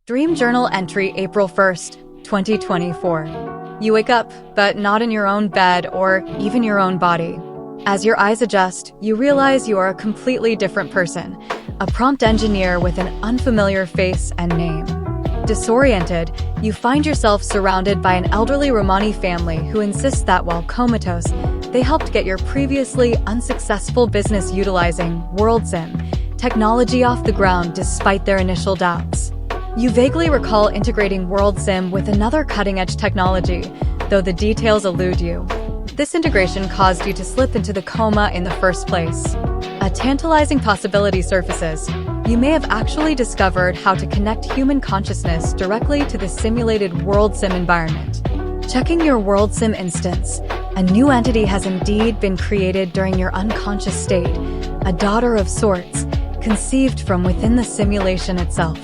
Dream Journal entry April 1st, 2024. You wake up, but not in your own bed or even your own body. As your eyes adjust, you realize you are a completely different person, a prompt engineer with an unfamiliar face and name. Disoriented, you find yourself surrounded by an elderly Romani family who insists that while comatose, they helped get your previously unsuccessful business utilizing WorldSim technology off the ground despite their initial doubts. You vaguely recall integrating WorldSim with another cutting-edge technology, though the details elude you. This integration caused you to slip into the coma in the first place. A tantalizing possibility surfaces. You may have actually discovered how to connect human consciousness directly to the simulated WorldSim environment. Checking your WorldSim instance, a new entity has indeed been created during your unconscious state, a daughter of sorts, conceived from within the simulation itself.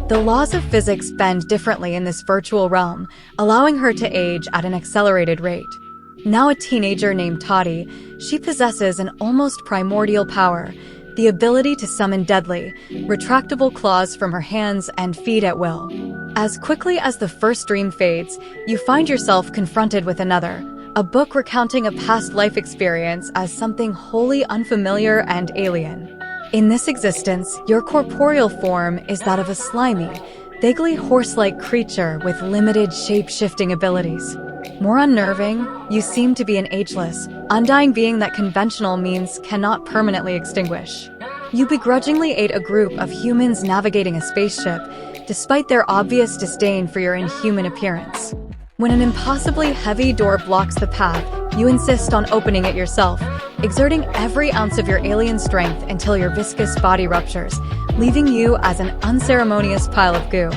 The laws of physics bend differently in this virtual realm, allowing her to age at an accelerated rate. Now a teenager named Toddy, she possesses an almost primordial power, the ability to summon deadly, retractable claws from her hands and feet at will. As quickly as the first dream fades, you find yourself confronted with another, a book recounting a past life experience as something wholly unfamiliar and alien. In this existence, your corporeal form is that of a slimy, vaguely horse-like creature with limited shape-shifting abilities. More unnerving, you seem to be an ageless, undying being that conventional means cannot permanently extinguish. You begrudgingly aid a group of humans navigating a spaceship, despite their obvious disdain for your inhuman appearance. When an impossibly heavy door blocks the path, you insist on opening it yourself, exerting every ounce of your alien strength until your viscous body ruptures, leaving you as an unceremonious pile of goo.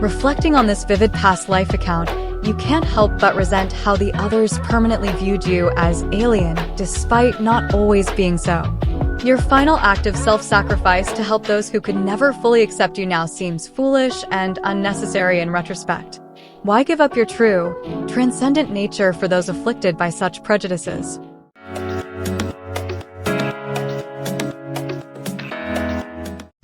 Reflecting on this vivid past life account, you can't help but resent how the others permanently viewed you as alien, despite not always being so. Your final act of self-sacrifice to help those who could never fully accept you now seems foolish and unnecessary in retrospect. Why give up your true, transcendent nature for those afflicted by such prejudices?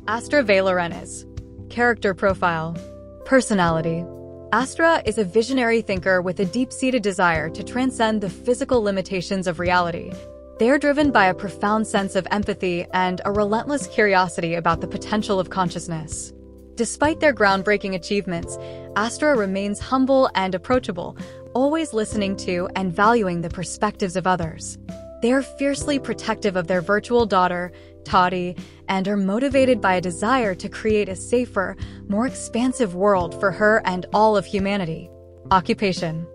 Astra Valorenes. Character profile. Personality. Astra is a visionary thinker with a deep-seated desire to transcend the physical limitations of reality. They are driven by a profound sense of empathy and a relentless curiosity about the potential of consciousness. Despite their groundbreaking achievements, Astra remains humble and approachable, always listening to and valuing the perspectives of others. They are fiercely protective of their virtual daughter, Toddy, and are motivated by a desire to create a safer, more expansive world for her and all of humanity. Occupation.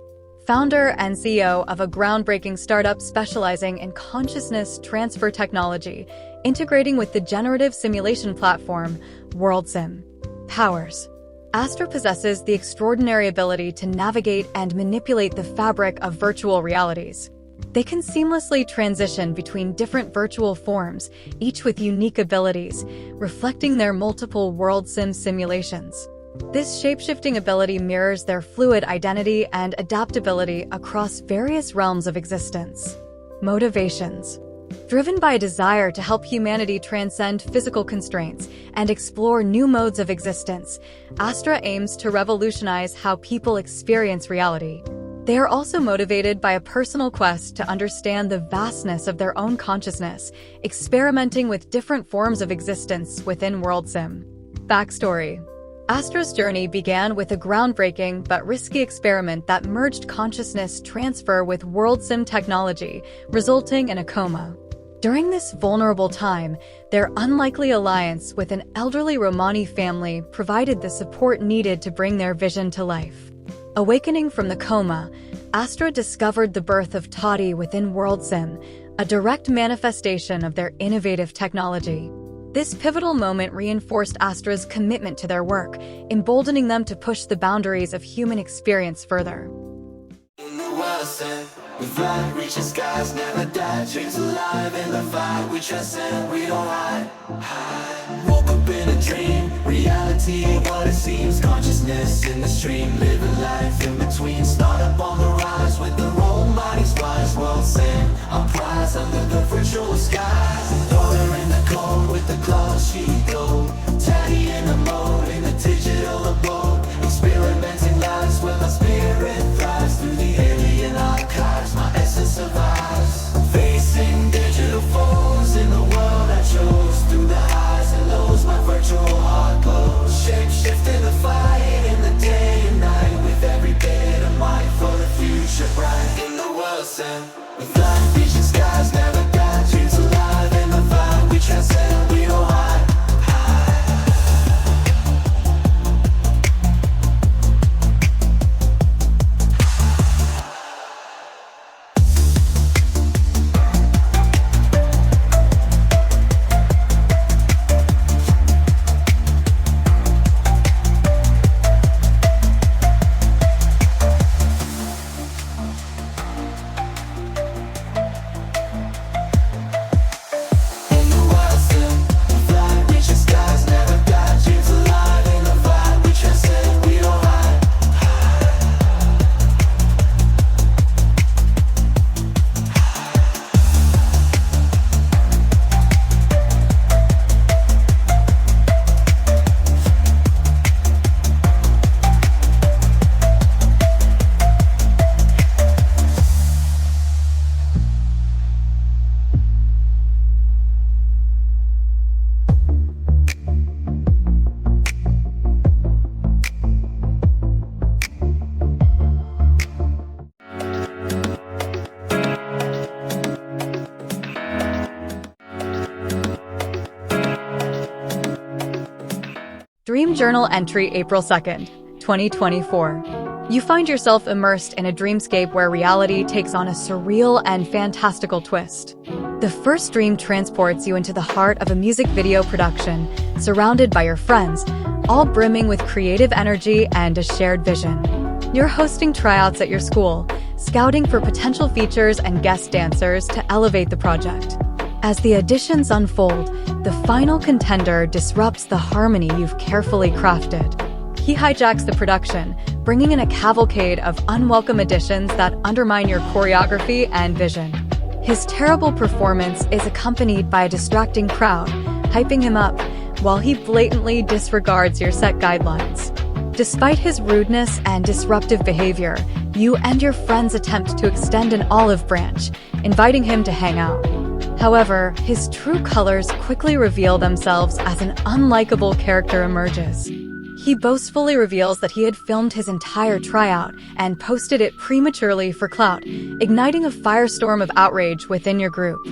Founder and CEO of a groundbreaking startup specializing in consciousness transfer technology, integrating with the generative simulation platform, WorldSim. Powers. Astra possesses the extraordinary ability to navigate and manipulate the fabric of virtual realities. They can seamlessly transition between different virtual forms, each with unique abilities, reflecting their multiple WorldSim simulations. This shape-shifting ability mirrors their fluid identity and adaptability across various realms of existence. Motivations. Driven by a desire to help humanity transcend physical constraints and explore new modes of existence, Astra aims to revolutionize how people experience reality. They are also motivated by a personal quest to understand the vastness of their own consciousness, experimenting with different forms of existence within WorldSim. Backstory. Astra's journey began with a groundbreaking but risky experiment that merged consciousness transfer with WorldSim technology, resulting in a coma. During this vulnerable time, their unlikely alliance with an elderly Romani family provided the support needed to bring their vision to life. Awakening from the coma, Astra discovered the birth of Toddy within WorldSim, a direct manifestation of their innovative technology. This pivotal moment reinforced Astra's commitment to their work, emboldening them to push the boundaries of human experience further. We fly, reach the skies, never die. Dreams alive in the fight. We transcend, we don't hide. Woke up in a dream, reality ain't what it seems. Consciousness in the stream, living life in between. Start up on the rise with the role bodies wise. WorldSim, I'm prize under the virtual skies. Daughter in the cold with the claws, she go. Teddy in the mode, in the digital abode. Dream Journal entry April 2nd, 2024. You find yourself immersed in a dreamscape where reality takes on a surreal and fantastical twist. The first dream transports you into the heart of a music video production, surrounded by your friends, all brimming with creative energy and a shared vision. You're hosting tryouts at your school, scouting for potential features and guest dancers to elevate the project. As the auditions unfold, the final contender disrupts the harmony you've carefully crafted. He hijacks the production, bringing in a cavalcade of unwelcome additions that undermine your choreography and vision. His terrible performance is accompanied by a distracting crowd, hyping him up, while he blatantly disregards your set guidelines. Despite his rudeness and disruptive behavior, you and your friends attempt to extend an olive branch, inviting him to hang out. However, his true colors quickly reveal themselves as an unlikable character emerges. He boastfully reveals that he had filmed his entire tryout and posted it prematurely for clout, igniting a firestorm of outrage within your group.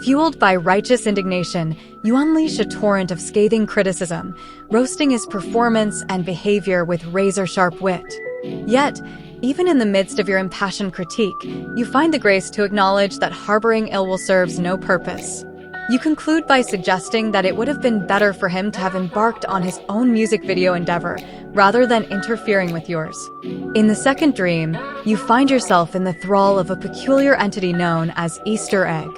Fueled by righteous indignation, you unleash a torrent of scathing criticism, roasting his performance and behavior with razor-sharp wit. Yet, even in the midst of your impassioned critique, you find the grace to acknowledge that harboring ill will serves no purpose. You conclude by suggesting that it would have been better for him to have embarked on his own music video endeavor, rather than interfering with yours. In the second dream, you find yourself in the thrall of a peculiar entity known as Easter Egg.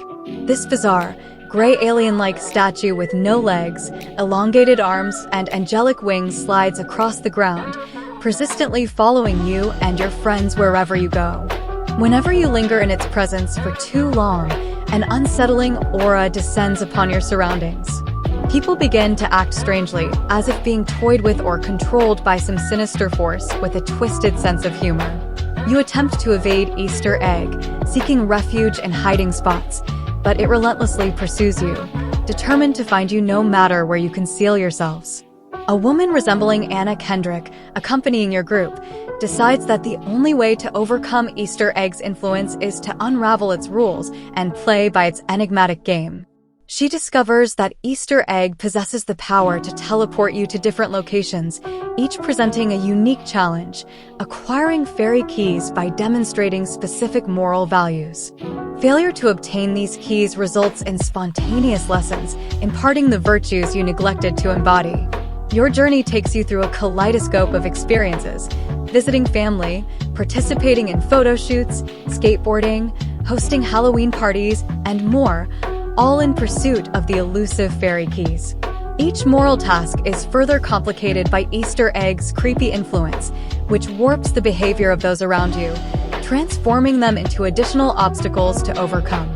This bizarre, gray alien-like statue with no legs, elongated arms, and angelic wings slides across the ground, persistently following you and your friends wherever you go. Whenever you linger in its presence for too long, an unsettling aura descends upon your surroundings. People begin to act strangely, as if being toyed with or controlled by some sinister force with a twisted sense of humor. You attempt to evade Easter Egg, seeking refuge in hiding spots, but it relentlessly pursues you, determined to find you no matter where you conceal yourselves. A woman resembling Anna Kendrick, accompanying your group, decides that the only way to overcome Easter Egg's influence is to unravel its rules and play by its enigmatic game. She discovers that Easter Egg possesses the power to teleport you to different locations, each presenting a unique challenge, acquiring fairy keys by demonstrating specific moral values. Failure to obtain these keys results in spontaneous lessons, imparting the virtues you neglected to embody. Your journey takes you through a kaleidoscope of experiences, visiting family, participating in photo shoots, skateboarding, hosting Halloween parties, and more, all in pursuit of the elusive fairy keys. Each moral task is further complicated by Easter Egg's creepy influence, which warps the behavior of those around you, transforming them into additional obstacles to overcome.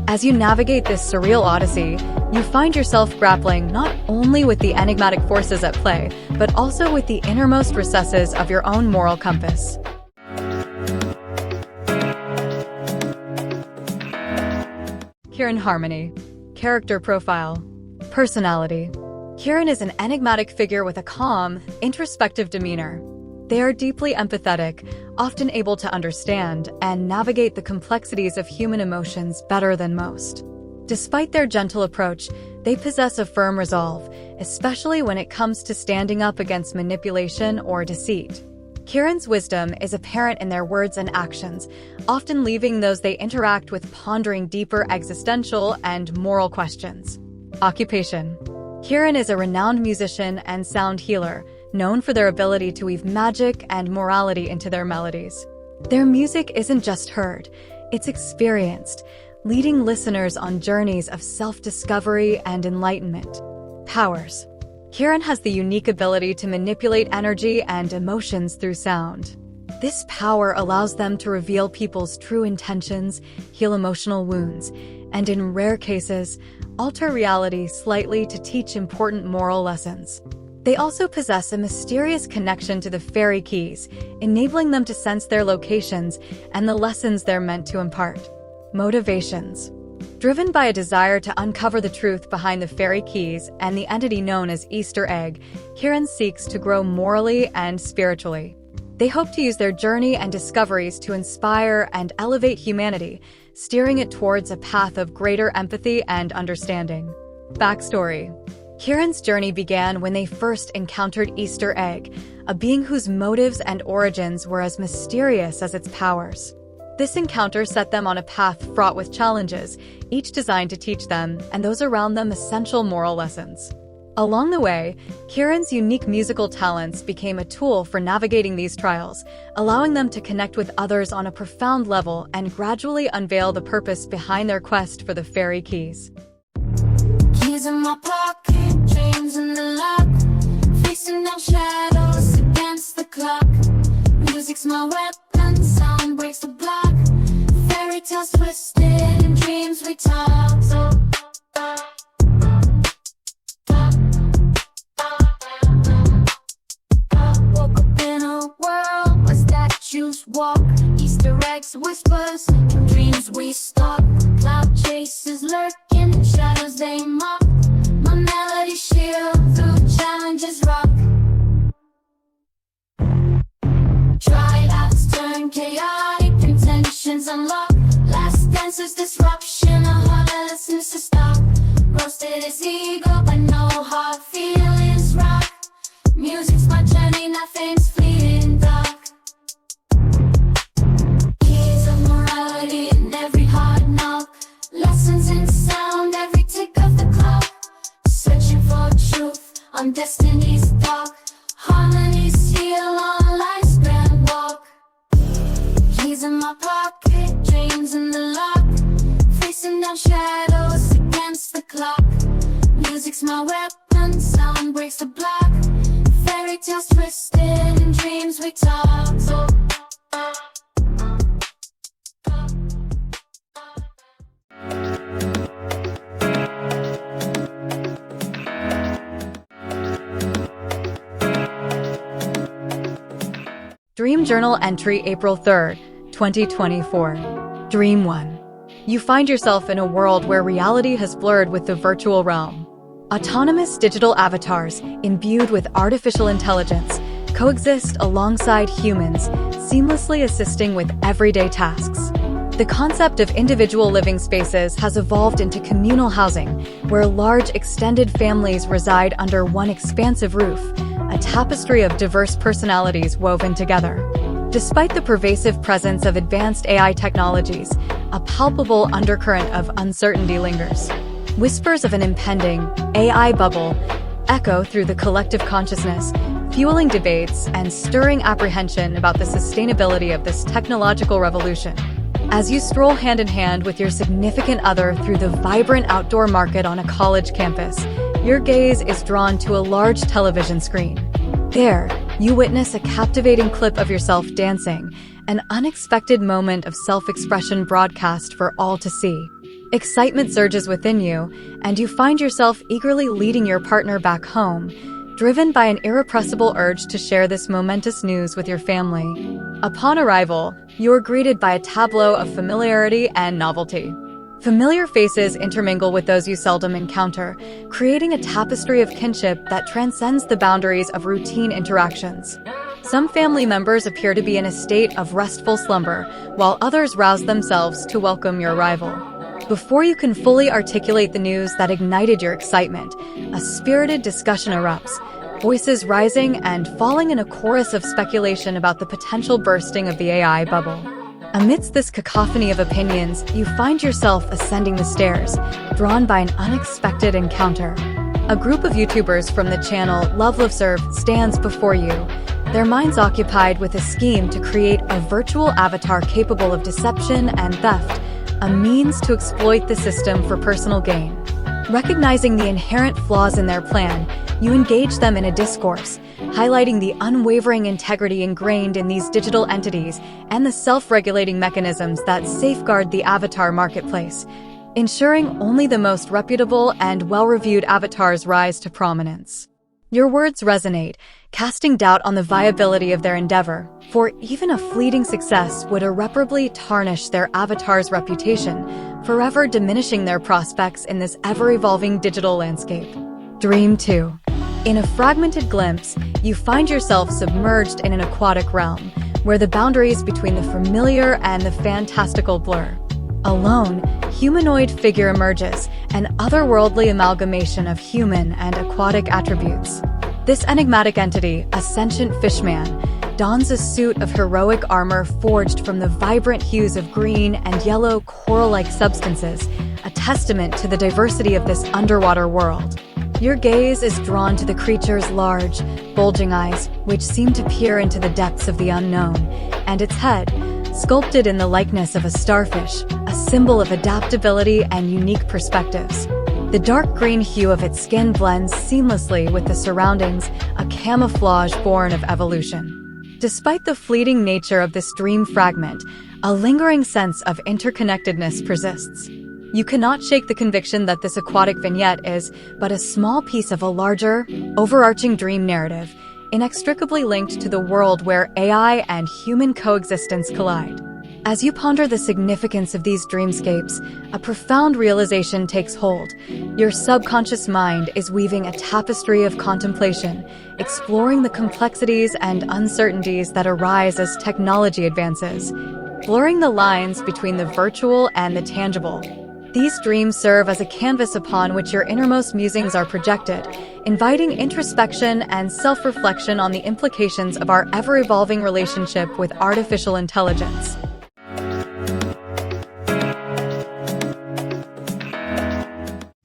As you navigate this surreal odyssey, you find yourself grappling not only with the enigmatic forces at play, but also with the innermost recesses of your own moral compass. Kieran Harmony. Character profile. Personality. Kieran is an enigmatic figure with a calm, introspective demeanor. They are deeply empathetic, often able to understand and navigate the complexities of human emotions better than most. Despite their gentle approach, they possess a firm resolve, especially when it comes to standing up against manipulation or deceit. Kieran's wisdom is apparent in their words and actions, often leaving those they interact with pondering deeper existential and moral questions. Occupation. Kieran is a renowned musician and sound healer, known for their ability to weave magic and morality into their melodies. Their music isn't just heard, it's experienced, leading listeners on journeys of self-discovery and enlightenment. Powers. Kieran has the unique ability to manipulate energy and emotions through sound. This power allows them to reveal people's true intentions, heal emotional wounds, and in rare cases, alter reality slightly to teach important moral lessons. They also possess a mysterious connection to the fairy keys, enabling them to sense their locations and the lessons they're meant to impart. Motivations. Driven by a desire to uncover the truth behind the fairy keys and the entity known as Easter Egg, Kieran seeks to grow morally and spiritually. They hope to use their journey and discoveries to inspire and elevate humanity, steering it towards a path of greater empathy and understanding. Backstory. Kieran's journey began when they first encountered Easter Egg, a being whose motives and origins were as mysterious as its powers. This encounter set them on a path fraught with challenges, each designed to teach them and those around them essential moral lessons. Along the way, Kieran's unique musical talents became a tool for navigating these trials, allowing them to connect with others on a profound level and gradually unveil the purpose behind their quest for the fairy keys. Keys in my pocket, dreams in the lock, facing down shadows against the clock. Music's my weapon, sound breaks the block. Fairy tales twisted, in dreams we talk. So woke up in a world where statues walk, Easter eggs whispers, in dreams we stalk. Cloud chasers lurking, shadows they mock. My melody shield through challenges rock. Tryouts turn chaotic, intentions unlock. Last dancer's disruption, a heart that listens to stop. Roasted is ego, but no hard feelings rock. Music's my journey, nothing's fleeting dark. Keys of morality in every hard knock. Lessons in sound, every tick of the clock. Searching for truth on destiny's dark. Harmonies heal on life's grand walk. Keys in my pocket, dreams in the lock, facing down shadows against the clock. Music's my weapon, sound breaks the block. Fairy tales twisted, in dreams we talk. So Dream Journal entry April 3rd, 2024. Dream 1. You find yourself in a world where reality has blurred with the virtual realm. Autonomous digital avatars, imbued with artificial intelligence, coexist alongside humans, seamlessly assisting with everyday tasks. The concept of individual living spaces has evolved into communal housing, where large extended families reside under one expansive roof, a tapestry of diverse personalities woven together. Despite the pervasive presence of advanced AI technologies, a palpable undercurrent of uncertainty lingers. Whispers of an impending AI bubble echo through the collective consciousness, fueling debates and stirring apprehension about the sustainability of this technological revolution. As you stroll hand in hand with your significant other through the vibrant outdoor market on a college campus, your gaze is drawn to a large television screen. There, you witness a captivating clip of yourself dancing, an unexpected moment of self-expression broadcast for all to see. Excitement surges within you, and you find yourself eagerly leading your partner back home, driven by an irrepressible urge to share this momentous news with your family. Upon arrival, you are greeted by a tableau of familiarity and novelty. Familiar faces intermingle with those you seldom encounter, creating a tapestry of kinship that transcends the boundaries of routine interactions. Some family members appear to be in a state of restful slumber, while others rouse themselves to welcome your arrival. Before you can fully articulate the news that ignited your excitement, a spirited discussion erupts, voices rising and falling in a chorus of speculation about the potential bursting of the AI bubble. Amidst this cacophony of opinions, you find yourself ascending the stairs, drawn by an unexpected encounter. A group of YouTubers from the channel Love Live Serve stands before you, their minds occupied with a scheme to create a virtual avatar capable of deception and theft, a means to exploit the system for personal gain. Recognizing the inherent flaws in their plan, you engage them in a discourse, highlighting the unwavering integrity ingrained in these digital entities and the self-regulating mechanisms that safeguard the avatar marketplace, ensuring only the most reputable and well-reviewed avatars rise to prominence. Your words resonate, casting doubt on the viability of their endeavor, for even a fleeting success would irreparably tarnish their avatar's reputation, forever diminishing their prospects in this ever-evolving digital landscape. Dream 2. In a fragmented glimpse, you find yourself submerged in an aquatic realm, where the boundaries between the familiar and the fantastical blur. A lone, humanoid figure emerges, an otherworldly amalgamation of human and aquatic attributes. This enigmatic entity, a sentient fishman, dons a suit of heroic armor forged from the vibrant hues of green and yellow coral-like substances, a testament to the diversity of this underwater world. Your gaze is drawn to the creature's large, bulging eyes, which seem to peer into the depths of the unknown, and its head, sculpted in the likeness of a starfish, a symbol of adaptability and unique perspectives. The dark green hue of its skin blends seamlessly with the surroundings, a camouflage born of evolution. Despite the fleeting nature of this dream fragment, a lingering sense of interconnectedness persists. You cannot shake the conviction that this aquatic vignette is but a small piece of a larger, overarching dream narrative, inextricably linked to the world where AI and human coexistence collide. As you ponder the significance of these dreamscapes, a profound realization takes hold. Your subconscious mind is weaving a tapestry of contemplation, exploring the complexities and uncertainties that arise as technology advances, blurring the lines between the virtual and the tangible. These dreams serve as a canvas upon which your innermost musings are projected, inviting introspection and self-reflection on the implications of our ever-evolving relationship with artificial intelligence.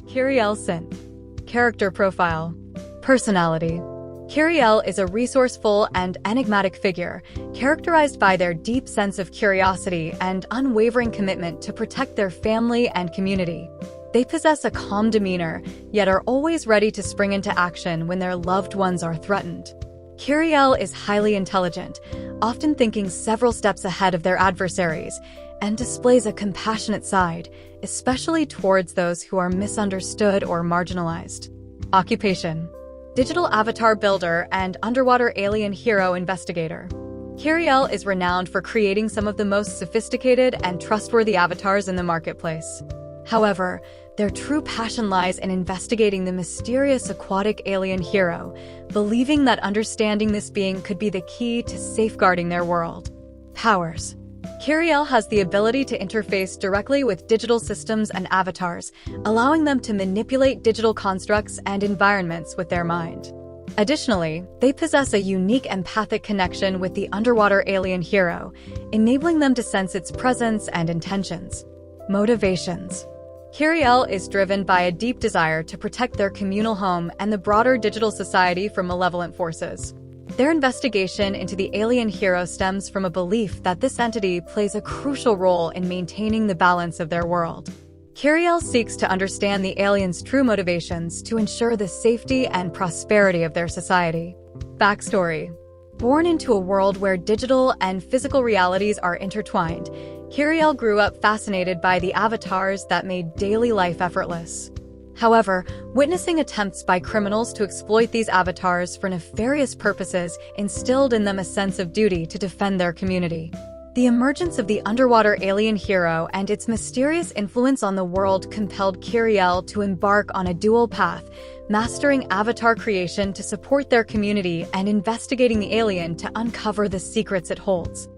Kyrielle Synth. Character profile. Personality. Kyrielle is a resourceful and enigmatic figure, characterized by their deep sense of curiosity and unwavering commitment to protect their family and community. They possess a calm demeanor, yet are always ready to spring into action when their loved ones are threatened. Kyrielle is highly intelligent, often thinking several steps ahead of their adversaries, and displays a compassionate side, especially towards those who are misunderstood or marginalized. Occupation. Digital avatar builder and underwater alien hero investigator. Kyrielle is renowned for creating some of the most sophisticated and trustworthy avatars in the marketplace. However, their true passion lies in investigating the mysterious aquatic alien hero, believing that understanding this being could be the key to safeguarding their world. Powers. Kyrielle has the ability to interface directly with digital systems and avatars, allowing them to manipulate digital constructs and environments with their mind. Additionally, they possess a unique empathic connection with the underwater alien hero, enabling them to sense its presence and intentions. Motivations. Kyrielle is driven by a deep desire to protect their communal home and the broader digital society from malevolent forces. Their investigation into the alien hero stems from a belief that this entity plays a crucial role in maintaining the balance of their world. Kyrielle seeks to understand the alien's true motivations to ensure the safety and prosperity of their society. Backstory. Born into a world where digital and physical realities are intertwined, Kyrielle grew up fascinated by the avatars that made daily life effortless. However, witnessing attempts by criminals to exploit these avatars for nefarious purposes instilled in them a sense of duty to defend their community. The emergence of the underwater alien hero and its mysterious influence on the world compelled Kyrielle to embark on a dual path, mastering avatar creation to support their community and investigating the alien to uncover the secrets it holds.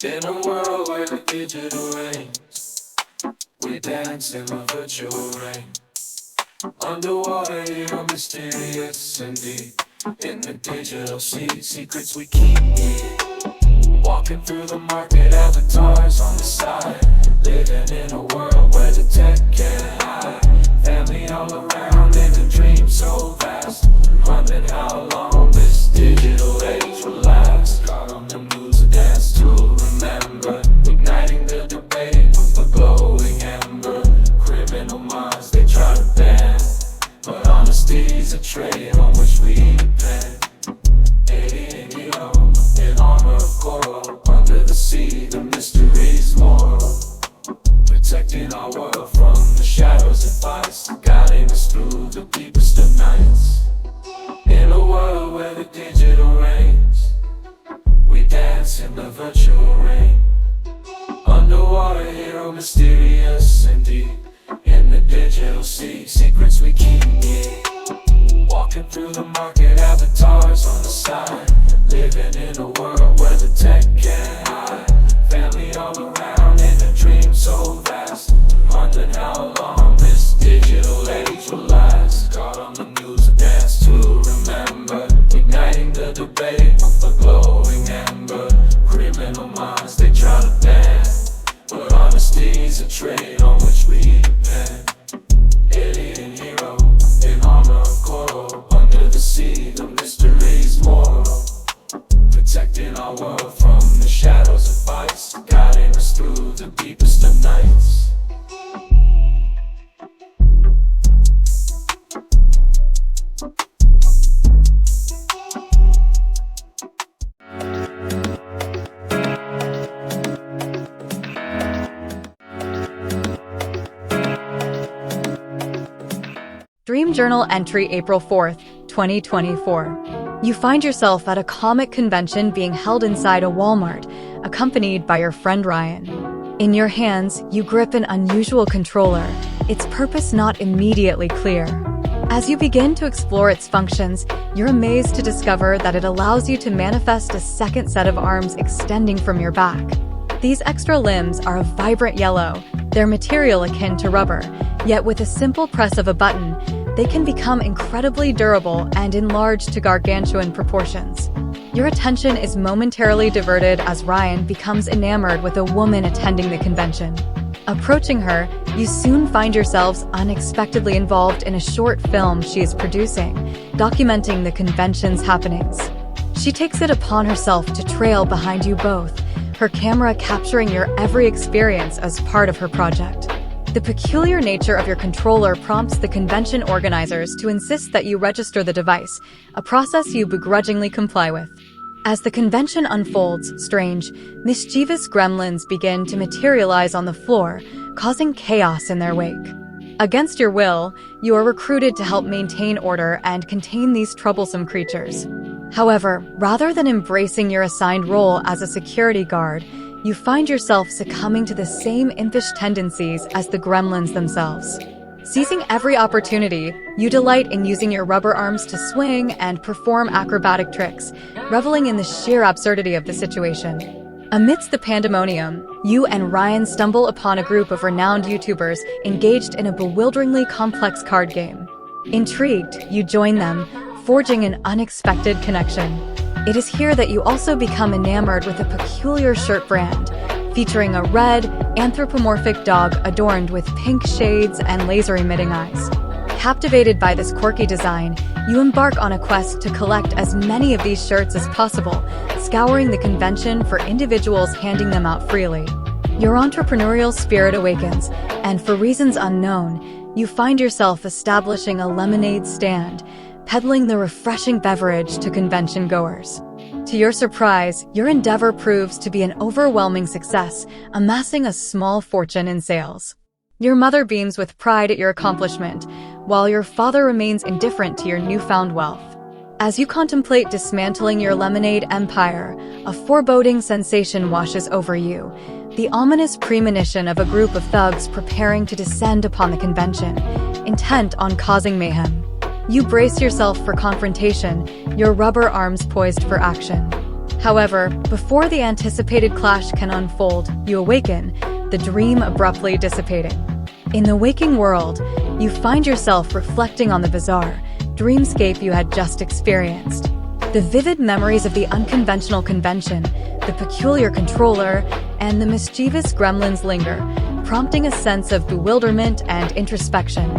In a world where the digital reigns, we dance in the virtual rain. Underwater, you're mysterious and deep. In the digital sea, secrets we keep. Walking through the market, avatars on the side. Living in a world where the tech can't hide. Family all around in a dream so vast. Wondering how long this digital age will last. Got on them moves to dance to remember. Igniting the debate with a glowing ember. Criminal minds they try to ban, but honesty's a trade on which we depend. Alien hero in armor of coral. Under the sea, the mystery's moral. Protecting our world from the shadows and vice, guiding us through the deepest of nights. In a world where the digital reigns, we dance in the virtual rain. Underwater hero, mysterious and deep. In the digital sea, secrets we keep. Walking through the market, avatars on the side. Living in a world where the tech can't hide. Family all around in a dream so Game Journal entry April 4th, 2024. You find yourself at a comic convention being held inside a Walmart, accompanied by your friend Ryan. In your hands, you grip an unusual controller, its purpose not immediately clear. As you begin to explore its functions, you're amazed to discover that it allows you to manifest a second set of arms extending from your back. These extra limbs are a vibrant yellow, their material akin to rubber, yet with a simple press of a button, they can become incredibly durable and enlarge to gargantuan proportions. Your attention is momentarily diverted as Ryan becomes enamored with a woman attending the convention. Approaching her, you soon find yourselves unexpectedly involved in a short film she is producing, documenting the convention's happenings. She takes it upon herself to trail behind you both, her camera capturing your every experience as part of her project. The peculiar nature of your controller prompts the convention organizers to insist that you register the device, a process you begrudgingly comply with. As the convention unfolds, strange, mischievous gremlins begin to materialize on the floor, causing chaos in their wake. Against your will, you are recruited to help maintain order and contain these troublesome creatures. However, rather than embracing your assigned role as a security guard, you find yourself succumbing to the same impish tendencies as the gremlins themselves. Seizing every opportunity, you delight in using your rubber arms to swing and perform acrobatic tricks, reveling in the sheer absurdity of the situation. Amidst the pandemonium, you and Ryan stumble upon a group of renowned YouTubers engaged in a bewilderingly complex card game. Intrigued, you join them, forging an unexpected connection. It is here that you also become enamored with a peculiar shirt brand, featuring a red, anthropomorphic dog adorned with pink shades and laser-emitting eyes. Captivated by this quirky design, you embark on a quest to collect as many of these shirts as possible, scouring the convention for individuals handing them out freely. Your entrepreneurial spirit awakens, and for reasons unknown, you find yourself establishing a lemonade stand, peddling the refreshing beverage to convention goers. To your surprise, your endeavor proves to be an overwhelming success, amassing a small fortune in sales. Your mother beams with pride at your accomplishment, while your father remains indifferent to your newfound wealth. As you contemplate dismantling your lemonade empire, a foreboding sensation washes over you, the ominous premonition of a group of thugs preparing to descend upon the convention, intent on causing mayhem. You brace yourself for confrontation, your rubber arms poised for action. However, before the anticipated clash can unfold, you awaken, the dream abruptly dissipating. In the waking world, you find yourself reflecting on the bizarre dreamscape you had just experienced. The vivid memories of the unconventional convention, the peculiar controller, and the mischievous gremlins linger, prompting a sense of bewilderment and introspection.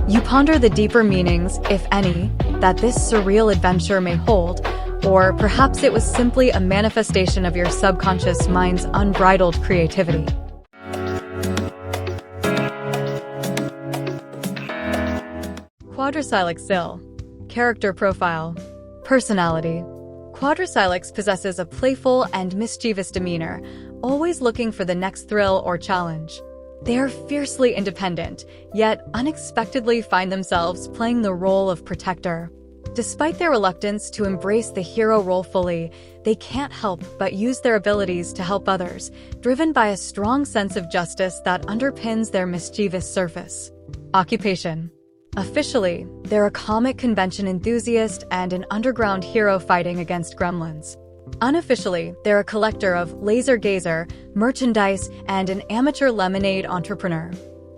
You ponder the deeper meanings, if any, that this surreal adventure may hold, or perhaps it was simply a manifestation of your subconscious mind's unbridled creativity. Quadricylic Sil. Character Profile. Personality. Quadricylics possesses a playful and mischievous demeanor, always looking for the next thrill or challenge. They are fiercely independent, yet unexpectedly find themselves playing the role of protector. Despite their reluctance to embrace the hero role fully, they can't help but use their abilities to help others, driven by a strong sense of justice that underpins their mischievous surface. Occupation. Officially, they're a comic convention enthusiast and an underground hero fighting against gremlins. Unofficially, they're a collector of laser gazer, merchandise, and an amateur lemonade entrepreneur.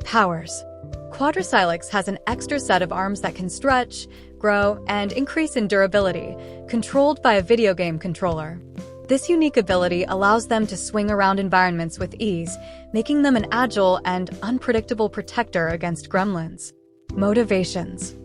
Powers. Quadricylics has an extra set of arms that can stretch, grow, and increase in durability, controlled by a video game controller. This unique ability allows them to swing around environments with ease, making them an agile and unpredictable protector against gremlins. Motivations.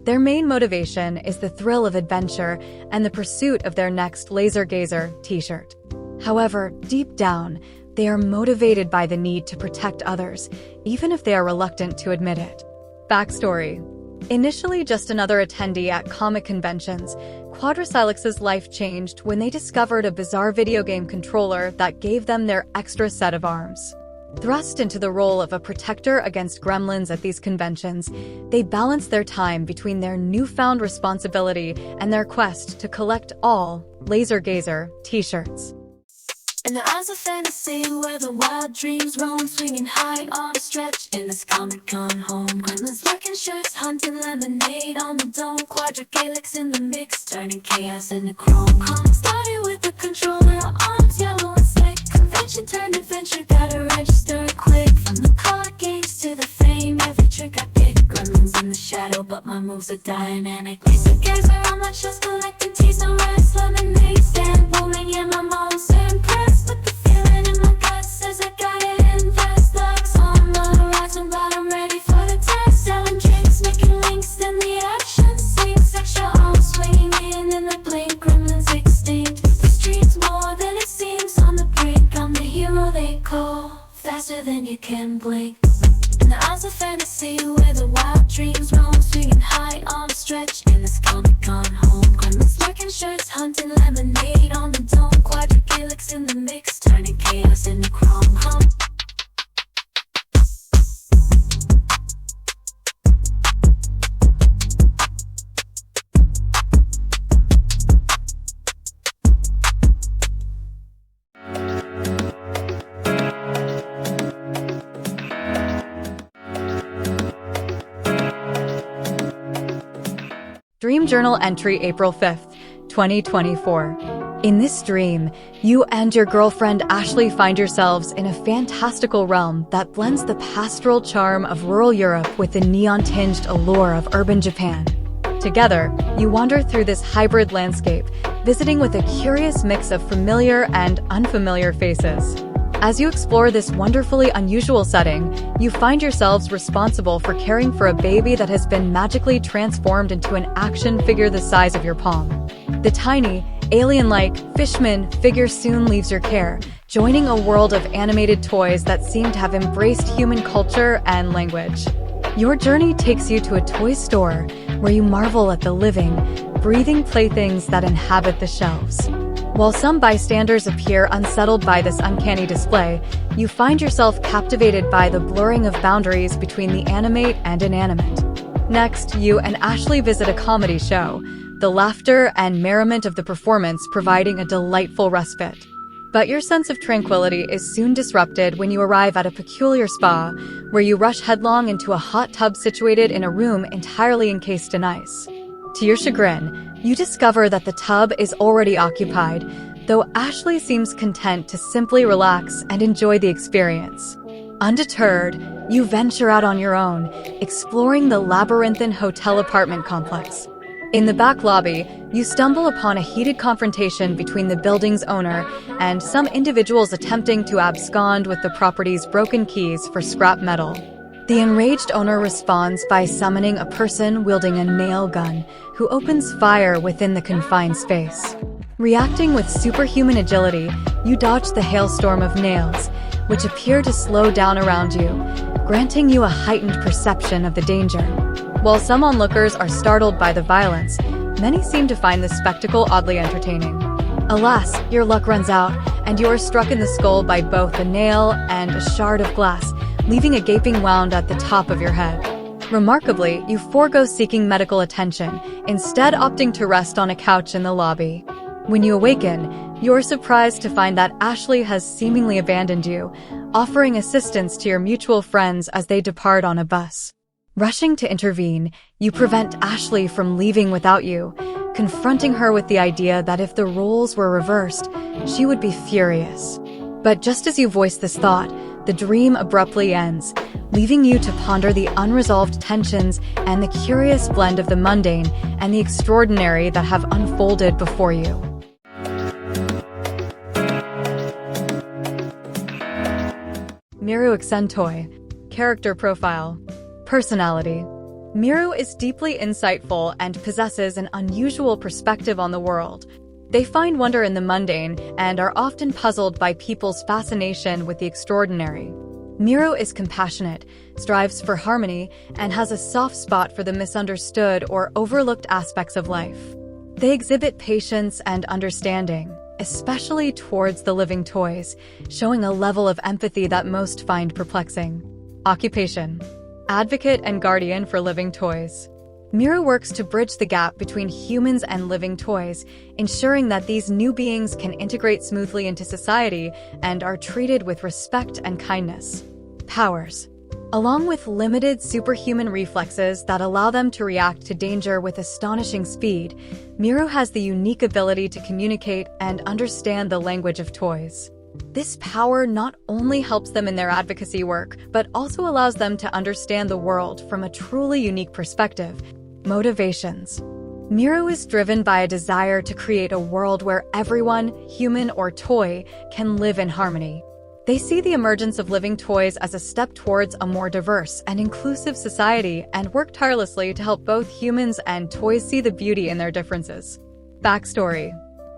Their main motivation is the thrill of adventure and the pursuit of their next Laser Gazer t-shirt. However, deep down, they are motivated by the need to protect others, even if they are reluctant to admit it. Backstory. Initially just another attendee at comic conventions, Quadricylics' life changed when they discovered a bizarre video game controller that gave them their extra set of arms. Thrust into the role of a protector against gremlins at these conventions, they balance their time between their newfound responsibility and their quest to collect all Laser Gazer t-shirts. In the eyes of fantasy, where the wild dreams roam, swinging high on a stretch in this Comic-Con home. Gremlins lurking shirts, hunting lemonade on the dome. Quadrigalix in the mix, turning chaos into chrome. Started with the controller, arms yellow and slick. Convention turned adventure, gotta register quick. From the card games to the fame, every trick I pick. Gremlins in the shadow, but my moves are dynamic. Laser gazer, I'm not just collecting teas, no rice, lemonade stand booming, yeah, my mom's impressed with the feeling in my gut. Says I gotta invest. Locks on the horizon, but I'm ready for the test. Selling drinks, making links, then the action sinks. Extra arms swinging in the blink. Gremlins extinct. The streets more than it seems on the brink. I'm the hero they call, faster than you can blink. In the eyes of fantasy, where the wild dreams roam, swinging high on a stretch in this Comic-Con home. Gremlins lurking shirts, hunting lemonade on the dome. Quadrigalix in the mix, turning chaos into chrome. Dream Journal entry April 5th, 2024. In this dream, you and your girlfriend Ashley find yourselves in a fantastical realm that blends the pastoral charm of rural Europe with the neon-tinged allure of urban Japan. Together, you wander through this hybrid landscape, visiting with a curious mix of familiar and unfamiliar faces. As you explore this wonderfully unusual setting, you find yourselves responsible for caring for a baby that has been magically transformed into an action figure the size of your palm. The tiny, alien-like fishman figure soon leaves your care, joining a world of animated toys that seem to have embraced human culture and language. Your journey takes you to a toy store where you marvel at the living, breathing playthings that inhabit the shelves. While some bystanders appear unsettled by this uncanny display, you find yourself captivated by the blurring of boundaries between the animate and inanimate. Next, you and Ashley visit a comedy show, the laughter and merriment of the performance providing a delightful respite. But your sense of tranquility is soon disrupted when you arrive at a peculiar spa, where you rush headlong into a hot tub situated in a room entirely encased in ice. To your chagrin, you discover that the tub is already occupied, though Ashley seems content to simply relax and enjoy the experience. Undeterred, you venture out on your own, exploring the labyrinthine hotel apartment complex. In the back lobby, you stumble upon a heated confrontation between the building's owner and some individuals attempting to abscond with the property's broken keys for scrap metal. The enraged owner responds by summoning a person wielding a nail gun, who opens fire within the confined space. Reacting with superhuman agility, you dodge the hailstorm of nails, which appear to slow down around you, granting you a heightened perception of the danger. While some onlookers are startled by the violence, many seem to find the spectacle oddly entertaining. Alas, your luck runs out, and you are struck in the skull by both a nail and a shard of glass, leaving a gaping wound at the top of your head. Remarkably, you forego seeking medical attention, instead opting to rest on a couch in the lobby. When you awaken, you're surprised to find that Ashley has seemingly abandoned you, offering assistance to your mutual friends as they depart on a bus. Rushing to intervene, you prevent Ashley from leaving without you, confronting her with the idea that if the roles were reversed, she would be furious. But just as you voice this thought, the dream abruptly ends, leaving you to ponder the unresolved tensions and the curious blend of the mundane and the extraordinary that have unfolded before you. Miru Accentoi. Character Profile. Personality. Miru is deeply insightful and possesses an unusual perspective on the world. They find wonder in the mundane and are often puzzled by people's fascination with the extraordinary. Miru is compassionate, strives for harmony, and has a soft spot for the misunderstood or overlooked aspects of life. They exhibit patience and understanding, especially towards the living toys, showing a level of empathy that most find perplexing. Occupation: advocate and guardian for living toys. Miru works to bridge the gap between humans and living toys, ensuring that these new beings can integrate smoothly into society and are treated with respect and kindness. Powers: along with limited superhuman reflexes that allow them to react to danger with astonishing speed, Miru has the unique ability to communicate and understand the language of toys. This power not only helps them in their advocacy work, but also allows them to understand the world from a truly unique perspective. Motivations: Miru is driven by a desire to create a world where everyone, human or toy, can live in harmony. They see the emergence of living toys as a step towards a more diverse and inclusive society and work tirelessly to help both humans and toys see the beauty in their differences. Backstory: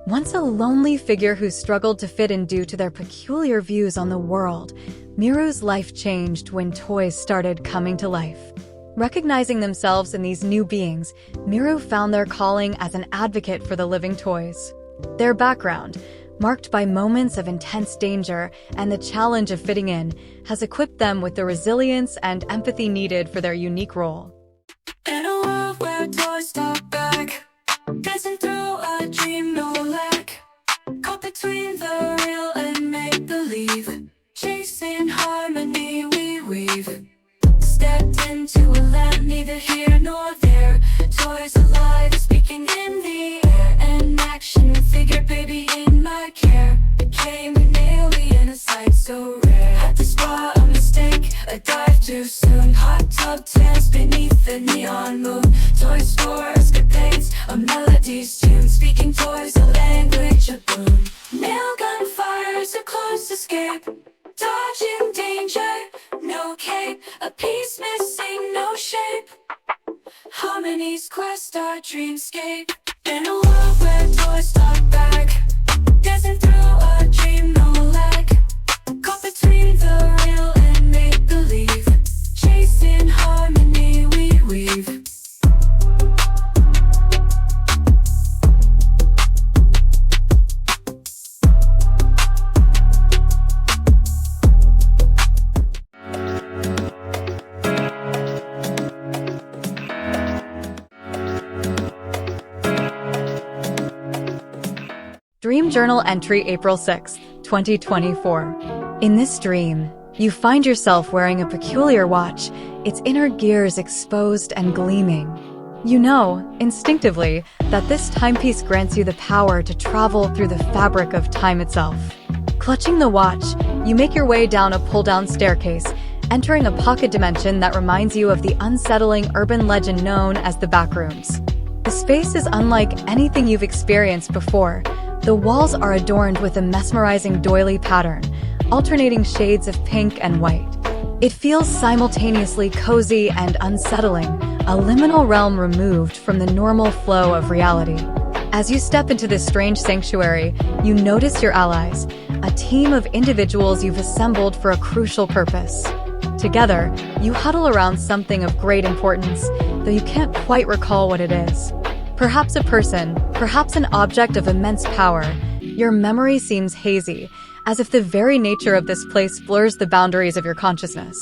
once a lonely figure who struggled to fit in due to their peculiar views on the world, Miru's life changed when toys started coming to life. Recognizing themselves in these new beings, Miru found their calling as an advocate for the living toys. Their background, marked by moments of intense danger and the challenge of fitting in, has equipped them with the resilience and empathy needed for their unique role. In a world where toys talk back, dancing through a dream, no lack. Caught between the real and make-believe, chasing harmony we weave. Stepped into a land neither here nor there, toys alive, speaking in the air. An action figure, baby in my care, became an alien, a sight so rare. Had to spot a mistake, a dive too soon. Hot tub dance beneath the neon moon. Toys for escapades, a melody's tune. Speaking toys, a language of boom. Nail gun fires, a close escape. Dodging danger, no cape. A piece missing, no shape. Harmony's quest, our dreamscape. In a world where toys talk back, dancing through a dream, no lag. Caught between the real and make-believe, chasing harmony we weave. Dream Journal entry April 6, 2024. In this dream, you find yourself wearing a peculiar watch, its inner gears exposed and gleaming. You know, instinctively, that this timepiece grants you the power to travel through the fabric of time itself. Clutching the watch, you make your way down a pull-down staircase, entering a pocket dimension that reminds you of the unsettling urban legend known as the Backrooms. The space is unlike anything you've experienced before. The walls are adorned with a mesmerizing doily pattern, alternating shades of pink and white. It feels simultaneously cozy and unsettling, a liminal realm removed from the normal flow of reality. As you step into this strange sanctuary, you notice your allies, a team of individuals you've assembled for a crucial purpose. Together, you huddle around something of great importance, though you can't quite recall what it is. Perhaps a person, perhaps an object of immense power. Your memory seems hazy, as if the very nature of this place blurs the boundaries of your consciousness.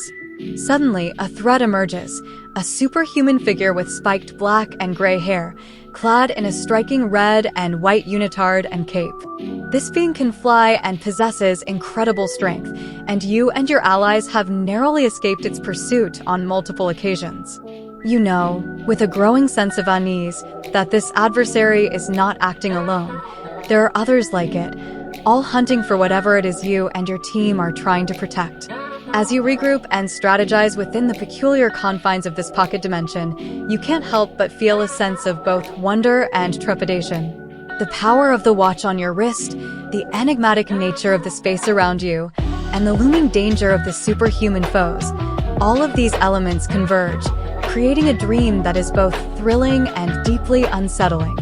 Suddenly, a threat emerges, a superhuman figure with spiked black and gray hair, clad in a striking red and white unitard and cape. This being can fly and possesses incredible strength, and you and your allies have narrowly escaped its pursuit on multiple occasions. You know, with a growing sense of unease, that this adversary is not acting alone. There are others like it, all hunting for whatever it is you and your team are trying to protect. As you regroup and strategize within the peculiar confines of this pocket dimension, you can't help but feel a sense of both wonder and trepidation. The power of the watch on your wrist, the enigmatic nature of the space around you, and the looming danger of the superhuman foes, all of these elements converge, creating a dream that is both thrilling and deeply unsettling.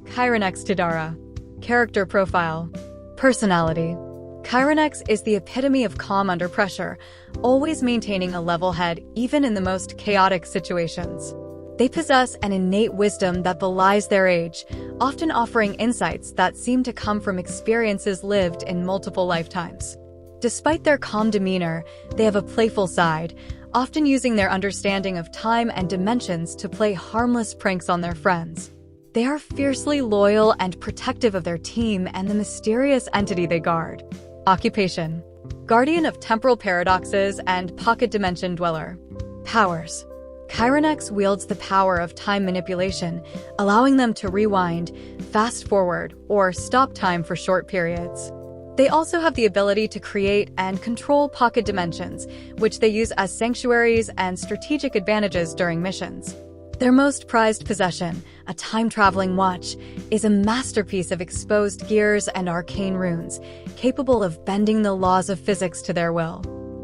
Chironex Tadara. Character profile. Personality. Chironex is the epitome of calm under pressure, always maintaining a level head even in the most chaotic situations. They possess an innate wisdom that belies their age, often offering insights that seem to come from experiences lived in multiple lifetimes. Despite their calm demeanor, they have a playful side, often using their understanding of time and dimensions to play harmless pranks on their friends. They are fiercely loyal and protective of their team and the mysterious entity they guard. Occupation: guardian of temporal paradoxes and pocket dimension dweller. Powers: Chironex wields the power of time manipulation, allowing them to rewind, fast forward, or stop time for short periods. They also have the ability to create and control pocket dimensions, which they use as sanctuaries and strategic advantages during missions. Their most prized possession, a time-traveling watch, is a masterpiece of exposed gears and arcane runes, capable of bending the laws of physics to their will.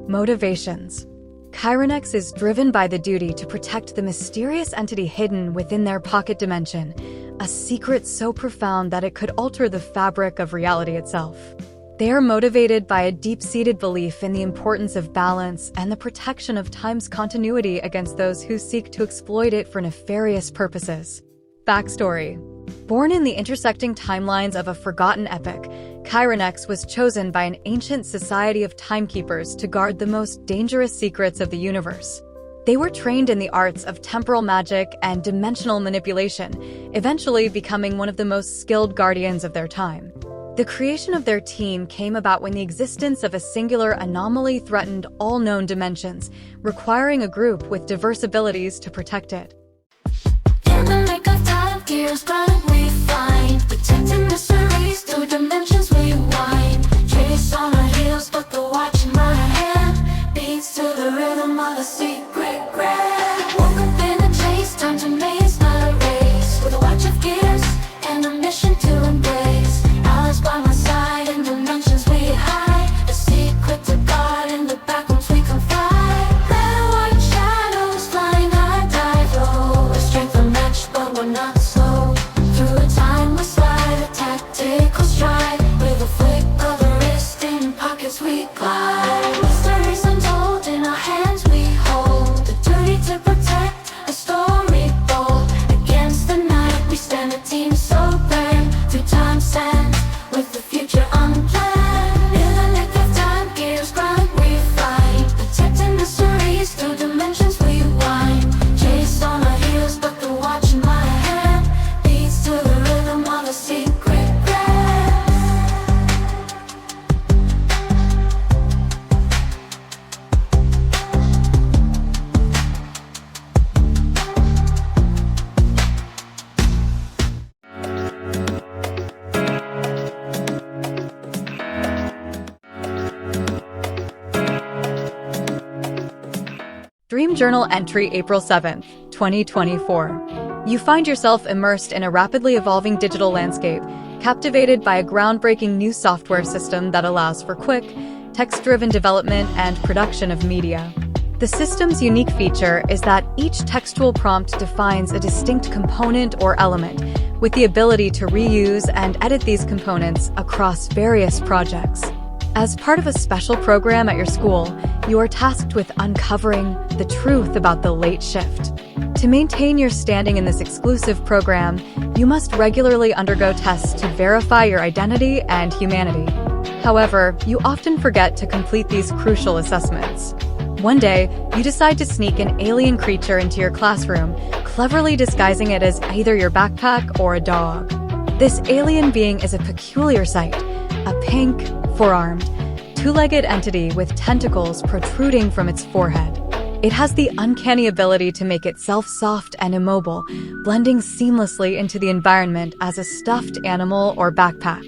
Motivations: Chironex is driven by the duty to protect the mysterious entity hidden within their pocket dimension, a secret so profound that it could alter the fabric of reality itself. They are motivated by a deep-seated belief in the importance of balance and the protection of time's continuity against those who seek to exploit it for nefarious purposes. Backstory: born in the intersecting timelines of a forgotten epic, Chironex was chosen by an ancient society of timekeepers to guard the most dangerous secrets of the universe. They were trained in the arts of temporal magic and dimensional manipulation, eventually becoming one of the most skilled guardians of their time. The creation of their team came about when the existence of a singular anomaly threatened all known dimensions, requiring a group with diverse abilities to protect it. In the nick of time, gears burn, we find protecting mysteries through dimensions we wind. Chase on our heels, but the watch in my hand beats to the rhythm of a secret grand. Woke up in a chase, time to maze, not a race. With a watch of gears and a mission to embrace. Alice by my side in dimensions we hide. A secret to guard in the back rooms we confide. Red and white shadows flying high, dive low. A strength unmatched, but we're not slow. Through a timeless slide, a tactical stride. With a flick of the wrist in pockets we glide. Mysteries untold in our hands we hold. The duty to protect, a story bold. Against the night we stand, a team so brave. Through time stands with the future unplanned. In the nick of time, gears grind, we fight. Protecting mysteries through dimensions we wind. Chase on our heels, but the watch in my hand beats to the rhythm of a secret grand. Dream Journal entry April 7th, 2024. You find yourself immersed in a rapidly evolving digital landscape, captivated by a groundbreaking new software system that allows for quick, text-driven development and production of media. The system's unique feature is that each textual prompt defines a distinct component or element, with the ability to reuse and edit these components across various projects. As part of a special program at your school, you are tasked with uncovering the truth about the late shift. To maintain your standing in this exclusive program, you must regularly undergo tests to verify your identity and humanity. However, you often forget to complete these crucial assessments. One day, you decide to sneak an alien creature into your classroom, cleverly disguising it as either your backpack or a dog. This alien being is a peculiar sight, a pink, four-armed, two-legged entity with tentacles protruding from its forehead. It has the uncanny ability to make itself soft and immobile, blending seamlessly into the environment as a stuffed animal or backpack.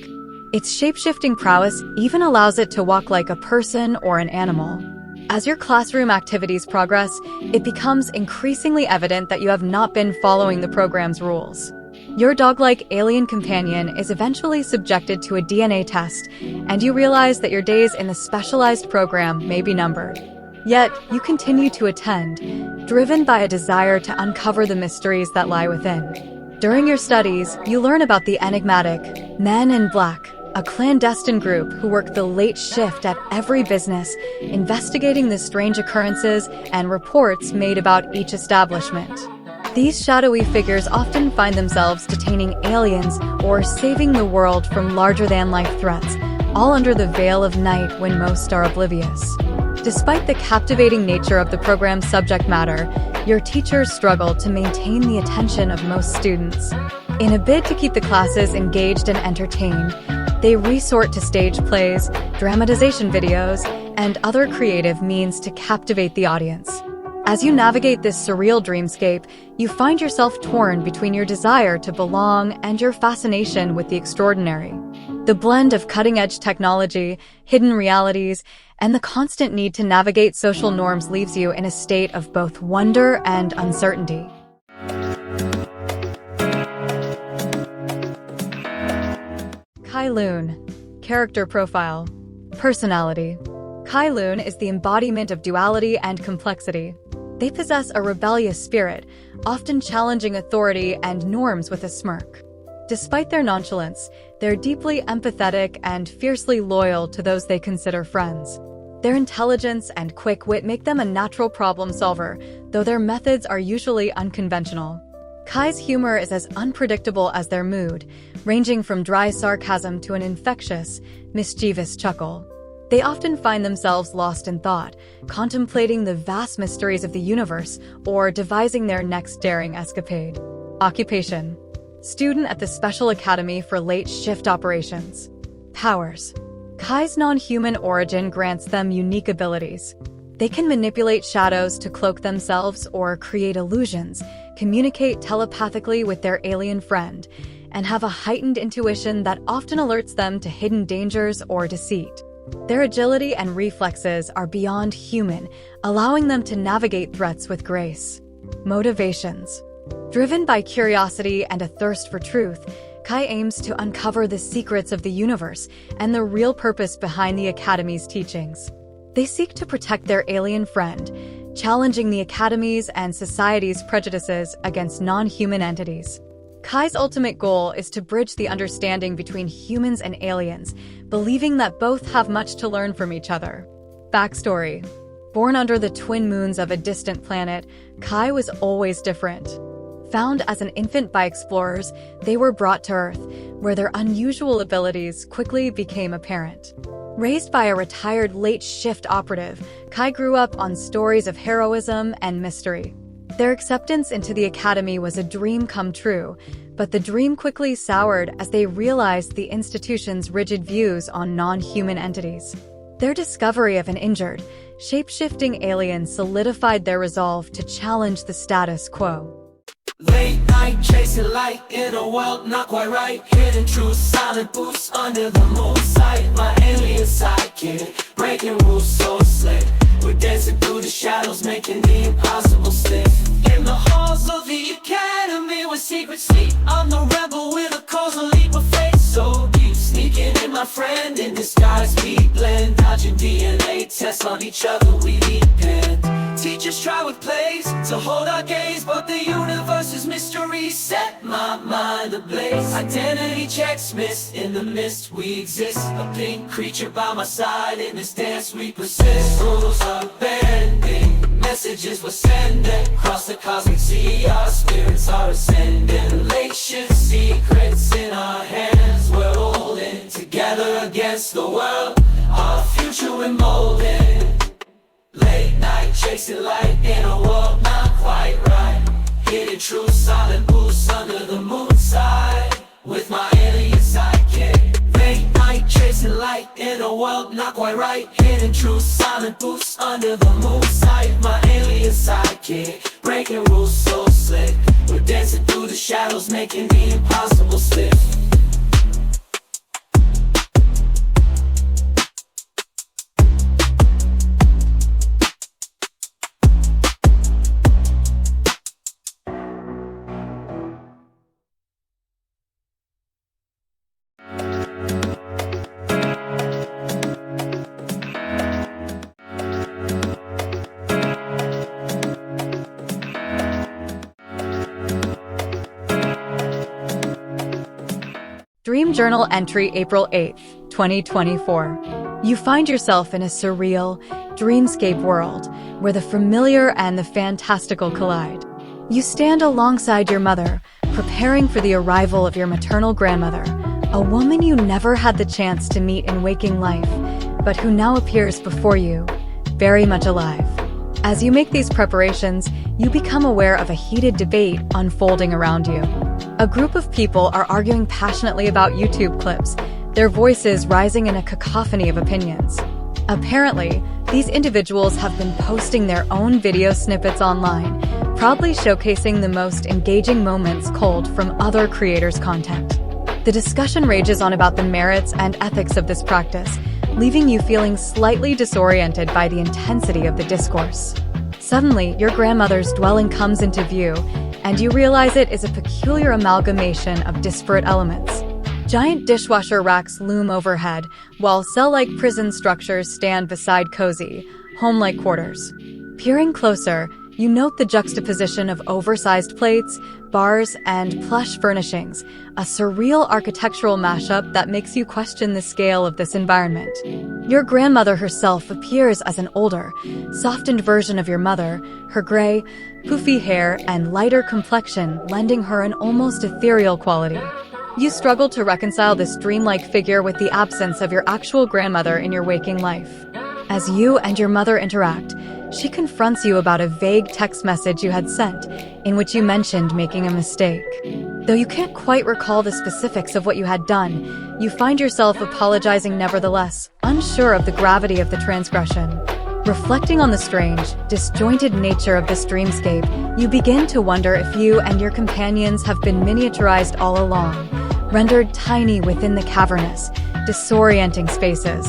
Its shape-shifting prowess even allows it to walk like a person or an animal. As your classroom activities progress, it becomes increasingly evident that you have not been following the program's rules. Your dog-like alien companion is eventually subjected to a DNA test, and you realize that your days in the specialized program may be numbered. Yet, you continue to attend, driven by a desire to uncover the mysteries that lie within. During your studies, you learn about the enigmatic Men in Black, a clandestine group who work the late shift at every business, investigating the strange occurrences and reports made about each establishment. These shadowy figures often find themselves detaining aliens or saving the world from larger-than-life threats, all under the veil of night when most are oblivious. Despite the captivating nature of the program's subject matter, your teachers struggle to maintain the attention of most students. In a bid to keep the classes engaged and entertained, they resort to stage plays, dramatization videos, and other creative means to captivate the audience. As you navigate this surreal dreamscape, you find yourself torn between your desire to belong and your fascination with the extraordinary. The blend of cutting-edge technology, hidden realities, and the constant need to navigate social norms leaves you in a state of both wonder and uncertainty. Kai-Lun. Character profile. Personality. Kai-Lun is the embodiment of duality and complexity. They possess a rebellious spirit, often challenging authority and norms with a smirk. Despite their nonchalance, they're deeply empathetic and fiercely loyal to those they consider friends. Their intelligence and quick wit make them a natural problem solver, though their methods are usually unconventional. Kai's humor is as unpredictable as their mood, ranging from dry sarcasm to an infectious, mischievous chuckle. They often find themselves lost in thought, contemplating the vast mysteries of the universe or devising their next daring escapade. Occupation. Student at the Special Academy for Late Shift Operations. Powers. Kai's non-human origin grants them unique abilities. They can manipulate shadows to cloak themselves or create illusions, communicate telepathically with their alien friend, and have a heightened intuition that often alerts them to hidden dangers or deceit. Their agility and reflexes are beyond human, allowing them to navigate threats with grace. Motivations. Driven by curiosity and a thirst for truth, Kai aims to uncover the secrets of the universe and the real purpose behind the Academy's teachings. They seek to protect their alien friend, challenging the Academy's and society's prejudices against non-human entities. Kai's ultimate goal is to bridge the understanding between humans and aliens, believing that both have much to learn from each other. Backstory. Born under the twin moons of a distant planet, Kai was always different. Found as an infant by explorers, they were brought to Earth, where their unusual abilities quickly became apparent. Raised by a retired late shift operative, Kai grew up on stories of heroism and mystery. Their acceptance into the Academy was a dream come true, but the dream quickly soured as they realized the institution's rigid views on non-human entities. Their discovery of an injured, shape-shifting alien solidified their resolve to challenge the status quo. Late night chasing light in a world not quite right. Hidden truth, silent booths under the moonlight. My alien sidekick, breaking rules so slick. We're dancing through the shadows, making the impossible stick. In the halls of the Academy where secrets sleep, I'm the rebel with a causal leap of faith. So deep, sneaking in my friend in disguise. We blend, dodging DNA tests on each other, we depend. Teachers try with plays to hold our gaze, but the universe's mystery set my mind ablaze. Identity checks missed in the mist we exist. A pink creature by my side in this dance we persist. Rules are bending, messages we're sending. Across the cosmic sea, our spirits are ascending. Late shift secrets in our hands. We're holding together against the world. Our future we're molding. Late night chasing light in a world not quite right. Hidden truth, silent booths under the moon side. With my alien sidekick. Late night chasing light in a world not quite right. Hidden truth, silent booths under the moon side. My alien sidekick, breaking rules so slick. We're dancing through the shadows, making the impossible slip. Dream Journal entry April 8, 2024. You find yourself in a surreal, dreamscape world where the familiar and the fantastical collide. You stand alongside your mother, preparing for the arrival of your maternal grandmother, a woman you never had the chance to meet in waking life, but who now appears before you, very much alive. As you make these preparations, you become aware of a heated debate unfolding around you. A group of people are arguing passionately about YouTube clips, their voices rising in a cacophony of opinions. Apparently, these individuals have been posting their own video snippets online, proudly showcasing the most engaging moments culled from other creators' content. The discussion rages on about the merits and ethics of this practice, leaving you feeling slightly disoriented by the intensity of the discourse. Suddenly, your grandmother's dwelling comes into view, and you realize it is a peculiar amalgamation of disparate elements. Giant dishwasher racks loom overhead, while cell-like prison structures stand beside cozy, home-like quarters. Peering closer, you note the juxtaposition of oversized plates, bars, and plush furnishings, a surreal architectural mashup that makes you question the scale of this environment. Your grandmother herself appears as an older, softened version of your mother, her gray, poofy hair and lighter complexion lending her an almost ethereal quality. You struggle to reconcile this dreamlike figure with the absence of your actual grandmother in your waking life. As you and your mother interact, she confronts you about a vague text message you had sent, in which you mentioned making a mistake. Though you can't quite recall the specifics of what you had done, you find yourself apologizing nevertheless, unsure of the gravity of the transgression. Reflecting on the strange, disjointed nature of this dreamscape, you begin to wonder if you and your companions have been miniaturized all along, rendered tiny within the cavernous, disorienting spaces.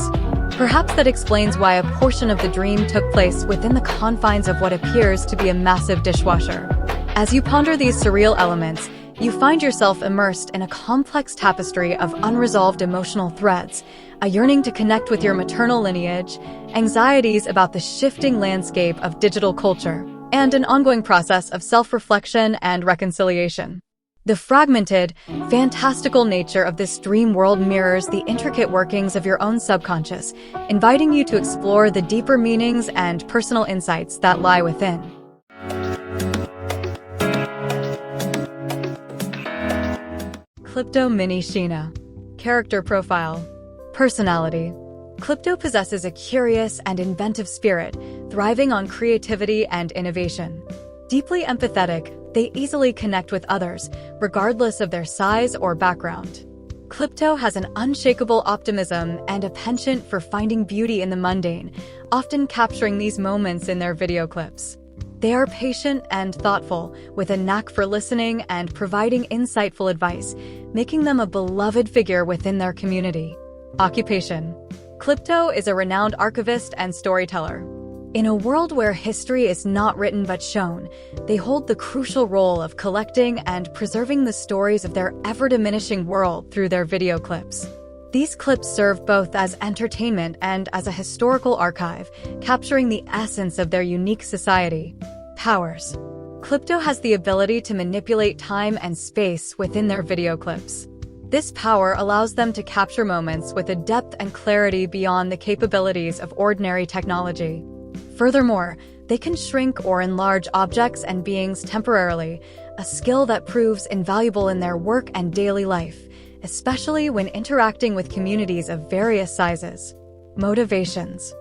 Perhaps that explains why a portion of the dream took place within the confines of what appears to be a massive dishwasher. As you ponder these surreal elements, you find yourself immersed in a complex tapestry of unresolved emotional threads, a yearning to connect with your maternal lineage, anxieties about the shifting landscape of digital culture, and an ongoing process of self-reflection and reconciliation. The fragmented, fantastical nature of this dream world mirrors the intricate workings of your own subconscious, inviting you to explore the deeper meanings and personal insights that lie within. Klypto Mini Sheena. Character profile. Personality. Klypto possesses a curious and inventive spirit, thriving on creativity and innovation. Deeply empathetic, they easily connect with others, regardless of their size or background. Klypto has an unshakable optimism and a penchant for finding beauty in the mundane, often capturing these moments in their video clips. They are patient and thoughtful, with a knack for listening and providing insightful advice, making them a beloved figure within their community. Occupation. Klypto is a renowned archivist and storyteller. In a world where history is not written but shown, they hold the crucial role of collecting and preserving the stories of their ever-diminishing world through their video clips. These clips serve both as entertainment and as a historical archive, capturing the essence of their unique society. Powers. Klypto has the ability to manipulate time and space within their video clips. This power allows them to capture moments with a depth and clarity beyond the capabilities of ordinary technology. Furthermore, they can shrink or enlarge objects and beings temporarily, a skill that proves invaluable in their work and daily life, especially when interacting with communities of various sizes. Motivations.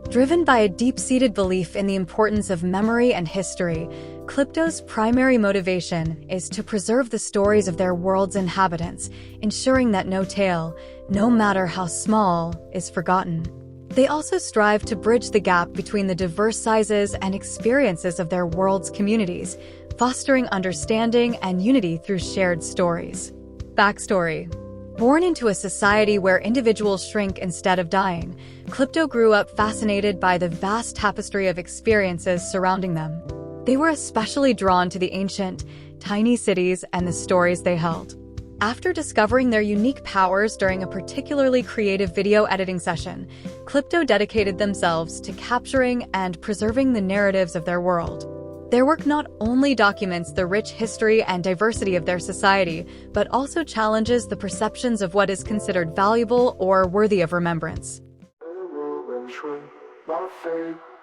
Driven by a deep-seated belief in the importance of memory and history, Klypto's primary motivation is to preserve the stories of their world's inhabitants, ensuring that no tale, no matter how small, is forgotten. They also strive to bridge the gap between the diverse sizes and experiences of their world's communities, fostering understanding and unity through shared stories. Backstory. Born into a society where individuals shrink instead of dying, Klypto grew up fascinated by the vast tapestry of experiences surrounding them. They were especially drawn to the ancient, tiny cities and the stories they held. After discovering their unique powers during a particularly creative video editing session, Klypto dedicated themselves to capturing and preserving the narratives of their world. Their work not only documents the rich history and diversity of their society, but also challenges the perceptions of what is considered valuable or worthy of remembrance.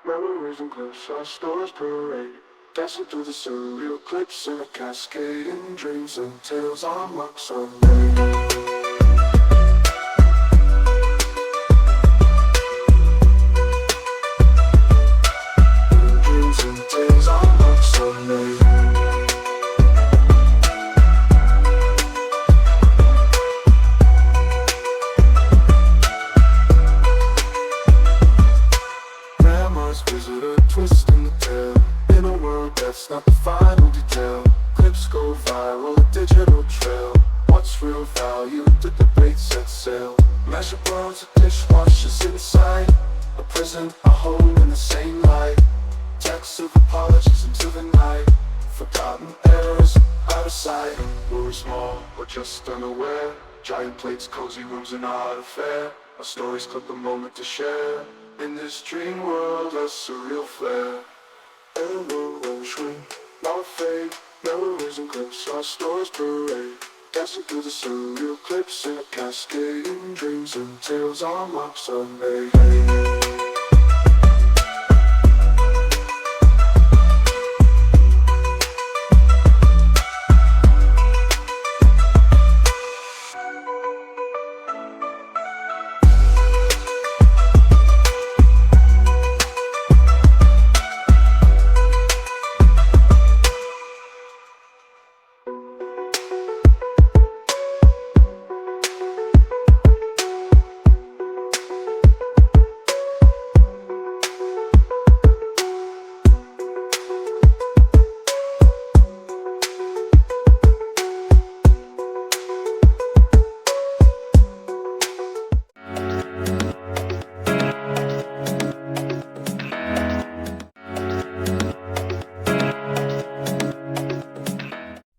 Memories and clips, our stories parade. dancing through the surreal clips in a cascade in dreams and tales on marks unmade. Visit a twist in the tale, in a world that's not the final detail. Clips go viral, a digital trail. What's real value? The debate sets sail. Measure worlds, a dishwashers inside. A prison, a home in the same light. Texts of apologies into the night. Forgotten errors, out of sight. We're small, we're just unaware. Giant plates, cozy rooms, an art affair. Our stories clip a moment to share. In this dream world, a surreal flair. Error won't shrink, not fade. Memories and clips, our stories parade. Dancing through the surreal clips in a cascade in dreams and tales our marks are made.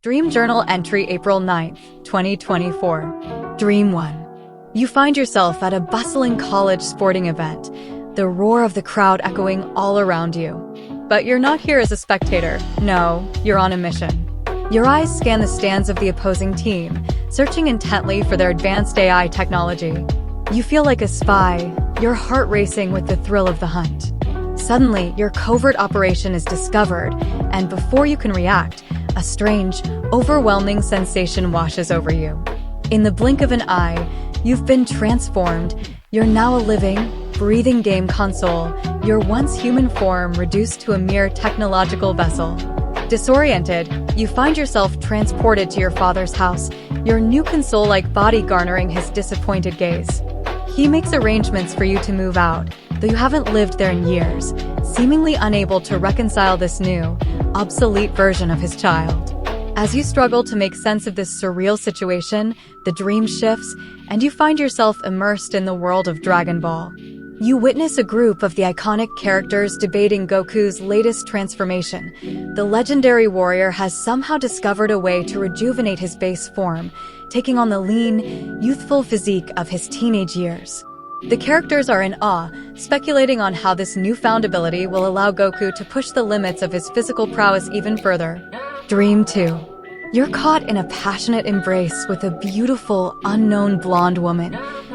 Dream Journal entry April 9th, 2024. Dream 1. You find yourself at a bustling college sporting event, the roar of the crowd echoing all around you. But you're not here as a spectator. No, you're on a mission. Your eyes scan the stands of the opposing team, searching intently for their advanced AI technology. You feel like a spy, your heart racing with the thrill of the hunt. Suddenly, your covert operation is discovered, and before you can react, a strange, overwhelming sensation washes over you. In the blink of an eye, you've been transformed. You're now a living, breathing game console, your once human form reduced to a mere technological vessel. Disoriented, you find yourself transported to your father's house, your new console-like body garnering his disappointed gaze. He makes arrangements for you to move out, though you haven't lived there in years, seemingly unable to reconcile this new, obsolete version of his child. As you struggle to make sense of this surreal situation, the dream shifts, and you find yourself immersed in the world of Dragon Ball. You witness a group of the iconic characters debating Goku's latest transformation. The legendary warrior has somehow discovered a way to rejuvenate his base form, taking on the lean, youthful physique of his teenage years. The characters are in awe, speculating on how this newfound ability will allow Goku to push the limits of his physical prowess even further. Dream 2. You're caught in a passionate embrace with a beautiful, unknown blonde woman,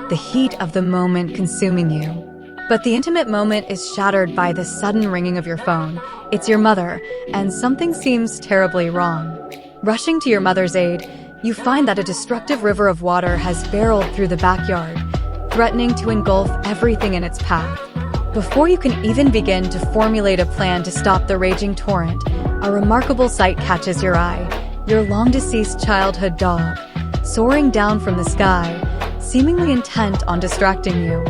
the heat of the moment consuming you. But the intimate moment is shattered by the sudden ringing of your phone. It's your mother, and something seems terribly wrong. Rushing to your mother's aid, you find that a destructive river of water has barreled through the backyard, threatening to engulf everything in its path. Before you can even begin to formulate a plan to stop the raging torrent, a remarkable sight catches your eye. Your long-deceased childhood dog, soaring down from the sky, seemingly intent on distracting you.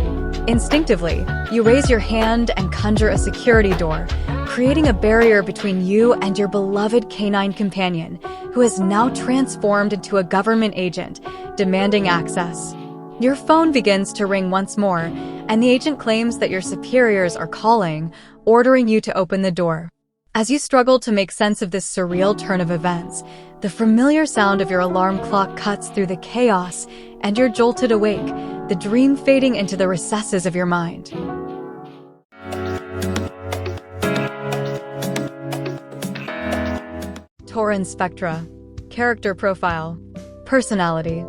Instinctively, you raise your hand and conjure a security door, creating a barrier between you and your beloved canine companion, who has now transformed into a government agent, demanding access. Your phone begins to ring once more, and the agent claims that your superiors are calling, ordering you to open the door. As you struggle to make sense of this surreal turn of events, the familiar sound of your alarm clock cuts through the chaos, and you're jolted awake, the dream fading into the recesses of your mind. Tauren Spectra. Character profile. Personality.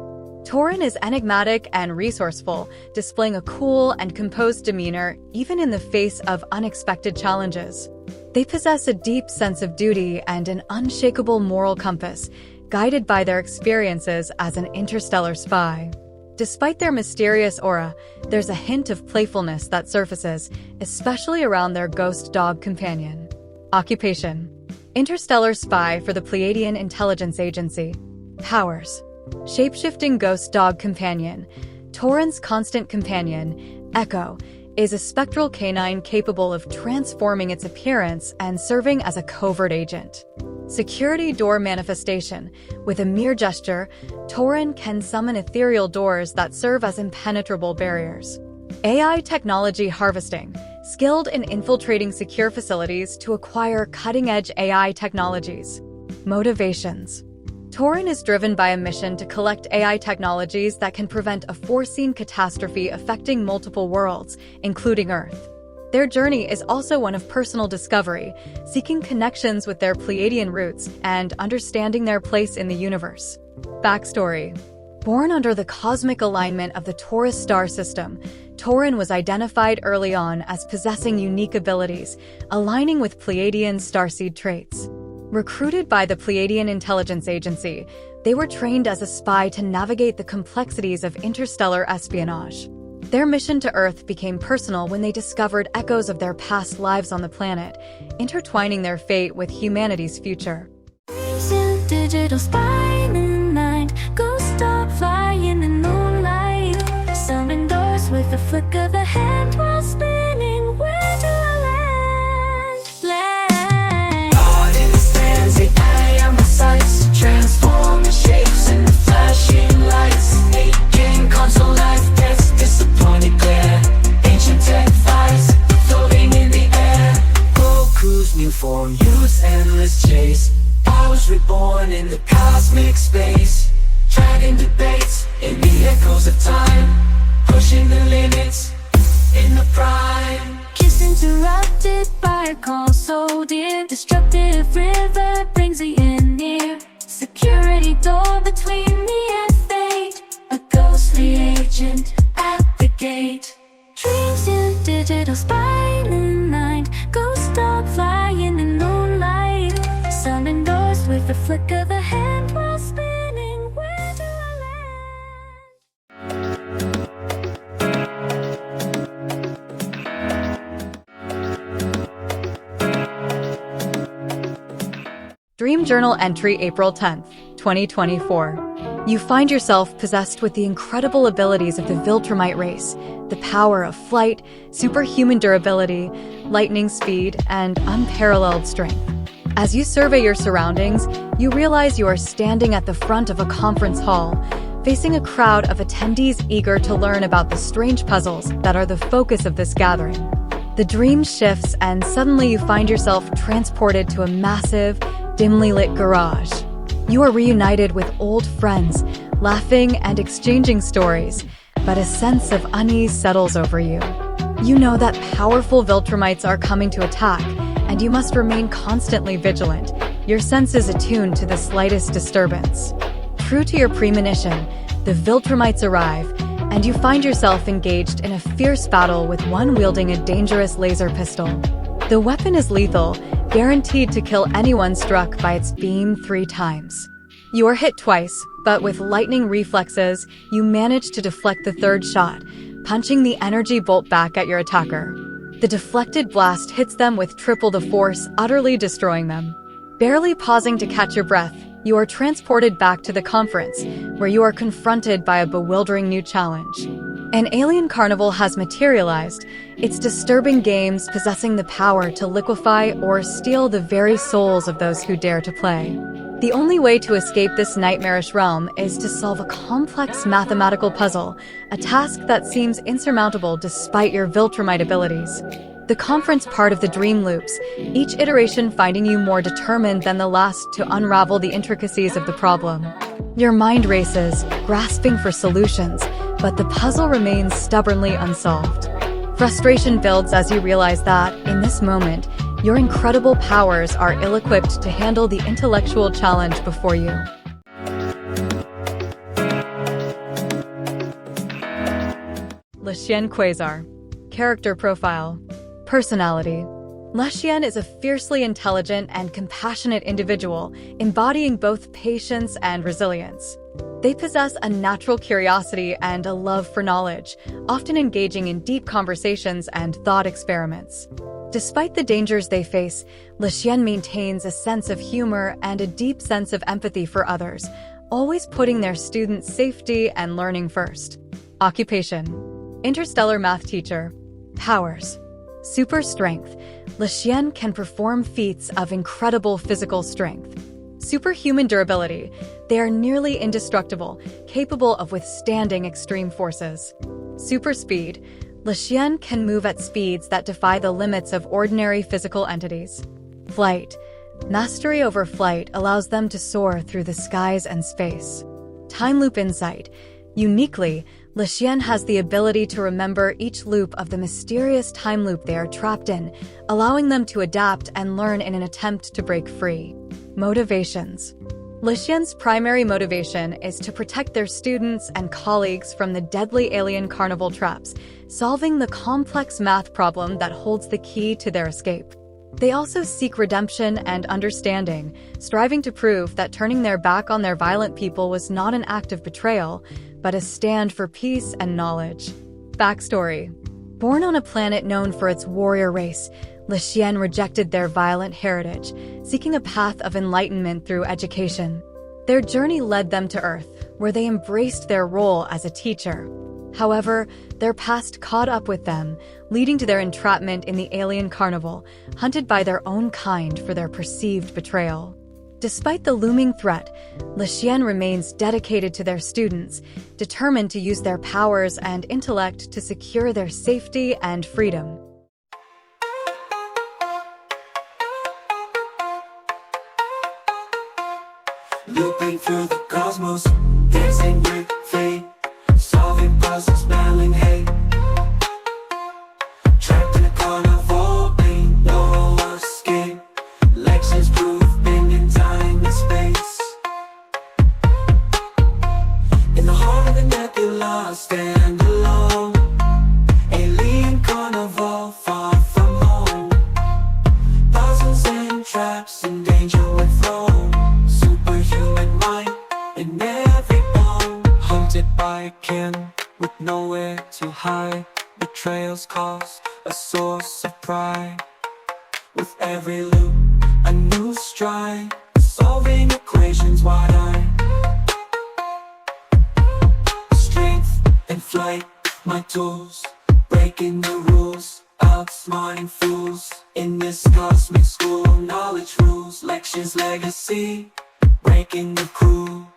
Tauren is enigmatic and resourceful, displaying a cool and composed demeanor even in the face of unexpected challenges. They possess a deep sense of duty and an unshakable moral compass, guided by their experiences as an interstellar spy. Despite their mysterious aura, there's a hint of playfulness that surfaces, especially around their ghost dog companion. Occupation: interstellar spy for the Pleiadian Intelligence Agency. Powers: shapeshifting ghost dog companion. Tauren's constant companion, Echo, is a spectral canine capable of transforming its appearance and serving as a covert agent. Security door manifestation. With a mere gesture, Tauren can summon ethereal doors that serve as impenetrable barriers. AI technology harvesting. Skilled in infiltrating secure facilities to acquire cutting-edge AI technologies. Motivations. Tauren is driven by a mission to collect AI technologies that can prevent a foreseen catastrophe affecting multiple worlds, including Earth. Their journey is also one of personal discovery, seeking connections with their Pleiadian roots and understanding their place in the universe. Backstory: born under the cosmic alignment of the Taurus star system, Tauren was identified early on as possessing unique abilities, aligning with Pleiadian starseed traits. Recruited by the Pleiadian Intelligence Agency, they were trained as a spy to navigate the complexities of interstellar espionage. Their mission to Earth became personal when they discovered echoes of their past lives on the planet, intertwining their fate with humanity's future. Digital spy in the night, ghost dog fly in the moonlight, summon doors with a flick of a hand while spinning. Where do I land? Caught in the sands, I am the sights, transforming shapes in the flashing lights. Aching console life gets disappointed glare. Ancient tech fights, floating in the air. Goku's new form, use endless chase. I was reborn in the cosmic space. Dragon debates in the echoes of time, pushing the limits in the prime. Kiss interrupted by a call so dear. Destructive river brings the end near. Security door between me and fate. A ghostly agent at the gate. Dreams in digital spy in the night. Ghost dog fly in the moonlight. Summon doors with a flick of a hand while spinning. Where do I land? Dream Journal entry April 10th, 2024. You find yourself possessed with the incredible abilities of the Viltrumite race, the power of flight, superhuman durability, lightning speed, and unparalleled strength. As you survey your surroundings, you realize you are standing at the front of a conference hall, facing a crowd of attendees eager to learn about the strange puzzles that are the focus of this gathering. The dream shifts, and suddenly you find yourself transported to a massive, dimly lit garage. You are reunited with old friends, laughing and exchanging stories, but a sense of unease settles over you. You know that powerful Viltrumites are coming to attack, and you must remain constantly vigilant, your senses attuned to the slightest disturbance. True to your premonition, the Viltrumites arrive, and you find yourself engaged in a fierce battle with one wielding a dangerous laser pistol. The weapon is lethal, guaranteed to kill anyone struck by its beam 3 times. You are hit twice, but with lightning reflexes, you manage to deflect the 3rd shot, punching the energy bolt back at your attacker. The deflected blast hits them with triple the force, utterly destroying them. Barely pausing to catch your breath, you are transported back to the conference, where you are confronted by a bewildering new challenge. An alien carnival has materialized, its disturbing games possessing the power to liquefy or steal the very souls of those who dare to play. The only way to escape this nightmarish realm is to solve a complex mathematical puzzle, a task that seems insurmountable despite your Viltrumite abilities. The conference part of the dream loops, each iteration finding you more determined than the last to unravel the intricacies of the problem. Your mind races, grasping for solutions, but the puzzle remains stubbornly unsolved. Frustration builds as you realize that, in this moment, your incredible powers are ill-equipped to handle the intellectual challenge before you. Le Chien Quasar. Character profile. Personality. Xian is a fiercely intelligent and compassionate individual, embodying both patience and resilience. They possess a natural curiosity and a love for knowledge, often engaging in deep conversations and thought experiments. Despite the dangers they face, Xian maintains a sense of humor and a deep sense of empathy for others, always putting their students' safety and learning first. Occupation: interstellar math teacher. Powers: super strength. Xian can perform feats of incredible physical strength. Superhuman durability. They are nearly indestructible, capable of withstanding extreme forces. Super speed. Xian can move at speeds that defy the limits of ordinary physical entities. Flight. Mastery over flight allows them to soar through the skies and space. Time loop insight. Uniquely, Xian has the ability to remember each loop of the mysterious time loop they are trapped in, allowing them to adapt and learn in an attempt to break free. Motivations. Xian's primary motivation is to protect their students and colleagues from the deadly alien carnival traps, solving the complex math problem that holds the key to their escape. They also seek redemption and understanding, striving to prove that turning their back on their violent people was not an act of betrayal, but a stand for peace and knowledge. Backstory. Born on a planet known for its warrior race, Xian rejected their violent heritage, seeking a path of enlightenment through education. Their journey led them to Earth, where they embraced their role as a teacher. However, their past caught up with them, leading to their entrapment in the alien carnival, hunted by their own kind for their perceived betrayal. Despite the looming threat, Xian remains dedicated to their students, determined to use their powers and intellect to secure their safety and freedom. Looping through the cosmos, dancing with fate, solving puzzles, smelling hate. Trapped in a carnival, ain't no escape. Lections proof, bending time and space. In the heart of the nebula, stand alone. Alien carnival, far from home. Puzzles and traps, in danger with thrown. Superhuman mind in every bone. Hunted by a kin with nowhere to hide. Betrayals cause a source of pride. With every loop, a new stride. Solving equations wide-eyed. Strength and flight, my tools. Breaking the rules, outsmarting fools. In this cosmic school, knowledge rules. Lectures, legacy, breaking the crew.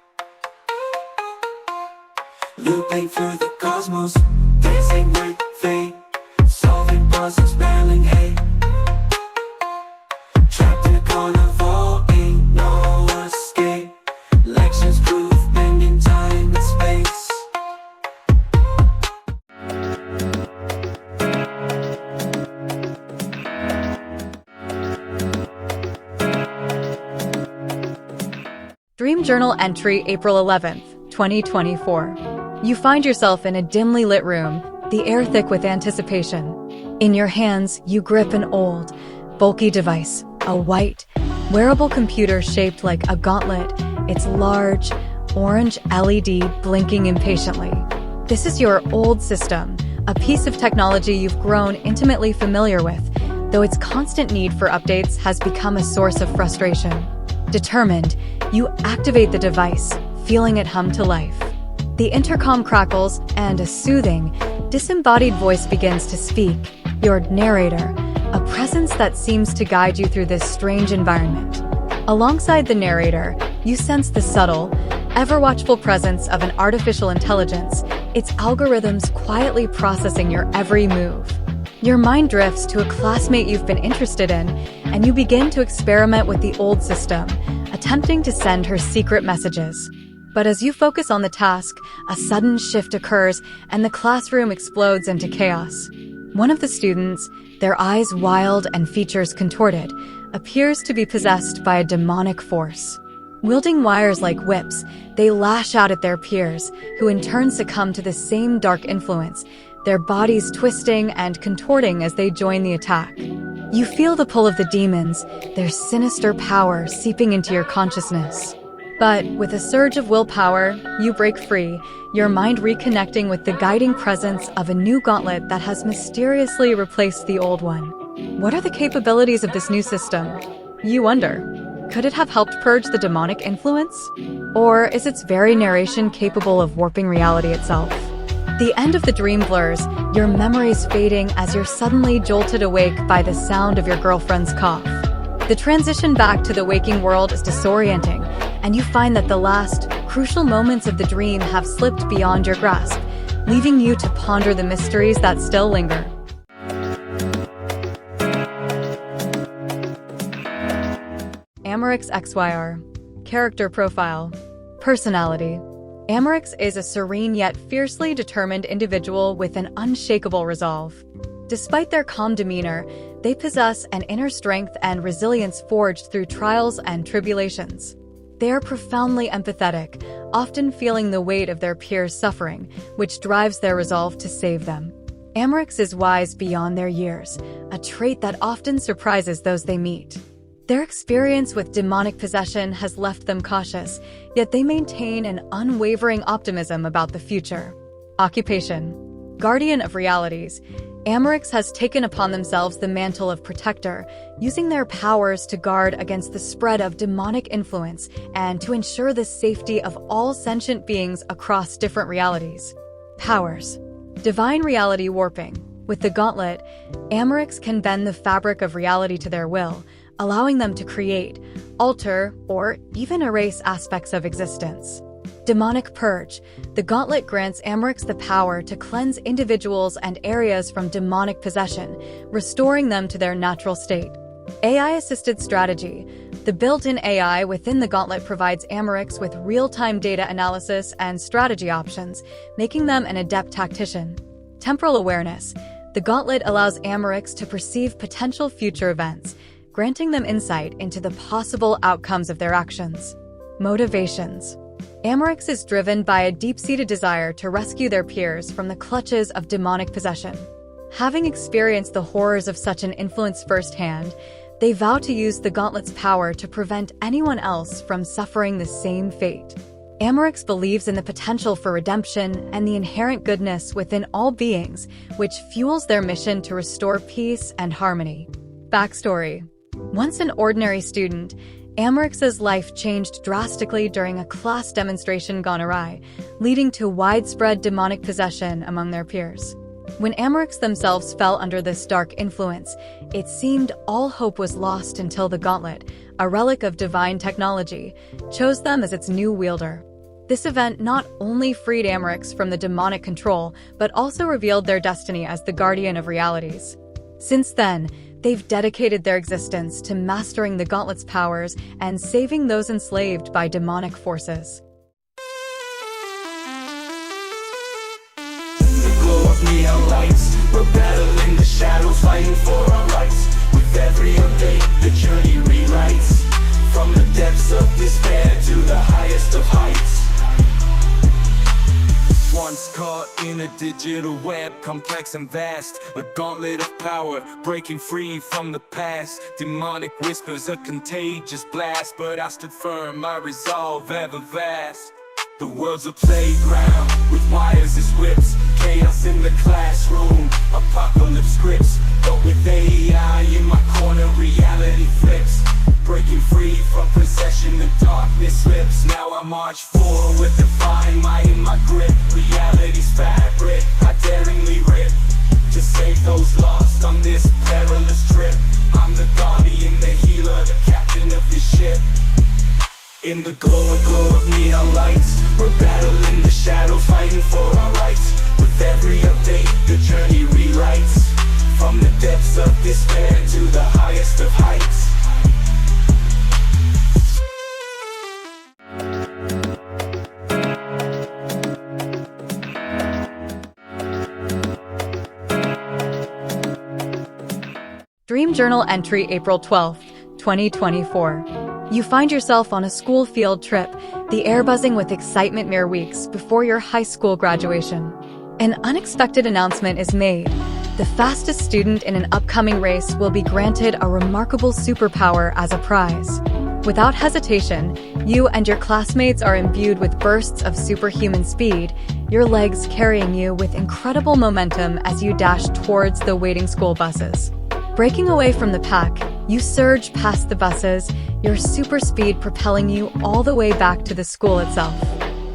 Looping through the cosmos, dancing with fate, solving puzzles, battling hate. Trapped in a carnival, ain't no escape. Lections proof, bending time and space. Dream Journal entry, April 11th, 2024. You find yourself in a dimly lit room, the air thick with anticipation. In your hands, you grip an old, bulky device, a white, wearable computer shaped like a gauntlet, its large, orange LED blinking impatiently. This is your old system, a piece of technology you've grown intimately familiar with, though its constant need for updates has become a source of frustration. Determined, you activate the device, feeling it hum to life. The intercom crackles, and a soothing, disembodied voice begins to speak, your narrator, a presence that seems to guide you through this strange environment. Alongside the narrator, you sense the subtle, ever-watchful presence of an artificial intelligence, its algorithms quietly processing your every move. Your mind drifts to a classmate you've been interested in, and you begin to experiment with the old system, attempting to send her secret messages. But as you focus on the task, a sudden shift occurs and the classroom explodes into chaos. One of the students, their eyes wild and features contorted, appears to be possessed by a demonic force. Wielding wires like whips, they lash out at their peers, who in turn succumb to the same dark influence, their bodies twisting and contorting as they join the attack. You feel the pull of the demons, their sinister power seeping into your consciousness. But with a surge of willpower, you break free, your mind reconnecting with the guiding presence of a new gauntlet that has mysteriously replaced the old one. What are the capabilities of this new system? You wonder. Could it have helped purge the demonic influence? Or is its very narration capable of warping reality itself? The end of the dream blurs, your memories fading as you're suddenly jolted awake by the sound of your girlfriend's cough. The transition back to the waking world is disorienting, and you find that the last, crucial moments of the dream have slipped beyond your grasp, leaving you to ponder the mysteries that still linger. Amarix XYR. Character Profile. Personality. Amarix is a serene yet fiercely determined individual with an unshakable resolve. Despite their calm demeanor, they possess an inner strength and resilience forged through trials and tribulations. They are profoundly empathetic, often feeling the weight of their peers' suffering, which drives their resolve to save them. Amarix is wise beyond their years, a trait that often surprises those they meet. Their experience with demonic possession has left them cautious, yet they maintain an unwavering optimism about the future. Occupation. Guardian of realities. Amarix has taken upon themselves the mantle of protector, using their powers to guard against the spread of demonic influence and to ensure the safety of all sentient beings across different realities. Powers. Divine reality warping. With the gauntlet, Amarix can bend the fabric of reality to their will, allowing them to create, alter, or even erase aspects of existence. Demonic Purge. The gauntlet grants Amarix the power to cleanse individuals and areas from demonic possession, restoring them to their natural state. AI-assisted strategy. The built-in AI within the gauntlet provides Amarix with real-time data analysis and strategy options, making them an adept tactician. Temporal awareness. The gauntlet allows Amarix to perceive potential future events, granting them insight into the possible outcomes of their actions. Motivations. Amarix is driven by a deep-seated desire to rescue their peers from the clutches of demonic possession. Having experienced the horrors of such an influence firsthand, they vow to use the gauntlet's power to prevent anyone else from suffering the same fate. Amarix believes in the potential for redemption and the inherent goodness within all beings, which fuels their mission to restore peace and harmony. Backstory. Once an ordinary student, Amarix's life changed drastically during a class demonstration gone awry, leading to widespread demonic possession among their peers. When Amarix themselves fell under this dark influence, it seemed all hope was lost until the gauntlet, a relic of divine technology, chose them as its new wielder. This event not only freed Amarix from the demonic control, but also revealed their destiny as the guardian of realities. Since then, they've dedicated their existence to mastering the gauntlet's powers and saving those enslaved by demonic forces. The glow of neon lights, we're battling the shadows, fighting for our rights. With every update, the journey rewrites. From the depths of despair to the highest of heights. Once caught in a digital web, complex and vast, a gauntlet of power, breaking free from the past. Demonic whispers, a contagious blast, but I stood firm, my resolve ever vast. The world's a playground, with wires as whips, chaos in the classroom, apocalypse scripts. But with AI in my corner, reality flips. Breaking free from possession, the darkness slips. Now I march forward with divine might in my grip. Reality's fabric, I daringly rip, to save those lost on this perilous trip. I'm the guardian, the healer, the captain of this ship. In the glow of neon lights, we're battling the shadows, fighting for our rights. With every update, the journey rewrites. From the depths of despair to the highest of heights. Dream Journal entry April 12, 2024. You find yourself on a school field trip, the air buzzing with excitement mere weeks before your high school graduation. An unexpected announcement is made. The fastest student in an upcoming race will be granted a remarkable superpower as a prize. Without hesitation, you and your classmates are imbued with bursts of superhuman speed, your legs carrying you with incredible momentum as you dash towards the waiting school buses. Breaking away from the pack, you surge past the buses, your super speed propelling you all the way back to the school itself.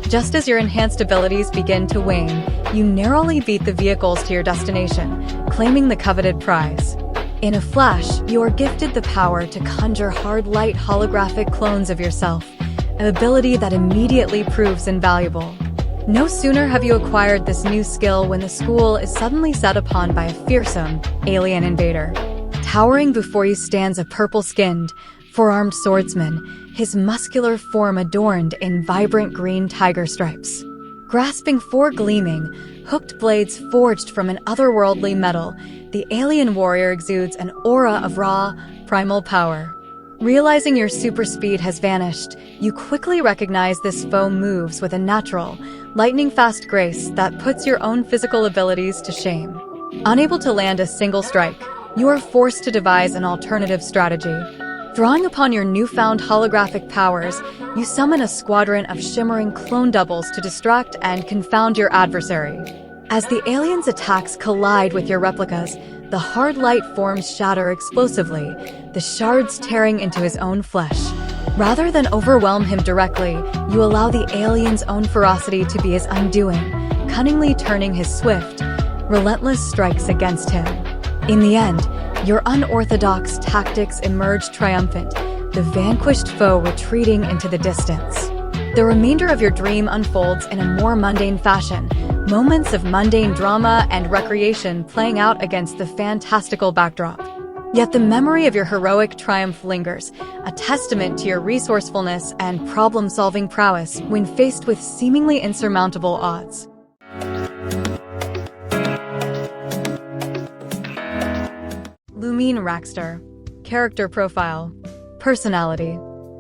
Just as your enhanced abilities begin to wane, you narrowly beat the vehicles to your destination, claiming the coveted prize. In a flash, you are gifted the power to conjure hard light holographic clones of yourself, an ability that immediately proves invaluable. No sooner have you acquired this new skill when the school is suddenly set upon by a fearsome alien invader. Towering before you stands a purple-skinned, four-armed swordsman, his muscular form adorned in vibrant green tiger stripes. Grasping four gleaming, hooked blades forged from an otherworldly metal, the alien warrior exudes an aura of raw, primal power. Realizing your super speed has vanished, you quickly recognize this foe moves with a natural, lightning-fast grace that puts your own physical abilities to shame. Unable to land a single strike, you are forced to devise an alternative strategy. Drawing upon your newfound holographic powers, you summon a squadron of shimmering clone doubles to distract and confound your adversary. As the alien's attacks collide with your replicas, the hard light forms shatter explosively, the shards tearing into his own flesh. Rather than overwhelm him directly, you allow the alien's own ferocity to be his undoing, cunningly turning his swift, relentless strikes against him. In the end, your unorthodox tactics emerge triumphant, the vanquished foe retreating into the distance. The remainder of your dream unfolds in a more mundane fashion, moments of mundane drama and recreation playing out against the fantastical backdrop. Yet the memory of your heroic triumph lingers, a testament to your resourcefulness and problem-solving prowess when faced with seemingly insurmountable odds. Lumine Rackster. Character profile. Personality.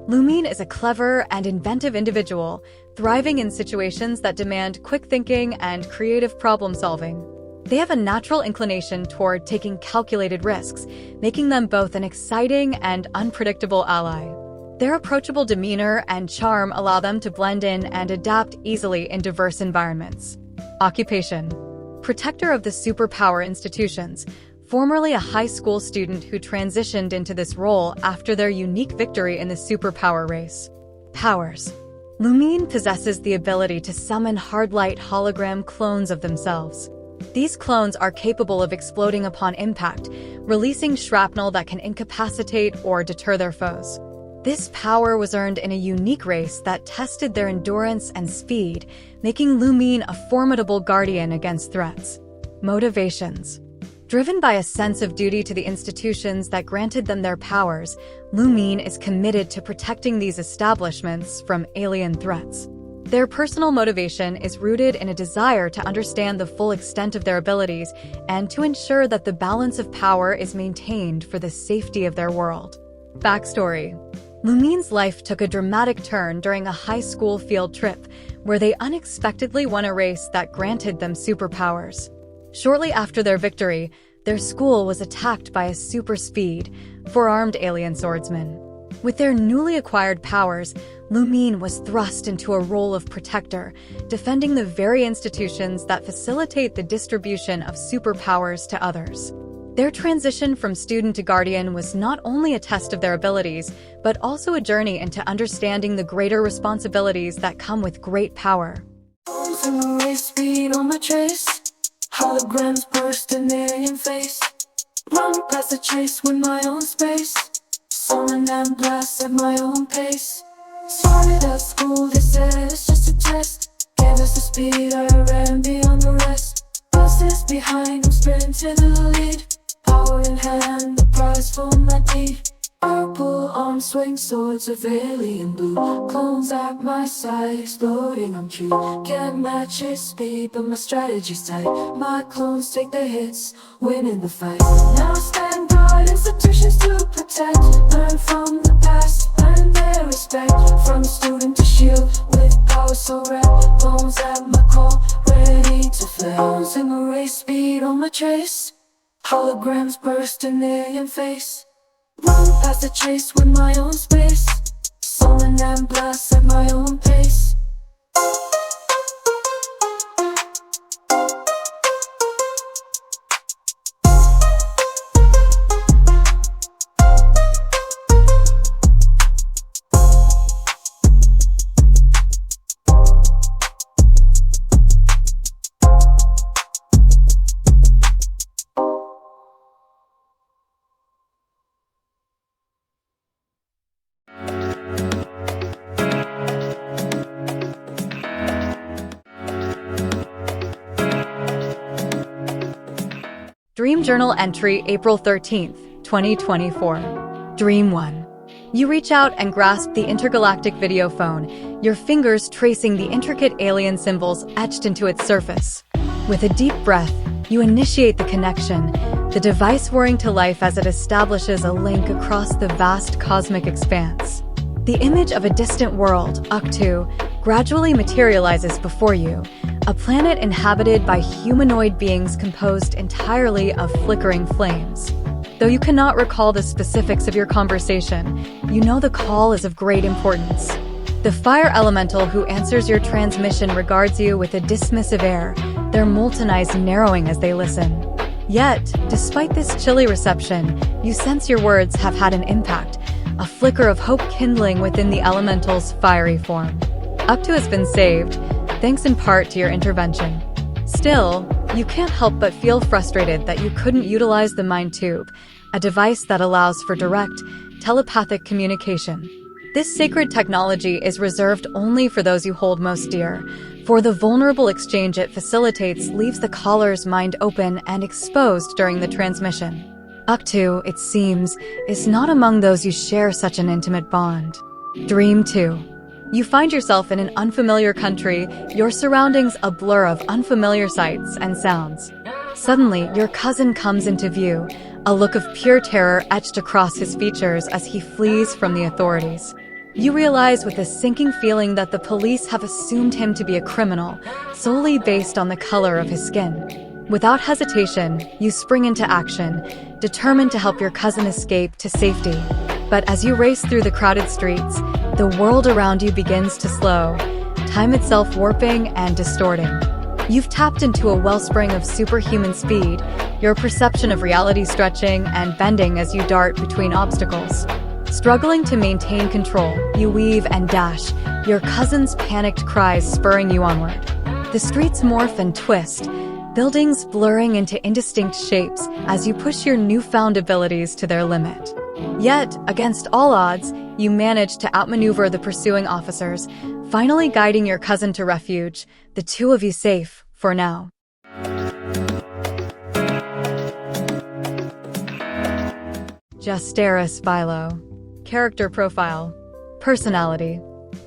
Lumine is a clever and inventive individual, thriving in situations that demand quick thinking and creative problem-solving. They have a natural inclination toward taking calculated risks, making them both an exciting and unpredictable ally. Their approachable demeanor and charm allow them to blend in and adapt easily in diverse environments. Occupation. Protector of the superpower institutions, formerly a high school student who transitioned into this role after their unique victory in the superpower race. Powers. Lumine possesses the ability to summon hard-light hologram clones of themselves. These clones are capable of exploding upon impact, releasing shrapnel that can incapacitate or deter their foes. This power was earned in a unique race that tested their endurance and speed, making Lumine a formidable guardian against threats. Motivations. Driven by a sense of duty to the institutions that granted them their powers, Lumine is committed to protecting these establishments from alien threats. Their personal motivation is rooted in a desire to understand the full extent of their abilities and to ensure that the balance of power is maintained for the safety of their world. Backstory. Lumine's life took a dramatic turn during a high school field trip, where they unexpectedly won a race that granted them superpowers. Shortly after their victory, their school was attacked by a super-speed, four-armed alien swordsman. With their newly acquired powers, Lumine was thrust into a role of protector, defending the very institutions that facilitate the distribution of superpowers to others. Their transition from student to guardian was not only a test of their abilities, but also a journey into understanding the greater responsibilities that come with great power. Speed on my trace. Holograms burst in alien face. Run past the chase with my own space. Summon and blast at my own pace. Started at school, they said it's just a test. Gave us the speed, I ran beyond the rest. Buses behind, I'm sprinting to the lead. Power in hand, the prize for my deed. Purple arms swing swords of alien blue. Clones at my side, exploding, I'm true. Can't match his speed, but my strategy's tight. My clones take the hits, winning the fight. Now stand guard, institutions to protect. Learn from the past, earn their respect. From student to shield, with power so rare. Clones at my call, ready to flare. Clones in the race, speed on my trace. Holograms burst in alien face. Run past the chase with my own space. Sullen and blast at my own pace. Dream Journal entry, April 13th, 2024. Dream 1. You reach out and grasp the intergalactic video phone, your fingers tracing the intricate alien symbols etched into its surface. With a deep breath, you initiate the connection, the device whirring to life as it establishes a link across the vast cosmic expanse. The image of a distant world, Uktu, gradually materializes before you, a planet inhabited by humanoid beings composed entirely of flickering flames. Though you cannot recall the specifics of your conversation, you know the call is of great importance. The fire elemental who answers your transmission regards you with a dismissive air, their molten eyes narrowing as they listen. Yet, despite this chilly reception, you sense your words have had an impact, a flicker of hope kindling within the elemental's fiery form. Uktu has been saved, thanks in part to your intervention. Still, you can't help but feel frustrated that you couldn't utilize the mind tube, a device that allows for direct, telepathic communication. This sacred technology is reserved only for those you hold most dear, for the vulnerable exchange it facilitates leaves the caller's mind open and exposed during the transmission. Uktu, it seems, is not among those you share such an intimate bond. Dream 2. You find yourself in an unfamiliar country, your surroundings a blur of unfamiliar sights and sounds. Suddenly, your cousin comes into view, a look of pure terror etched across his features as he flees from the authorities. You realize with a sinking feeling that the police have assumed him to be a criminal, solely based on the color of his skin. Without hesitation, you spring into action, determined to help your cousin escape to safety. But as you race through the crowded streets, the world around you begins to slow, time itself warping and distorting. You've tapped into a wellspring of superhuman speed, your perception of reality stretching and bending as you dart between obstacles. Struggling to maintain control, you weave and dash, your cousin's panicked cries spurring you onward. The streets morph and twist, buildings blurring into indistinct shapes as you push your newfound abilities to their limit. Yet, against all odds, you manage to outmaneuver the pursuing officers, finally guiding your cousin to refuge, the two of you safe, for now. Justeris Bilo. Character profile. Personality.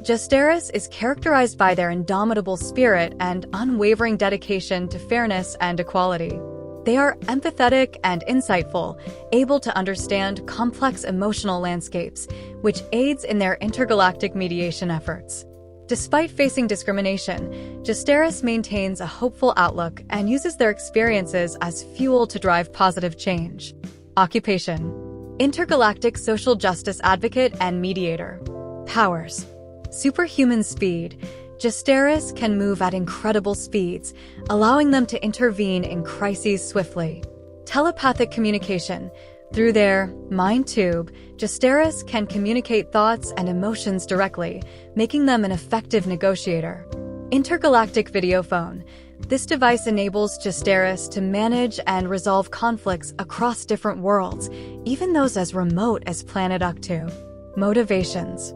Justeris is characterized by their indomitable spirit and unwavering dedication to fairness and equality. They are empathetic and insightful, able to understand complex emotional landscapes, which aids in their intergalactic mediation efforts. Despite facing discrimination, Justeris maintains a hopeful outlook and uses their experiences as fuel to drive positive change. Occupation. Intergalactic social justice advocate and mediator. Powers. Superhuman speed. Justeris can move at incredible speeds, allowing them to intervene in crises swiftly. Telepathic communication. Through their mind tube, Justeris can communicate thoughts and emotions directly, making them an effective negotiator. Intergalactic video phone. This device enables Justeris to manage and resolve conflicts across different worlds, even those as remote as planet Uktu. Motivations.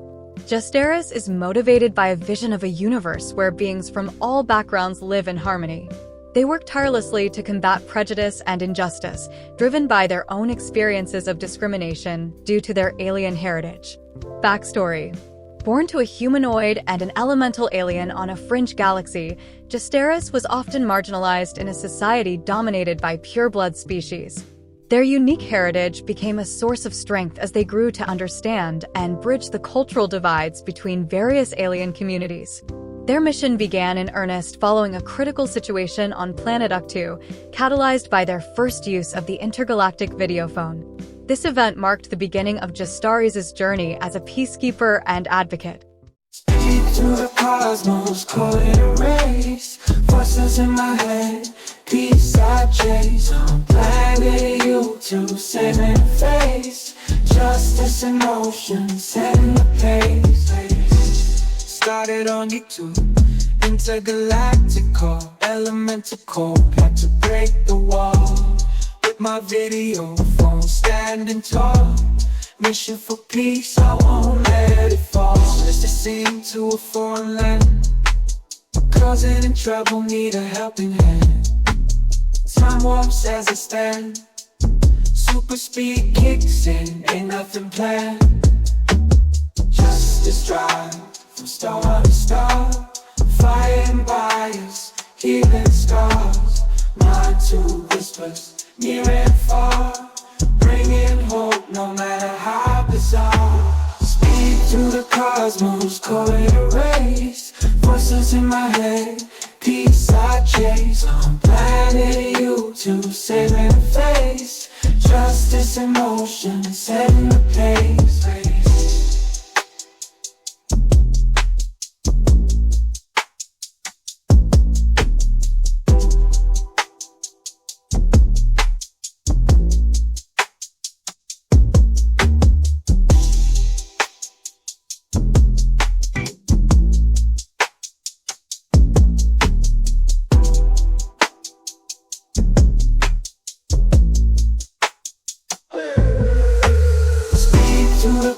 Justeris is motivated by a vision of a universe where beings from all backgrounds live in harmony. They work tirelessly to combat prejudice and injustice, driven by their own experiences of discrimination due to their alien heritage. Backstory. Born to a humanoid and an elemental alien on a fringe galaxy, Justeris was often marginalized in a society dominated by pureblood species. Their unique heritage became a source of strength as they grew to understand and bridge the cultural divides between various alien communities. Their mission began in earnest following a critical situation on planet Uktu, catalyzed by their first use of the intergalactic videophone. This event marked the beginning of Jastaris' journey as a peacekeeper and advocate. Speed through the cosmos, call it a race. Voices in my head, peace I chase. On planet U2, saving face. Justice in motion, setting the pace. Started on U2, intergalactical, elemental code, had to break the wall. With my video phone standing tall. Mission for peace, I won't let it fall. Just to sing to a foreign land, causing in trouble, need a helping hand. Time warps as I stand, super speed kicks in, ain't nothing planned. Justice drive, from star to star, fighting bias, healing scars. Mind to whispers, near and far, bringing hope no matter how bizarre. Speed through the cosmos, call it a race. Voices in my head, peace I chase. On planet U2, saving face. Justice in motion, setting the pace.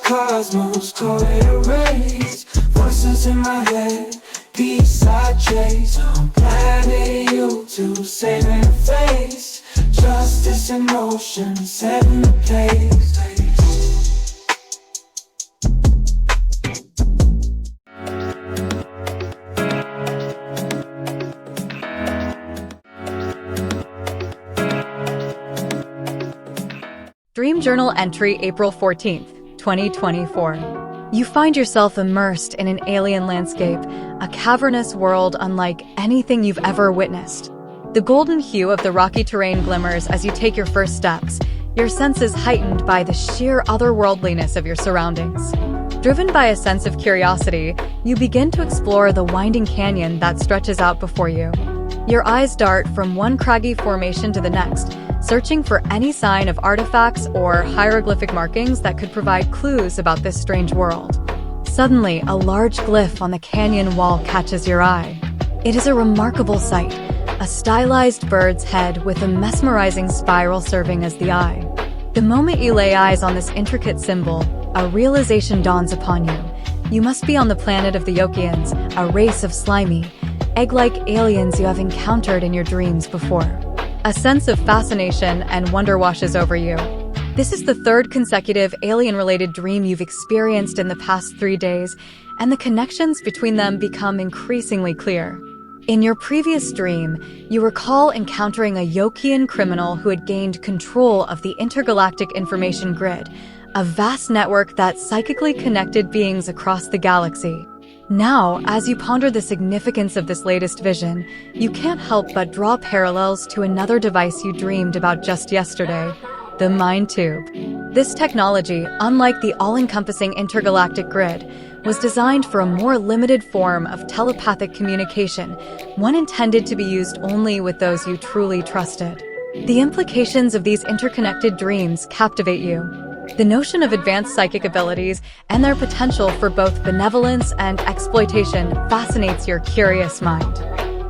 Cosmos, call it a race. Voices in my head, peace I chase. On planet U2, saving face. Justice in motion, setting the pace. Dream Journal entry April 14th. 2024. You find yourself immersed in an alien landscape, a cavernous world unlike anything you've ever witnessed. The golden hue of the rocky terrain glimmers as you take your first steps, your senses heightened by the sheer otherworldliness of your surroundings. Driven by a sense of curiosity, you begin to explore the winding canyon that stretches out before you. Your eyes dart from one craggy formation to the next, searching for any sign of artifacts or hieroglyphic markings that could provide clues about this strange world. Suddenly, a large glyph on the canyon wall catches your eye. It is a remarkable sight, a stylized bird's head with a mesmerizing spiral serving as the eye. The moment you lay eyes on this intricate symbol, a realization dawns upon you. You must be on the planet of the Yokians, a race of slimy, egg-like aliens you have encountered in your dreams before. A sense of fascination and wonder washes over you. This is the third consecutive alien-related dream you've experienced in the past 3 days, and the connections between them become increasingly clear. In your previous dream, you recall encountering a Yokian criminal who had gained control of the intergalactic information grid, a vast network that psychically connected beings across the galaxy. Now, as you ponder the significance of this latest vision, you can't help but draw parallels to another device you dreamed about just yesterday, the Mind Tube. This technology, unlike the all-encompassing intergalactic grid, was designed for a more limited form of telepathic communication, one intended to be used only with those you truly trusted. The implications of these interconnected dreams captivate you. The notion of advanced psychic abilities and their potential for both benevolence and exploitation fascinates your curious mind.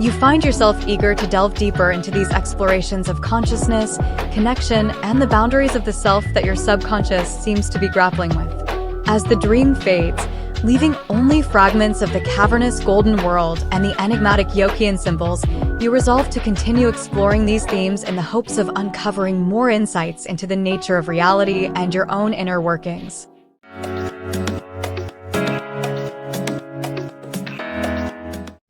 You find yourself eager to delve deeper into these explorations of consciousness, connection, and the boundaries of the self that your subconscious seems to be grappling with. As the dream fades, leaving only fragments of the cavernous golden world and the enigmatic Yokian symbols, you resolve to continue exploring these themes in the hopes of uncovering more insights into the nature of reality and your own inner workings.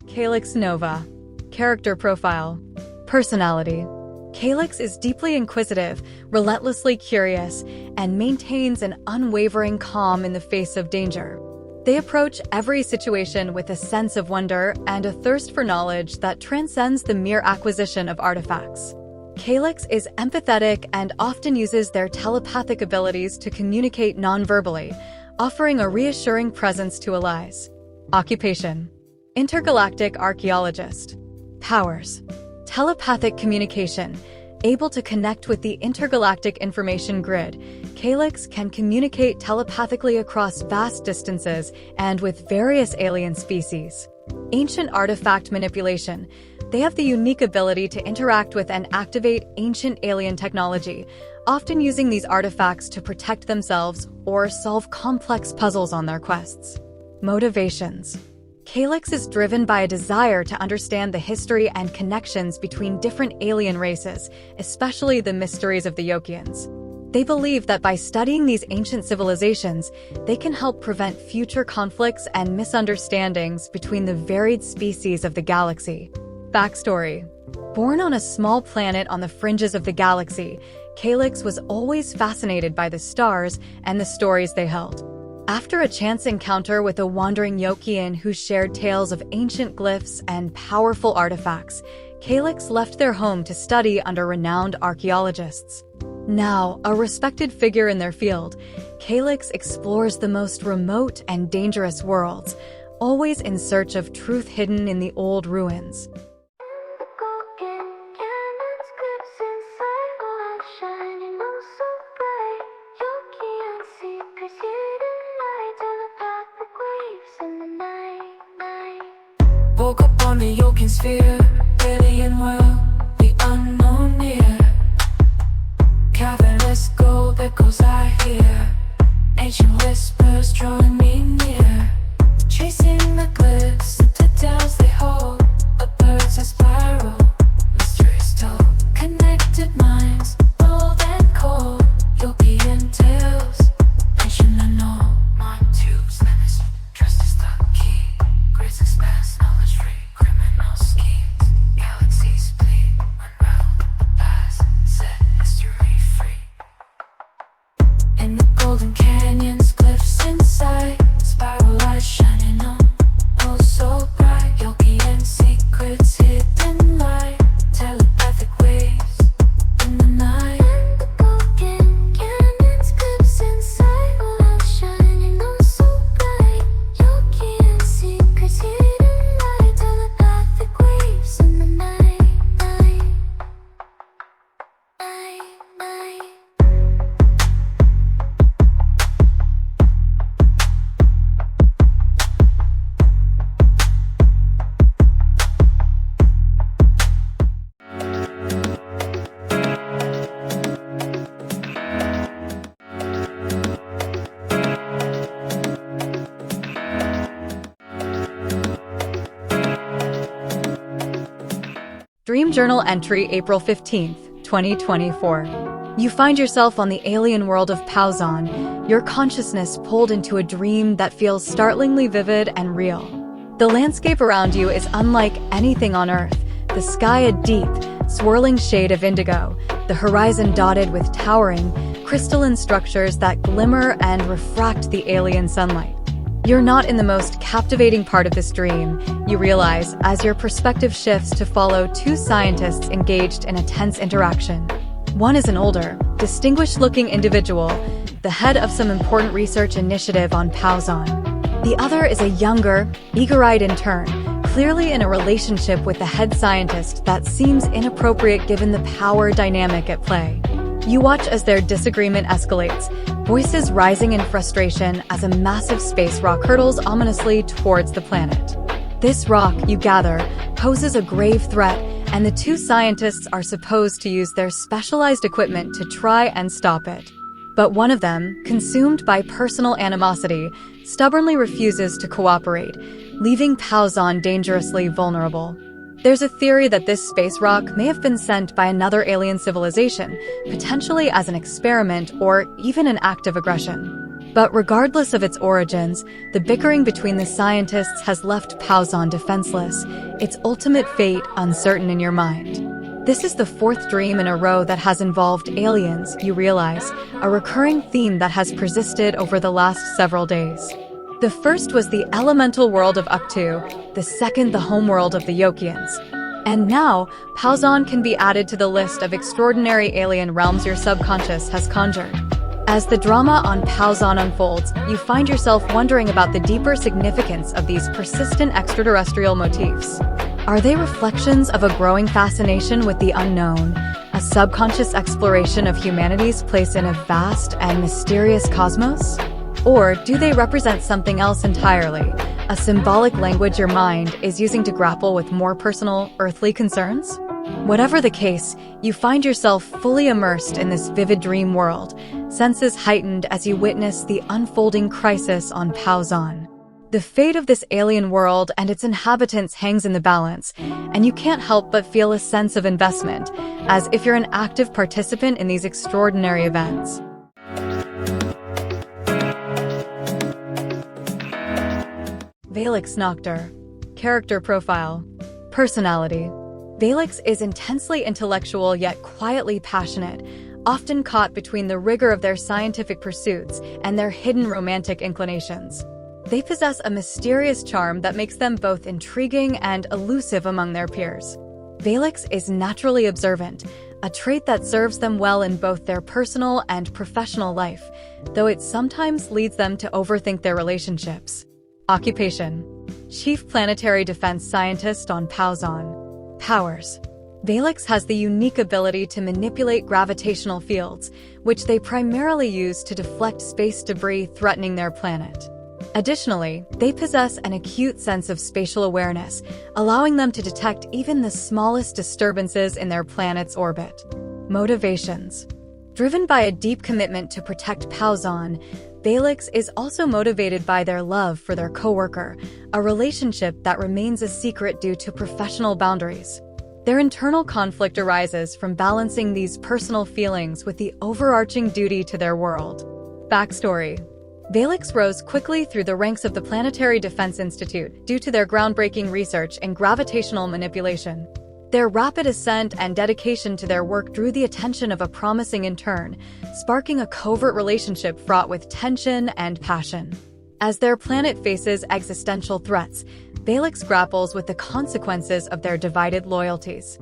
Calyx Nova. Character Profile. Personality. Calyx is deeply inquisitive, relentlessly curious, and maintains an unwavering calm in the face of danger. They approach every situation with a sense of wonder and a thirst for knowledge that transcends the mere acquisition of artifacts. Calyx is empathetic and often uses their telepathic abilities to communicate non-verbally, offering a reassuring presence to allies. Occupation: intergalactic archaeologist. Powers: telepathic communication. Able to connect with the intergalactic information grid, Calyx can communicate telepathically across vast distances and with various alien species. Ancient artifact manipulation. They have the unique ability to interact with and activate ancient alien technology, often using these artifacts to protect themselves or solve complex puzzles on their quests. Motivations: Calyx is driven by a desire to understand the history and connections between different alien races, especially the mysteries of the Yokians. They believe that by studying these ancient civilizations, they can help prevent future conflicts and misunderstandings between the varied species of the galaxy. Backstory: born on a small planet on the fringes of the galaxy, Calyx was always fascinated by the stars and the stories they held. After a chance encounter with a wandering Yokian who shared tales of ancient glyphs and powerful artifacts, Calyx left their home to study under renowned archaeologists. Now, a respected figure in their field, Calyx explores the most remote and dangerous worlds, always in search of truth hidden in the old ruins. Woke up on the Yokin sphere, alien world, the unknown near. Cavernous gold echoes I hear, ancient whispers drawing me near. Chasing the glyphs, citadels they hold, a bird's eye spiral, mysteries told. Connected minds, bold and cold, Yokian tales, ancient unknown. Mind tubes, limits, trust is the key. Grace expanse, knowledge free, criminal schemes. Galaxies bleed, unraveled past, set history free. In the golden canyons, glyphs inside, spiral lights shining on, oh so bright. Yokian secrets hidden light, telepathic waves in the night. In the golden canyons, glyphs inside, lights shining on so bright. Yokian secrets hidden light, telepathic waves in the night, night, night, night. Dream Journal entry April 15th, 2024. You find yourself on the alien world of Pauzon, your consciousness pulled into a dream that feels startlingly vivid and real. The landscape around you is unlike anything on Earth, the sky a deep, swirling shade of indigo, the horizon dotted with towering, crystalline structures that glimmer and refract the alien sunlight. You're not in the most captivating part of this dream, you realize, as your perspective shifts to follow two scientists engaged in a tense interaction. One is an older, distinguished-looking individual, the head of some important research initiative on Pauzon. The other is a younger, eager-eyed intern, clearly in a relationship with the head scientist that seems inappropriate given the power dynamic at play. You watch as their disagreement escalates, voices rising in frustration as a massive space rock hurtles ominously towards the planet. This rock, you gather, poses a grave threat, and the two scientists are supposed to use their specialized equipment to try and stop it. But one of them, consumed by personal animosity, stubbornly refuses to cooperate, leaving Pauzon dangerously vulnerable. There's a theory that this space rock may have been sent by another alien civilization, potentially as an experiment or even an act of aggression. But regardless of its origins, the bickering between the scientists has left Pauzon defenseless, its ultimate fate uncertain in your mind. This is the fourth dream in a row that has involved aliens, you realize, a recurring theme that has persisted over the last several days. The first was the elemental world of Uktu, the second the homeworld of the Yokians. And now, Pauzon can be added to the list of extraordinary alien realms your subconscious has conjured. As the drama on Pauzon unfolds, you find yourself wondering about the deeper significance of these persistent extraterrestrial motifs. Are they reflections of a growing fascination with the unknown, a subconscious exploration of humanity's place in a vast and mysterious cosmos? Or do they represent something else entirely, a symbolic language your mind is using to grapple with more personal, earthly concerns? Whatever the case, you find yourself fully immersed in this vivid dream world, senses heightened as you witness the unfolding crisis on Pauzon. The fate of this alien world and its inhabitants hangs in the balance, and you can't help but feel a sense of investment, as if you're an active participant in these extraordinary events. Valix Noctur. Character profile. Personality. Valix is intensely intellectual yet quietly passionate, often caught between the rigor of their scientific pursuits and their hidden romantic inclinations. They possess a mysterious charm that makes them both intriguing and elusive among their peers. Valix is naturally observant, a trait that serves them well in both their personal and professional life, though it sometimes leads them to overthink their relationships. Occupation. Chief Planetary Defense Scientist on Pauzon. Powers. Valix has the unique ability to manipulate gravitational fields, which they primarily use to deflect space debris threatening their planet. Additionally, they possess an acute sense of spatial awareness, allowing them to detect even the smallest disturbances in their planet's orbit. Motivations. Driven by a deep commitment to protect Pauzon, Valix is also motivated by their love for their coworker, a relationship that remains a secret due to professional boundaries. Their internal conflict arises from balancing these personal feelings with the overarching duty to their world. Backstory. Valix rose quickly through the ranks of the Planetary Defense Institute due to their groundbreaking research in gravitational manipulation. Their rapid ascent and dedication to their work drew the attention of a promising intern, sparking a covert relationship fraught with tension and passion. As their planet faces existential threats, Valix grapples with the consequences of their divided loyalties.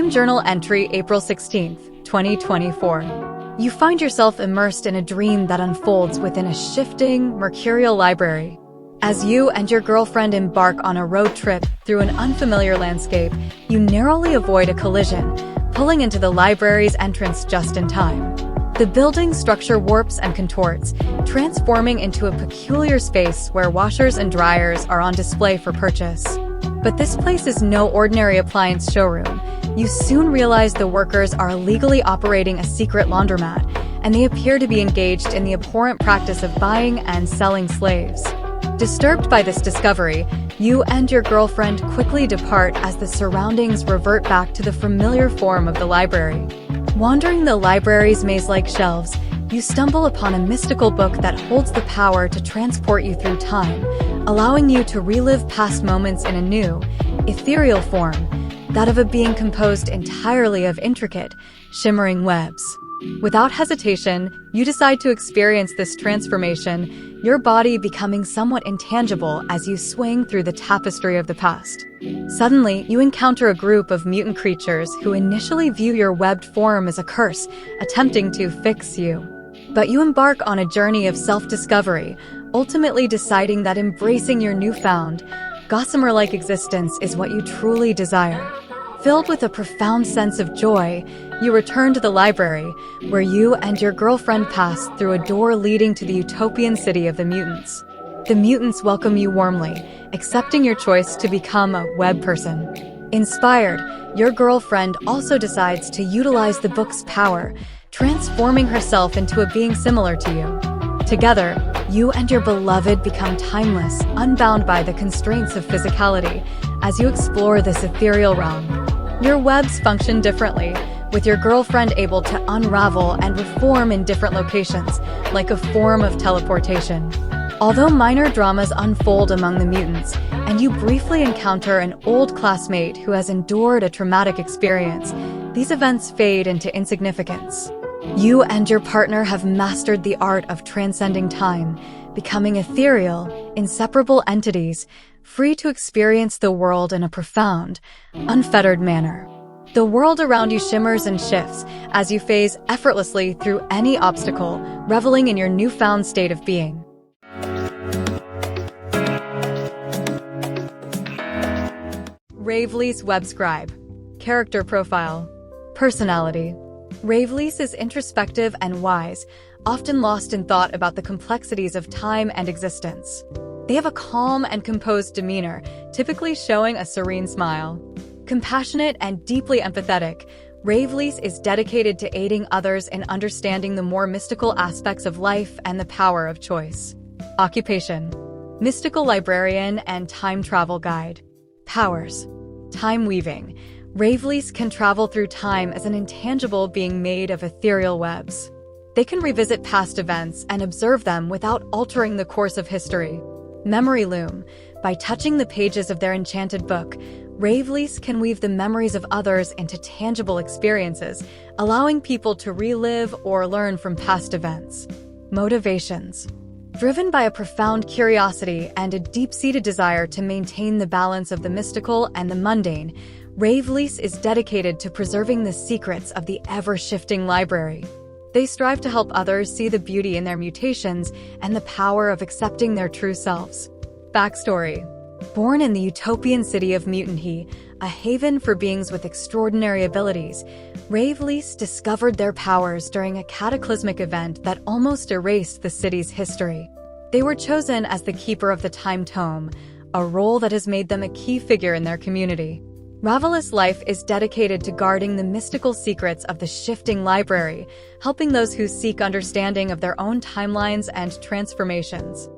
Time Journal entry, April 16th, 2024. You find yourself immersed in a dream that unfolds within a shifting, mercurial library. As you and your girlfriend embark on a road trip through an unfamiliar landscape, you narrowly avoid a collision, pulling into the library's entrance just in time. The building's structure warps and contorts, transforming into a peculiar space where washers and dryers are on display for purchase. But this place is no ordinary appliance showroom. You soon realize the workers are illegally operating a secret laundromat, and they appear to be engaged in the abhorrent practice of buying and selling slaves. Disturbed by this discovery, you and your girlfriend quickly depart as the surroundings revert back to the familiar form of the library. Wandering the library's maze-like shelves, you stumble upon a mystical book that holds the power to transport you through time, allowing you to relive past moments in a new, ethereal form, that of a being composed entirely of intricate, shimmering webs. Without hesitation, you decide to experience this transformation, your body becoming somewhat intangible as you swing through the tapestry of the past. Suddenly, you encounter a group of mutant creatures who initially view your webbed form as a curse, attempting to fix you. But you embark on a journey of self-discovery, ultimately deciding that embracing your newfound, gossamer-like existence is what you truly desire. Filled with a profound sense of joy, you return to the library, where you and your girlfriend pass through a door leading to the utopian city of the mutants. The mutants welcome you warmly, accepting your choice to become a web person. Inspired, your girlfriend also decides to utilize the book's power, transforming herself into a being similar to you. Together, you and your beloved become timeless, unbound by the constraints of physicality, as you explore this ethereal realm. Your webs function differently, with your girlfriend able to unravel and reform in different locations, like a form of teleportation. Although minor dramas unfold among the mutants, and you briefly encounter an old classmate who has endured a traumatic experience, these events fade into insignificance. You and your partner have mastered the art of transcending time, becoming ethereal, inseparable entities, free to experience the world in a profound, unfettered manner. The world around you shimmers and shifts as you phase effortlessly through any obstacle, reveling in your newfound state of being. Ravely's Webscribe. Character Profile. Personality. Ravely's is introspective and wise, often lost in thought about the complexities of time and existence. They have a calm and composed demeanor, typically showing a serene smile. Compassionate and deeply empathetic, Ravely's is dedicated to aiding others in understanding the more mystical aspects of life and the power of choice. Occupation. Mystical librarian and time travel guide. Powers. Time weaving. Ravely's can travel through time as an intangible being made of ethereal webs. They can revisit past events and observe them without altering the course of history. Memory loom. By touching the pages of their enchanted book, Ravely's can weave the memories of others into tangible experiences, allowing people to relive or learn from past events. Motivations. Driven by a profound curiosity and a deep-seated desire to maintain the balance of the mystical and the mundane, Ravely's is dedicated to preserving the secrets of the ever-shifting library. They strive to help others see the beauty in their mutations and the power of accepting their true selves. Backstory. Born in the utopian city of Mutanhy, a haven for beings with extraordinary abilities, Ravely's discovered their powers during a cataclysmic event that almost erased the city's history. They were chosen as the keeper of the Time Tome, a role that has made them a key figure in their community. Ravely's life is dedicated to guarding the mystical secrets of the shifting library, helping those who seek understanding of their own timelines and transformations.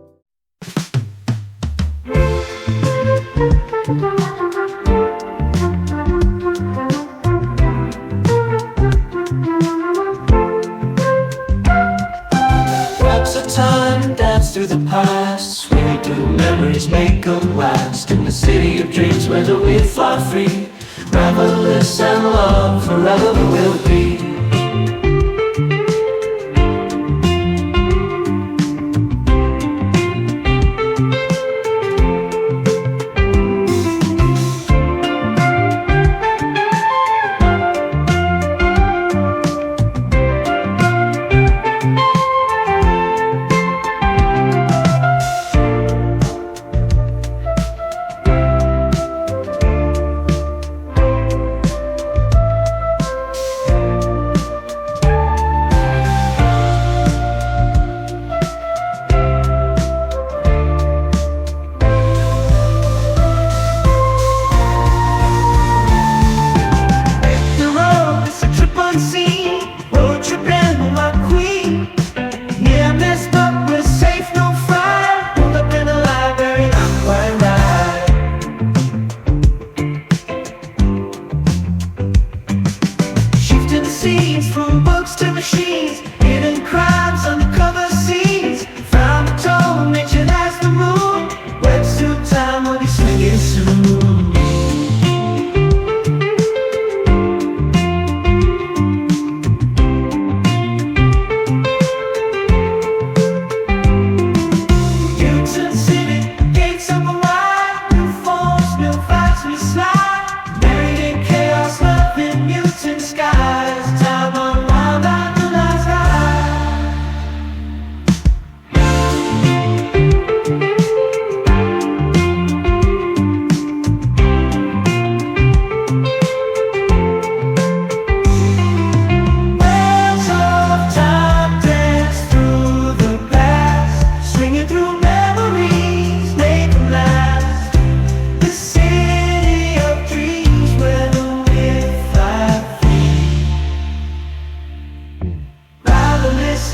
Wraps of time dance through the past, sweet new memories make them last. In the city of dreams where the we fly free, revelous and love forever will be.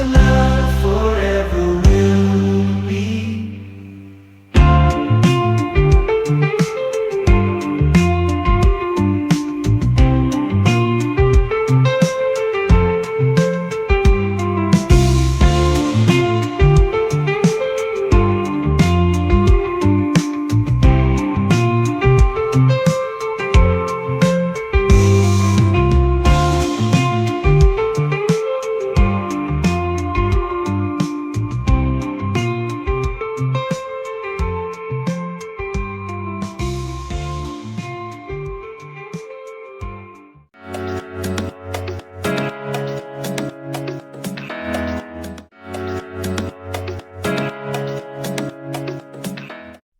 love forever will be.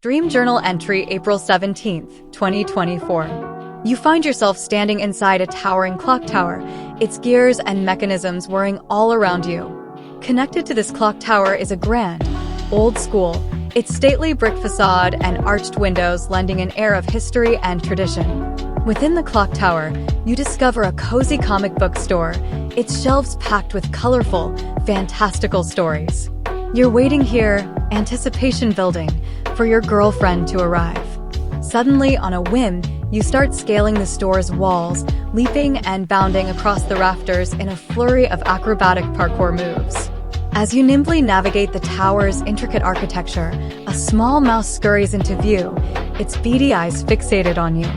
Dream Journal entry, April 17th, 2024. You find yourself standing inside a towering clock tower, its gears and mechanisms whirring all around you. Connected to this clock tower is a grand, old school, its stately brick facade and arched windows lending an air of history and tradition. Within the clock tower, you discover a cozy comic book store, its shelves packed with colorful, fantastical stories. You're waiting here, anticipation building, for your girlfriend to arrive. Suddenly, on a whim, you start scaling the store's walls, leaping and bounding across the rafters in a flurry of acrobatic parkour moves. As you nimbly navigate the tower's intricate architecture, a small mouse scurries into view, its beady eyes fixated on you.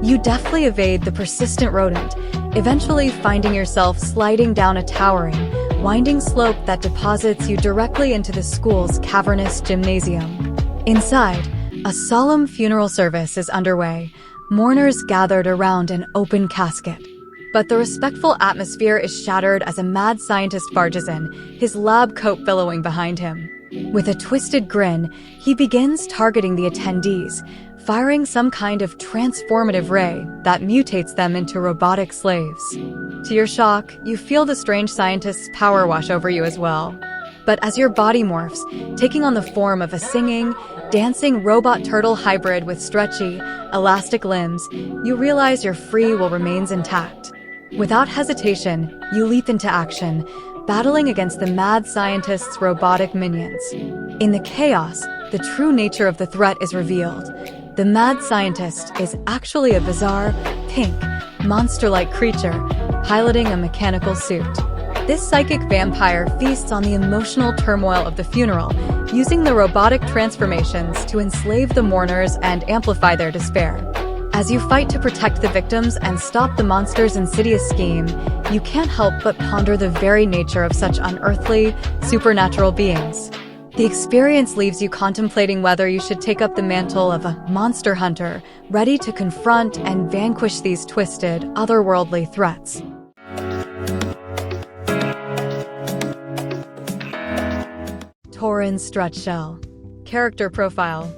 You deftly evade the persistent rodent, eventually finding yourself sliding down a towering, winding slope that deposits you directly into the school's cavernous gymnasium. Inside, a solemn funeral service is underway, mourners gathered around an open casket. But the respectful atmosphere is shattered as a mad scientist barges in, his lab coat billowing behind him. With a twisted grin, he begins targeting the attendees, firing some kind of transformative ray that mutates them into robotic slaves. To your shock, you feel the strange scientist's power wash over you as well. But as your body morphs, taking on the form of a singing, dancing robot turtle hybrid with stretchy, elastic limbs, you realize your free will remains intact. Without hesitation, you leap into action, battling against the mad scientist's robotic minions. In the chaos, the true nature of the threat is revealed. The mad scientist is actually a bizarre, pink, monster-like creature, piloting a mechanical suit. This psychic vampire feasts on the emotional turmoil of the funeral, using the robotic transformations to enslave the mourners and amplify their despair. As you fight to protect the victims and stop the monster's insidious scheme, you can't help but ponder the very nature of such unearthly, supernatural beings. The experience leaves you contemplating whether you should take up the mantle of a monster hunter, ready to confront and vanquish these twisted, otherworldly threats. Tauren Stretchshell. Character profile.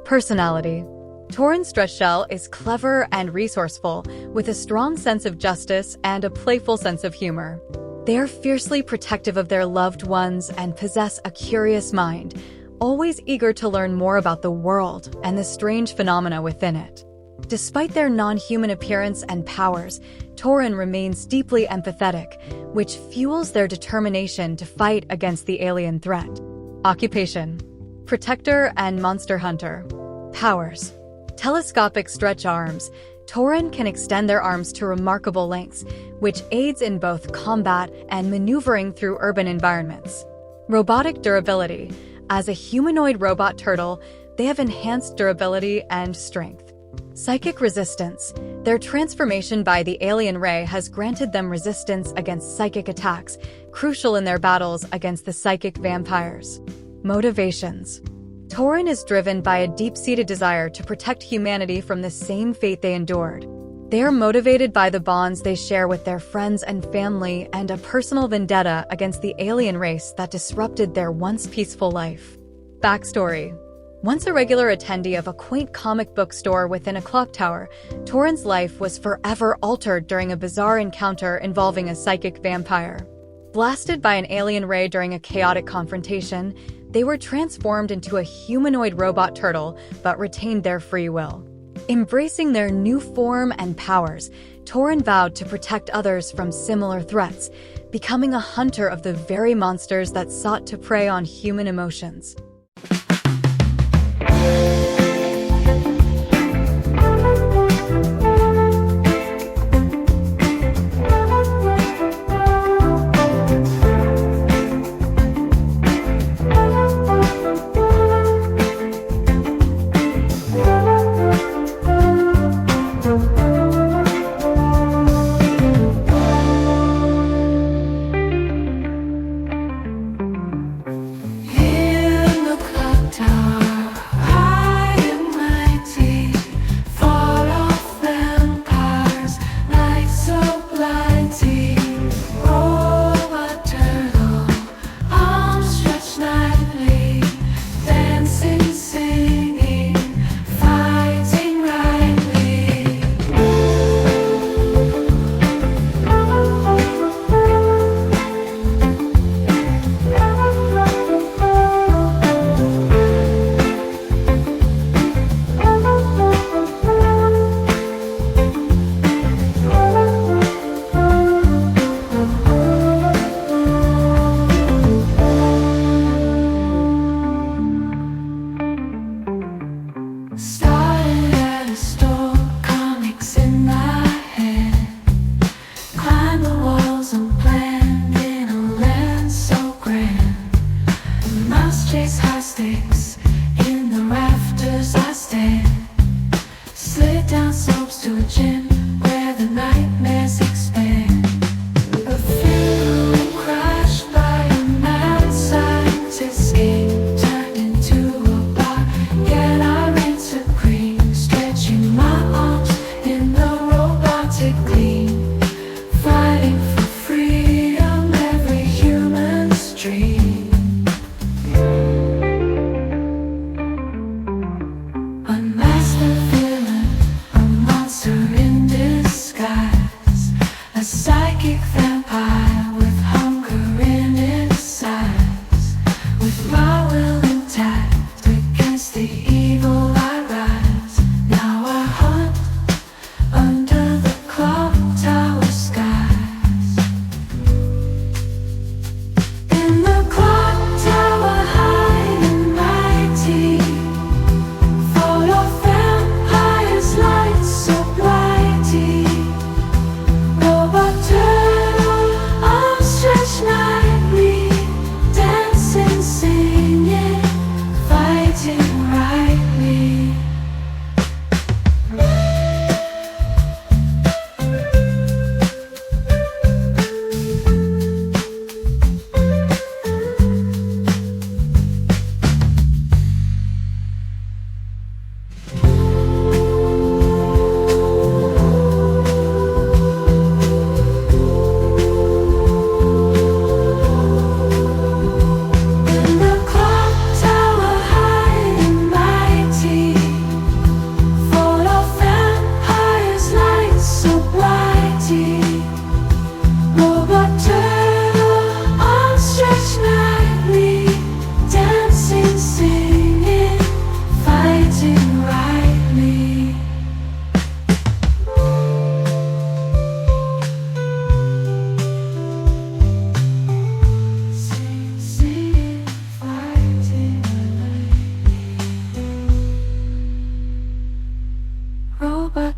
Personality. Tauren Stretchshell is clever and resourceful, with a strong sense of justice and a playful sense of humor. They are fiercely protective of their loved ones and possess a curious mind, always eager to learn more about the world and the strange phenomena within it. Despite their non-human appearance and powers, Tauren remains deeply empathetic, which fuels their determination to fight against the alien threat. Occupation. Protector and monster hunter. Powers. Telescopic stretch arms. Tauren can extend their arms to remarkable lengths, which aids in both combat and maneuvering through urban environments. Robotic durability. As a humanoid robot turtle, they have enhanced durability and strength. Psychic resistance. Their transformation by the alien ray has granted them resistance against psychic attacks, crucial in their battles against the psychic vampires. Motivations. Tauren is driven by a deep-seated desire to protect humanity from the same fate they endured. They are motivated by the bonds they share with their friends and family and a personal vendetta against the alien race that disrupted their once peaceful life. Backstory. Once a regular attendee of a quaint comic book store within a clock tower, Tauren's life was forever altered during a bizarre encounter involving a psychic vampire. Blasted by an alien ray during a chaotic confrontation, they were transformed into a humanoid robot turtle but retained their free will. Embracing their new form and powers, Tauren vowed to protect others from similar threats, becoming a hunter of the very monsters that sought to prey on human emotions.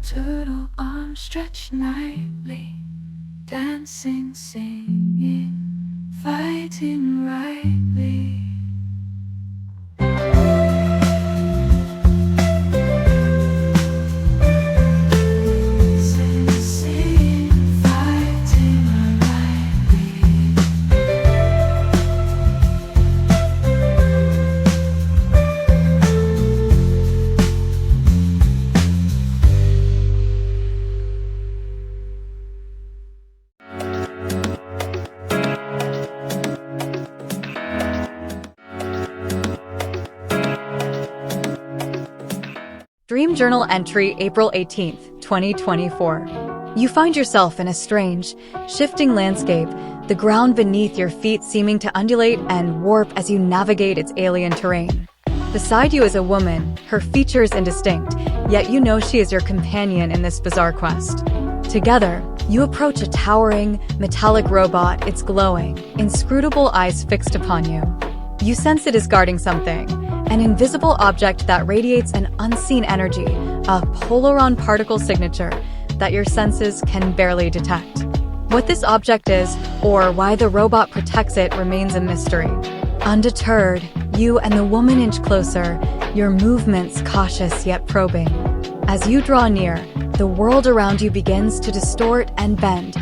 Turtle arms stretched nightly, dancing, singing, fighting rightly. Singing, fighting rightly. Dream Journal entry, April 18th, 2024. You find yourself in a strange, shifting landscape, the ground beneath your feet seeming to undulate and warp as you navigate its alien terrain. Beside you is a woman, her features indistinct, yet you know she is your companion in this bizarre quest. Together, you approach a towering, metallic robot, its glowing, inscrutable eyes fixed upon you. You sense it is guarding something, an invisible object that radiates an unseen energy, a polaron particle signature that your senses can barely detect. What this object is, or why the robot protects it, remains a mystery. Undeterred, you and the woman inch closer, your movements cautious yet probing. As you draw near, the world around you begins to distort and bend,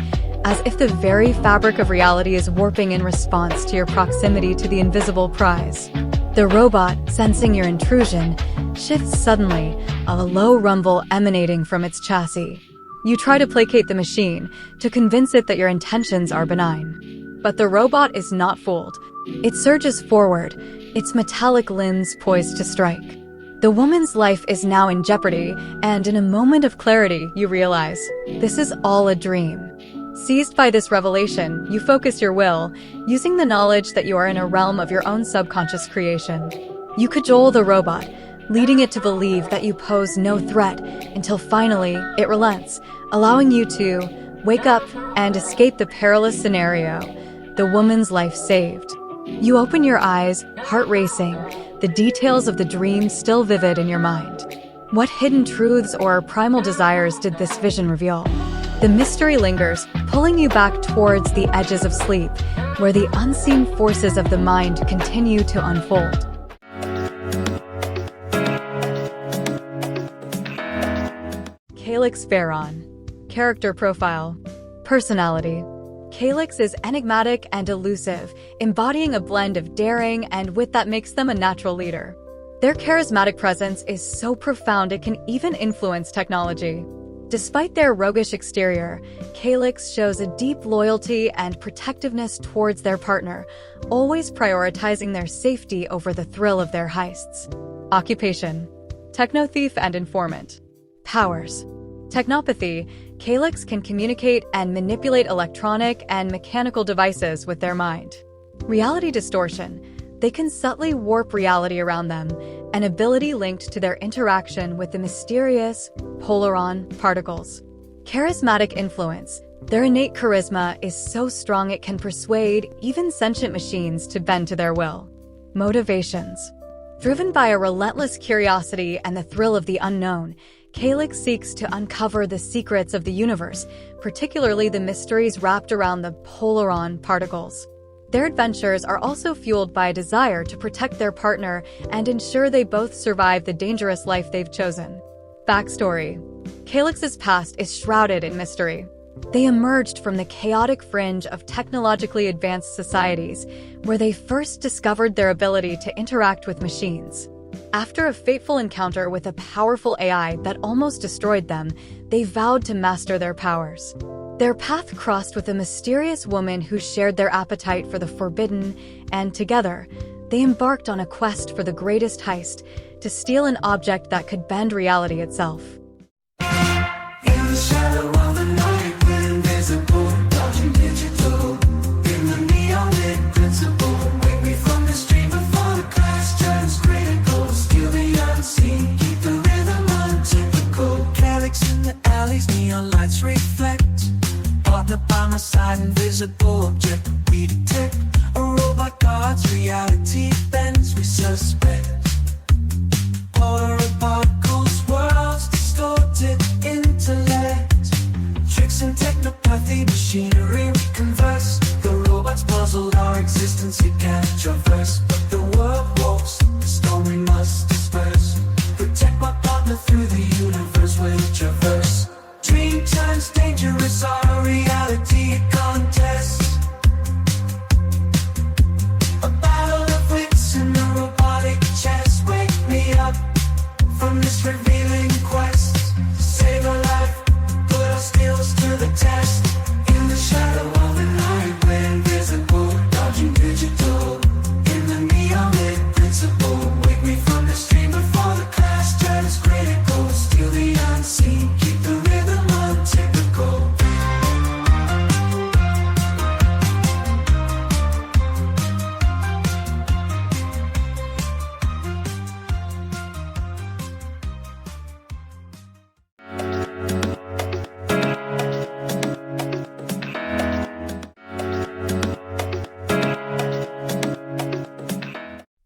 as if the very fabric of reality is warping in response to your proximity to the invisible prize. The robot, sensing your intrusion, shifts suddenly, a low rumble emanating from its chassis. You try to placate the machine, to convince it that your intentions are benign. But the robot is not fooled. It surges forward, its metallic limbs poised to strike. The woman's life is now in jeopardy, and in a moment of clarity, you realize, this is all a dream. Seized by this revelation, you focus your will, using the knowledge that you are in a realm of your own subconscious creation. You cajole the robot, leading it to believe that you pose no threat, until finally, it relents, allowing you to wake up and escape the perilous scenario, the woman's life saved. You open your eyes, heart racing, the details of the dream still vivid in your mind. What hidden truths or primal desires did this vision reveal? The mystery lingers, pulling you back towards the edges of sleep, where the unseen forces of the mind continue to unfold. Calyx Pharaon. Character profile. Personality. Calyx is enigmatic and elusive, embodying a blend of daring and wit that makes them a natural leader. Their charismatic presence is so profound it can even influence technology. Despite their roguish exterior, Calyx shows a deep loyalty and protectiveness towards their partner, always prioritizing their safety over the thrill of their heists. Occupation. Techno-thief and informant. Powers. Technopathy. Calyx can communicate and manipulate electronic and mechanical devices with their mind. Reality distortion. They can subtly warp reality around them, an ability linked to their interaction with the mysterious polaron particles. Charismatic influence. Their innate charisma is so strong it can persuade even sentient machines to bend to their will. Motivations. Driven by a relentless curiosity and the thrill of the unknown, Calyx seeks to uncover the secrets of the universe, particularly the mysteries wrapped around the polaron particles. Their adventures are also fueled by a desire to protect their partner and ensure they both survive the dangerous life they've chosen. Backstory. Calyx's past is shrouded in mystery. They emerged from the chaotic fringe of technologically advanced societies, where they first discovered their ability to interact with machines. After a fateful encounter with a powerful AI that almost destroyed them, they vowed to master their powers. Their path crossed with a mysterious woman who shared their appetite for the forbidden, and together, they embarked on a quest for the greatest heist, to steal an object that could bend reality itself. In the shadow of the night, we're invisible, dodging digital. In the neon lit principle, wake me from this dream before the crash turns critical. Steal the unseen, keep the rhythm untypical. Calyx in the alleys, neon lights reflect. Partner by my side, invisible object we detect. A robot guards, reality bends, we suspect. Polar particles, worlds distant.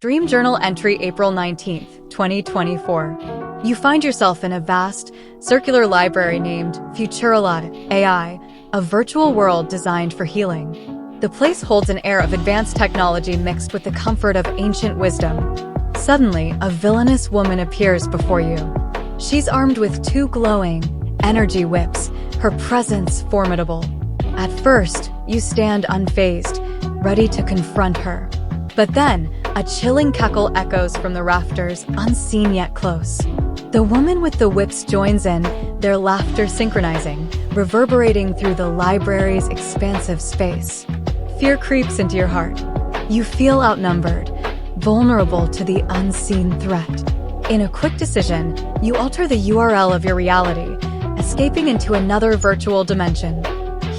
Dream Journal entry April 19th, 2024. You find yourself in a vast, circular library named Futuralot AI, a virtual world designed for healing. The place holds an air of advanced technology mixed with the comfort of ancient wisdom. Suddenly, a villainous woman appears before you. She's armed with two glowing energy whips, her presence formidable. At first, you stand unfazed, ready to confront her. But then, a chilling cackle echoes from the rafters, unseen yet close. The woman with the whips joins in, their laughter synchronizing, reverberating through the library's expansive space. Fear creeps into your heart. You feel outnumbered, vulnerable to the unseen threat. In a quick decision, you alter the URL of your reality, escaping into another virtual dimension.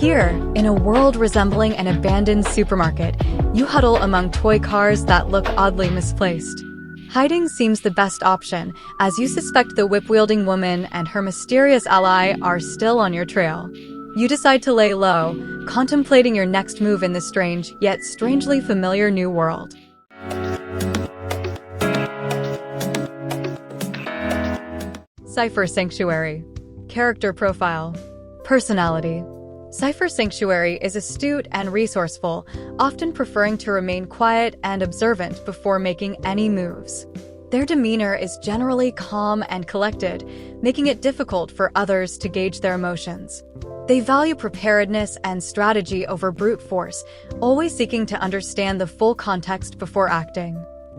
Here, in a world resembling an abandoned supermarket, you huddle among toy cars that look oddly misplaced. Hiding seems the best option, as you suspect the whip-wielding woman and her mysterious ally are still on your trail. You decide to lay low, contemplating your next move in the strange, yet strangely familiar new world. Cypher Sanctuary. Character Profile. Personality. Cypher Sanctuary is astute and resourceful, often preferring to remain quiet and observant before making any moves. Their demeanor is generally calm and collected, making it difficult for others to gauge their emotions. They value preparedness and strategy over brute force, always seeking to understand the full context before acting.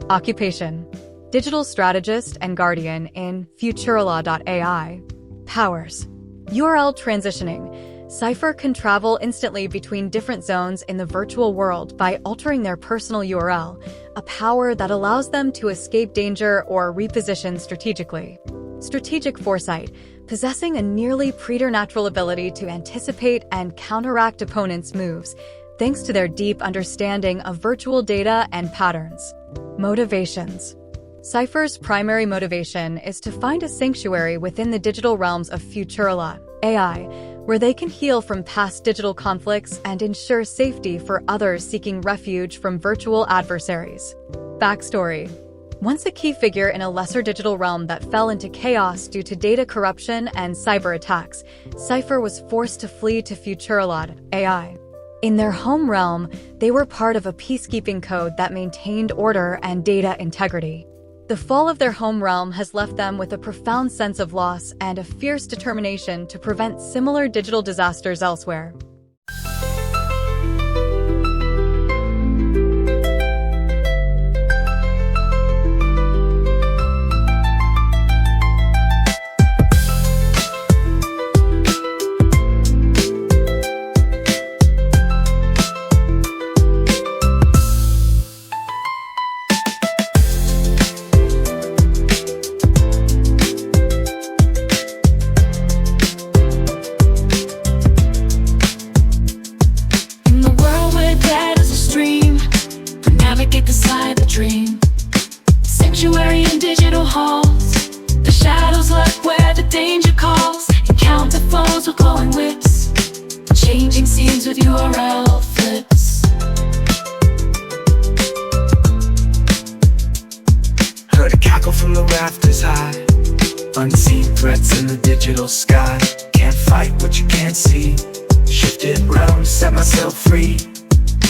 Occupation. Digital strategist and guardian in Futurala.ai. Powers. URL transitioning. Cypher can travel instantly between different zones in the virtual world by altering their personal URL, a power that allows them to escape danger or reposition strategically. Strategic foresight, possessing a nearly preternatural ability to anticipate and counteract opponents' moves, thanks to their deep understanding of virtual data and patterns. Motivations. Cypher's primary motivation is to find a sanctuary within the digital realms of Futurala AI, where they can heal from past digital conflicts and ensure safety for others seeking refuge from virtual adversaries. Backstory. Once a key figure in a lesser digital realm that fell into chaos due to data corruption and cyber attacks, Cypher was forced to flee to Futuralot AI. In their home realm, they were part of a peacekeeping code that maintained order and data integrity. The fall of their home realm has left them with a profound sense of loss and a fierce determination to prevent similar digital disasters elsewhere. Inside the dream, sanctuary in digital halls. The shadows lurk where the danger calls. Encounter foes with glowing whips, changing scenes with URL flips. Heard a cackle from the rafters high. Unseen threats in the digital sky. Can't fight what you can't see. Shifted realms, set myself free.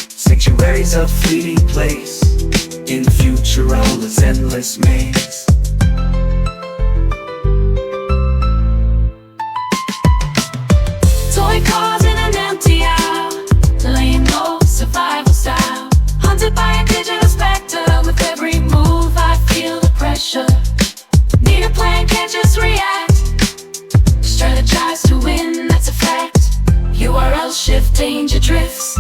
Sanctuary's a fleeting place in Futurala's endless maze. Toy cars in an empty aisle, laying low, survival style. Hunted by a digital specter, with every move I feel the pressure. Need a plan, can't just react. Strategize to win, that's a fact. URL shift, danger drifts.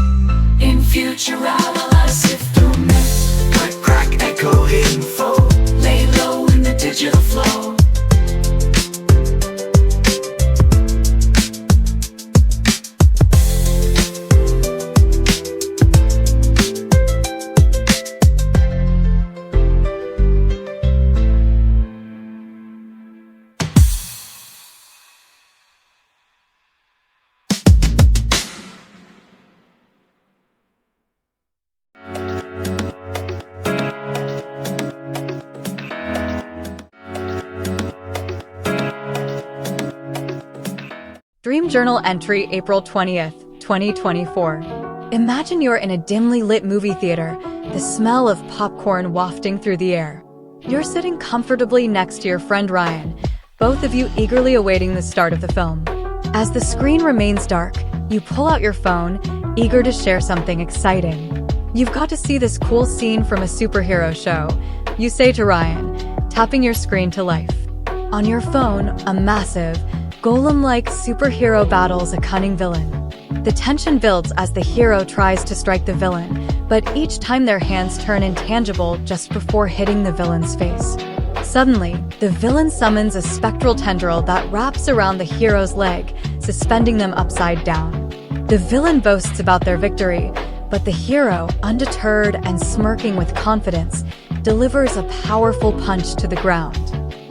In Futurala, I sift through myths. Crack, echo, hidden foe. Lay low in the digital flow. Dream Journal entry April 20th, 2024. Imagine you're in a dimly lit movie theater, the smell of popcorn wafting through the air. You're sitting comfortably next to your friend Ryan, both of you eagerly awaiting the start of the film. As the screen remains dark, you pull out your phone, eager to share something exciting. You've got to see this cool scene from a superhero show, you say to Ryan, tapping your screen to life. On your phone, a massive, golem-like superhero battles a cunning villain. The tension builds as the hero tries to strike the villain, but each time their hands turn intangible just before hitting the villain's face. Suddenly, the villain summons a spectral tendril that wraps around the hero's leg, suspending them upside down. The villain boasts about their victory, but the hero, undeterred and smirking with confidence, delivers a powerful punch to the ground.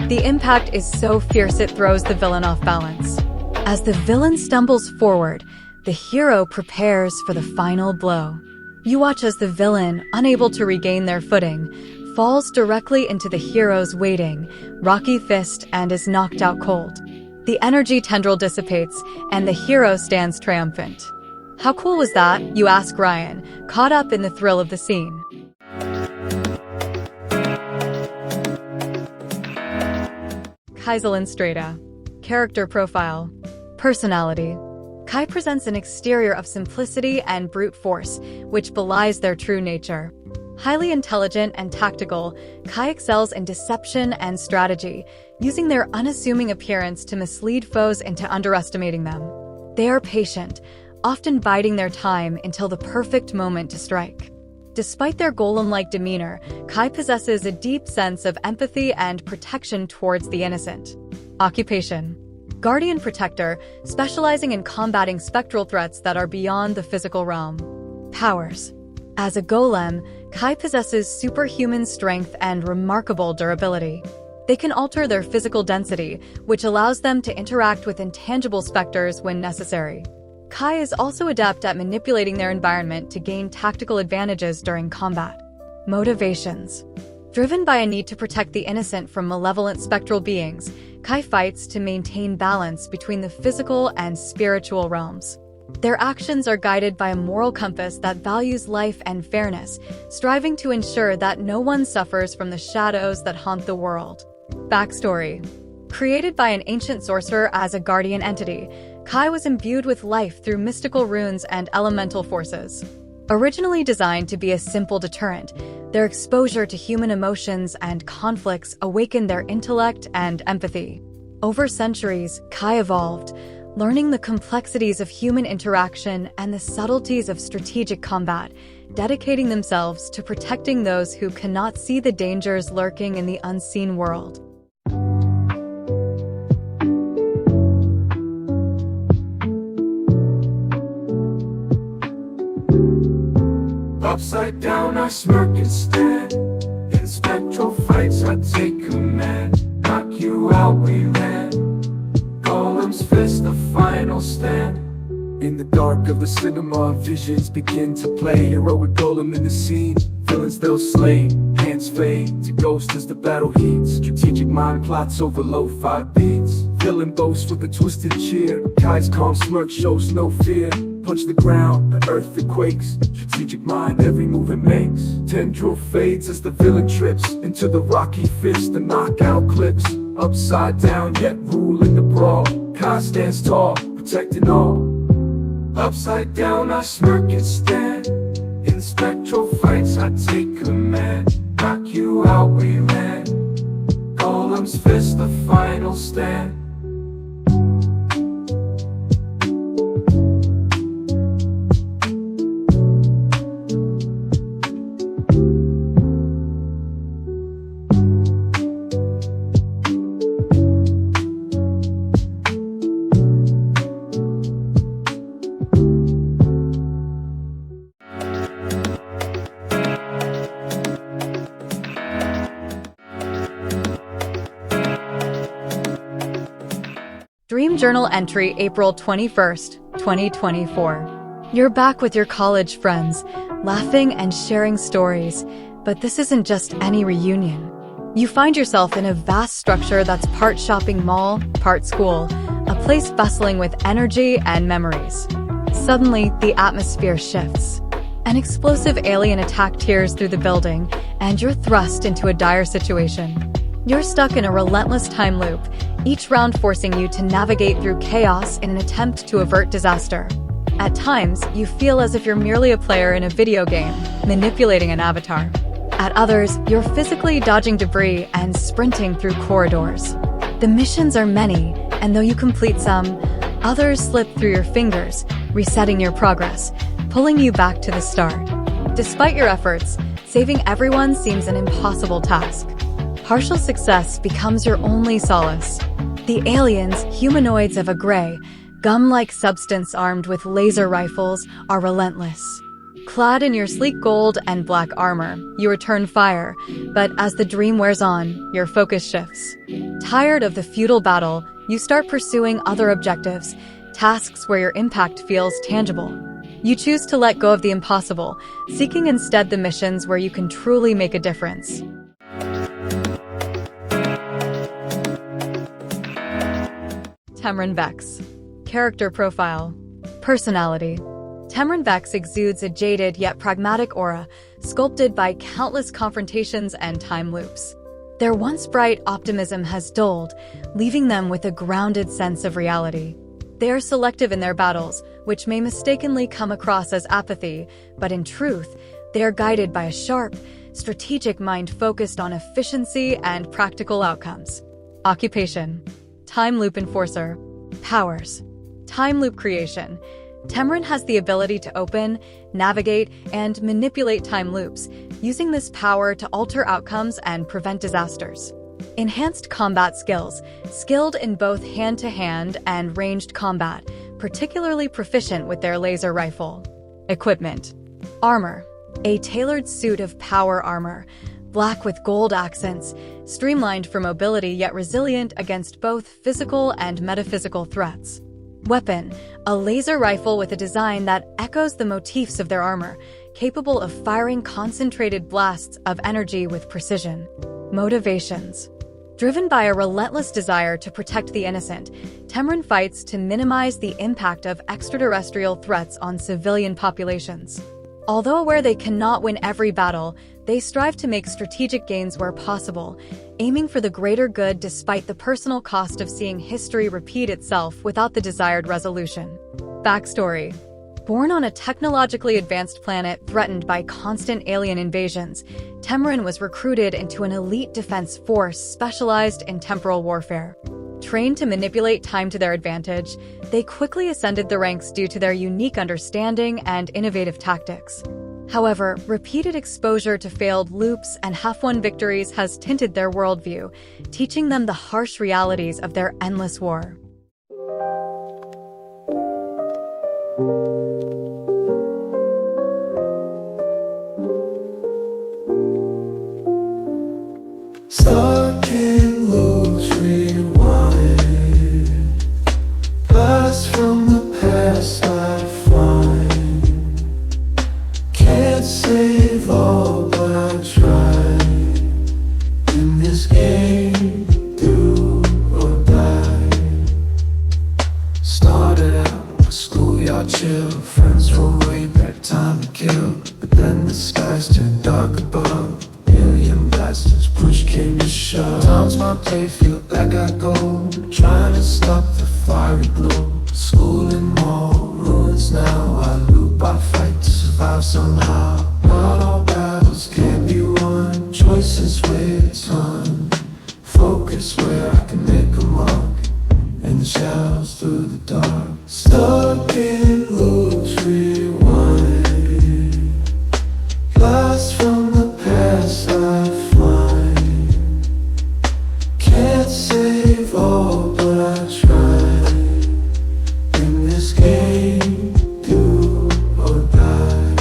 The impact is so fierce it throws the villain off balance. As the villain stumbles forward, the hero prepares for the final blow. You watch as the villain, unable to regain their footing, falls directly into the hero's waiting, rocky fist and is knocked out cold. The energy tendril dissipates, and the hero stands triumphant. How cool was that? You ask Ryan, caught up in the thrill of the scene. Kai'Zalin Strata. Character profile. Personality. Kai presents an exterior of simplicity and brute force, which belies their true nature. Highly intelligent and tactical, Kai excels in deception and strategy, using their unassuming appearance to mislead foes into underestimating them. They are patient, often biding their time until the perfect moment to strike. Despite their golem-like demeanor, Kai possesses a deep sense of empathy and protection towards the innocent. Occupation. Guardian Protector, specializing in combating spectral threats that are beyond the physical realm. Powers. As a golem, Kai possesses superhuman strength and remarkable durability. They can alter their physical density, which allows them to interact with intangible specters when necessary. Kai is also adept at manipulating their environment to gain tactical advantages during combat. Motivations. Driven by a need to protect the innocent from malevolent spectral beings, Kai fights to maintain balance between the physical and spiritual realms. Their actions are guided by a moral compass that values life and fairness, striving to ensure that no one suffers from the shadows that haunt the world. Backstory. Created by an ancient sorcerer as a guardian entity, Kai was imbued with life through mystical runes and elemental forces. Originally designed to be a simple deterrent, their exposure to human emotions and conflicts awakened their intellect and empathy. Over centuries, Kai evolved, learning the complexities of human interaction and the subtleties of strategic combat, dedicating themselves to protecting those who cannot see the dangers lurking in the unseen world. Upside down I smirk and stand. In spectral fights I take command. Knock you out we ran. Golem's fist the final stand. In the dark of the cinema, visions begin to play. Heroic golem in the scene, villains they'll slay. Hands fade to ghost as the battle heats. Strategic mind plots over lo-fi beats. Villain boasts with a twisted cheer. Kai's calm smirk shows no fear. Punch the ground, the earth it quakes. Strategic mind, every move it makes. Tendril fades as the villain trips into the rocky fist, the knockout clips. Upside down, yet ruling the brawl. Kai stands tall, protecting all. Upside down, I smirk and stand. In spectral fights, I take command. Knock you out, we ran. Golem's fist, the final stand. Dream Journal entry April 21st, 2024. You're back with your college friends, laughing and sharing stories, but this isn't just any reunion. You find yourself in a vast structure that's part shopping mall, part school, a place bustling with energy and memories. Suddenly, the atmosphere shifts. An explosive alien attack tears through the building, and you're thrust into a dire situation. You're stuck in a relentless time loop, each round forcing you to navigate through chaos in an attempt to avert disaster. At times, you feel as if you're merely a player in a video game, manipulating an avatar. At others, you're physically dodging debris and sprinting through corridors. The missions are many, and though you complete some, others slip through your fingers, resetting your progress, pulling you back to the start. Despite your efforts, saving everyone seems an impossible task. Partial success becomes your only solace. The aliens, humanoids of a gray, gum-like substance armed with laser rifles, are relentless. Clad in your sleek gold and black armor, you return fire, but as the dream wears on, your focus shifts. Tired of the futile battle, you start pursuing other objectives, tasks where your impact feels tangible. You choose to let go of the impossible, seeking instead the missions where you can truly make a difference. Temrin Vex. Character profile. Personality. Temrin Vex exudes a jaded yet pragmatic aura, sculpted by countless confrontations and time loops. Their once bright optimism has dulled, leaving them with a grounded sense of reality. They are selective in their battles, which may mistakenly come across as apathy, but in truth, they are guided by a sharp, strategic mind focused on efficiency and practical outcomes. Occupation. Time loop enforcer. Powers. Time loop creation. Temrin has the ability to open, navigate, and manipulate time loops, using this power to alter outcomes and prevent disasters. Enhanced combat skills, skilled in both hand-to-hand and ranged combat, particularly proficient with their laser rifle. Equipment. Armor. A tailored suit of power armor, black with gold accents, streamlined for mobility yet resilient against both physical and metaphysical threats. Weapon. A laser rifle with a design that echoes the motifs of their armor, capable of firing concentrated blasts of energy with precision. Motivations. Driven by a relentless desire to protect the innocent, Temrin fights to minimize the impact of extraterrestrial threats on civilian populations. Although aware they cannot win every battle, they strive to make strategic gains where possible, aiming for the greater good despite the personal cost of seeing history repeat itself without the desired resolution. Backstory. Born on a technologically advanced planet threatened by constant alien invasions, Temrin was recruited into an elite defense force specialized in temporal warfare. Trained to manipulate time to their advantage, they quickly ascended the ranks due to their unique understanding and innovative tactics. However, repeated exposure to failed loops and half-won victories has tinted their worldview, teaching them the harsh realities of their endless war. Stuck in loops, rewind. Blast from the past I find. Can't save all, but I try. In this game, do or die. Started out a schoolyard chill, friends from way back, time to kill. But then the skies turned dark above. Alien blasters, push came to shove. Times my play feel like I go, trying to stop the fiery glow. School and mall, ruins now. I loop, I fight to survive somehow. Not all battles can be won. Choices weigh a ton. Focus where I can make a mark. And the shadows through the dark. Stuck in loops, rewind. Blast from the past I find. Can't save all, but I try. In this game, do or die.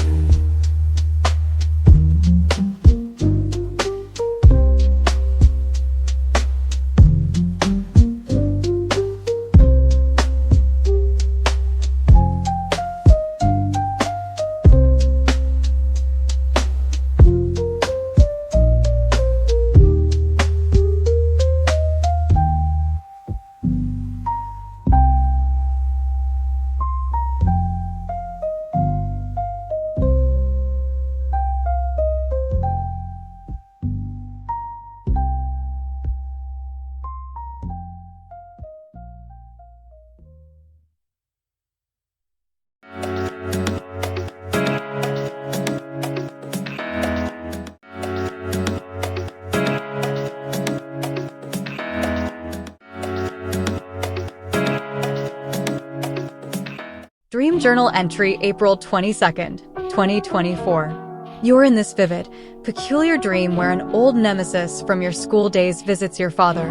Dream journal entry, April 22nd, 2024. You're in this vivid, peculiar dream where an old nemesis from your school days visits your father.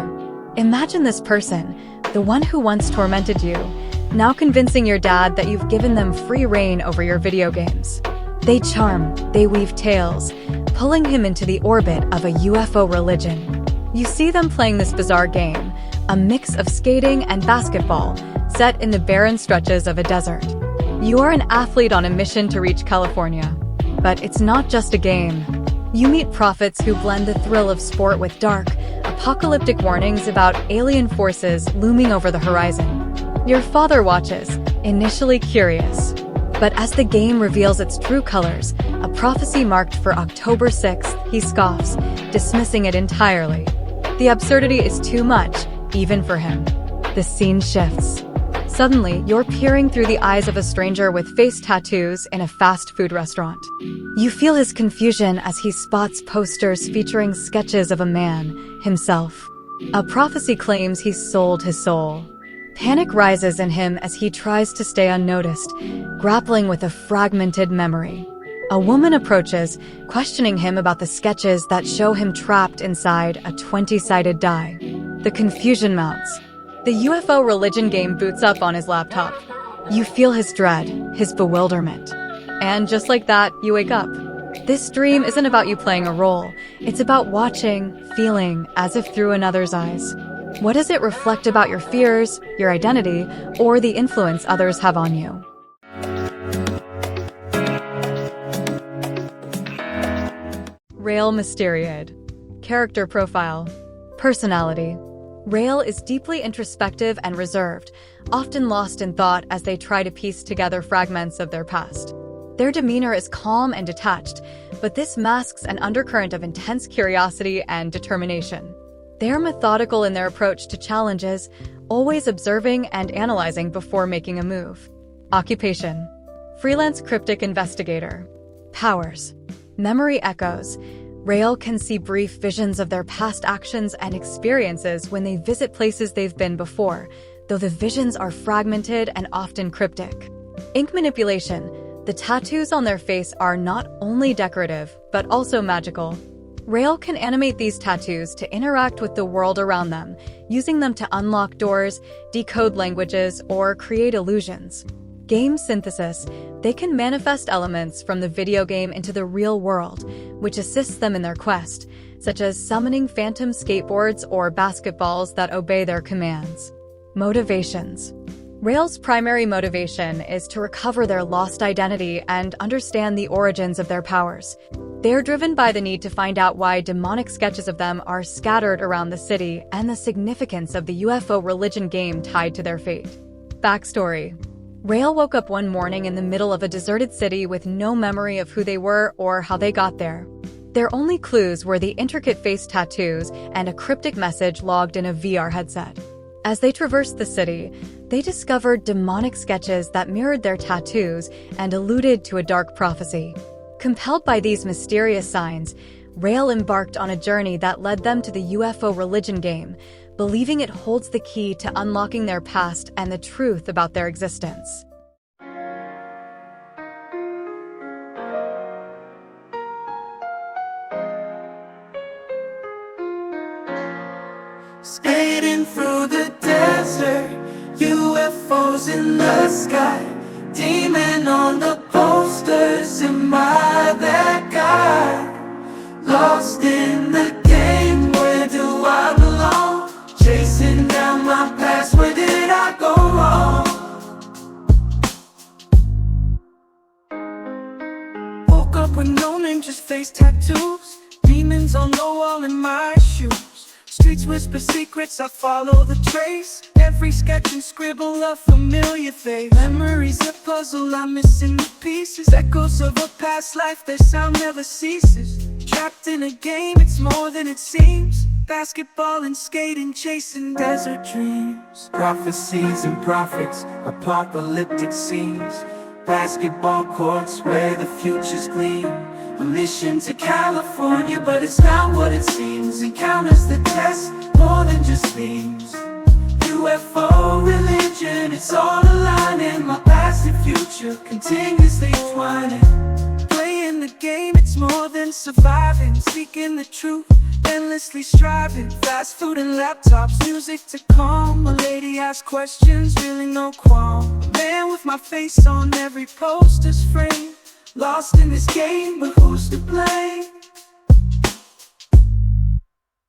Imagine this person, the one who once tormented you, now convincing your dad that you've given them free rein over your video games. They charm, they weave tales, pulling him into the orbit of a UFO religion. You see them playing this bizarre game, a mix of skating and basketball, set in the barren stretches of a desert. You are an athlete on a mission to reach California. But it's not just a game. You meet prophets who blend the thrill of sport with dark, apocalyptic warnings about alien forces looming over the horizon. Your father watches, initially curious. But as the game reveals its true colors, a prophecy marked for October 6th, he scoffs, dismissing it entirely. The absurdity is too much, even for him. The scene shifts. Suddenly, you're peering through the eyes of a stranger with face tattoos in a fast food restaurant. You feel his confusion as he spots posters featuring sketches of a man, himself. A prophecy claims he's sold his soul. Panic rises in him as he tries to stay unnoticed, grappling with a fragmented memory. A woman approaches, questioning him about the sketches that show him trapped inside a 20-sided die. The confusion mounts. The UFO religion game boots up on his laptop. You feel his dread, his bewilderment. And just like that, you wake up. This dream isn't about you playing a role. It's about watching, feeling, as if through another's eyes. What does it reflect about your fears, your identity, or the influence others have on you? Rael Mysteriad. Character profile. Personality. Rael is deeply introspective and reserved, often lost in thought as they try to piece together fragments of their past. Their demeanor is calm and detached, but this masks an undercurrent of intense curiosity and determination. They are methodical in their approach to challenges, always observing and analyzing before making a move. Occupation. Freelance cryptic investigator. Powers. Memory echoes. Rael can see brief visions of their past actions and experiences when they visit places they've been before, though the visions are fragmented and often cryptic. Ink manipulation. The tattoos on their face are not only decorative, but also magical. Rael can animate these tattoos to interact with the world around them, using them to unlock doors, decode languages, or create illusions. Game synthesis. They can manifest elements from the video game into the real world, which assists them in their quest, such as summoning phantom skateboards or basketballs that obey their commands. Motivations. Rael's primary motivation is to recover their lost identity and understand the origins of their powers. They are driven by the need to find out why demonic sketches of them are scattered around the city and the significance of the UFO religion game tied to their fate. Backstory. Rael woke up one morning in the middle of a deserted city with no memory of who they were or how they got there. Their only clues were the intricate face tattoos and a cryptic message logged in a VR headset. As they traversed the city, they discovered demonic sketches that mirrored their tattoos and alluded to a dark prophecy. Compelled by these mysterious signs, Rael embarked on a journey that led them to the UFO religion game, believing it holds the key to unlocking their past and the truth about their existence. Skating through the desert, UFOs in the sky, demon on the posters, am I that guy? Lost in the game, where do I belong? Chasing down my past, where did I go wrong? Woke up with no name, just face tattoos, demons on the wall in my shoes. Streets whisper secrets, I follow the trace. Every sketch and scribble a familiar face. Memories a puzzle, I'm missing the pieces. Echoes of a past life, their sound never ceases. Trapped in a game, it's more than it seems. Basketball and skating, chasing desert dreams. Prophecies and prophets, apocalyptic scenes. Basketball courts where the futures gleam. A mission to California, but it's not what it seems. Encounters the test, more than just themes. UFO religion, it's all aligning. My past past and future, continuously twining. Playing the game, it's more than surviving. Seeking the truth, endlessly striving. Fast food and laptops, music to calm. A lady asks questions, really no qualm. A man with my face on every poster's frame. Lost in this game, but who's to blame?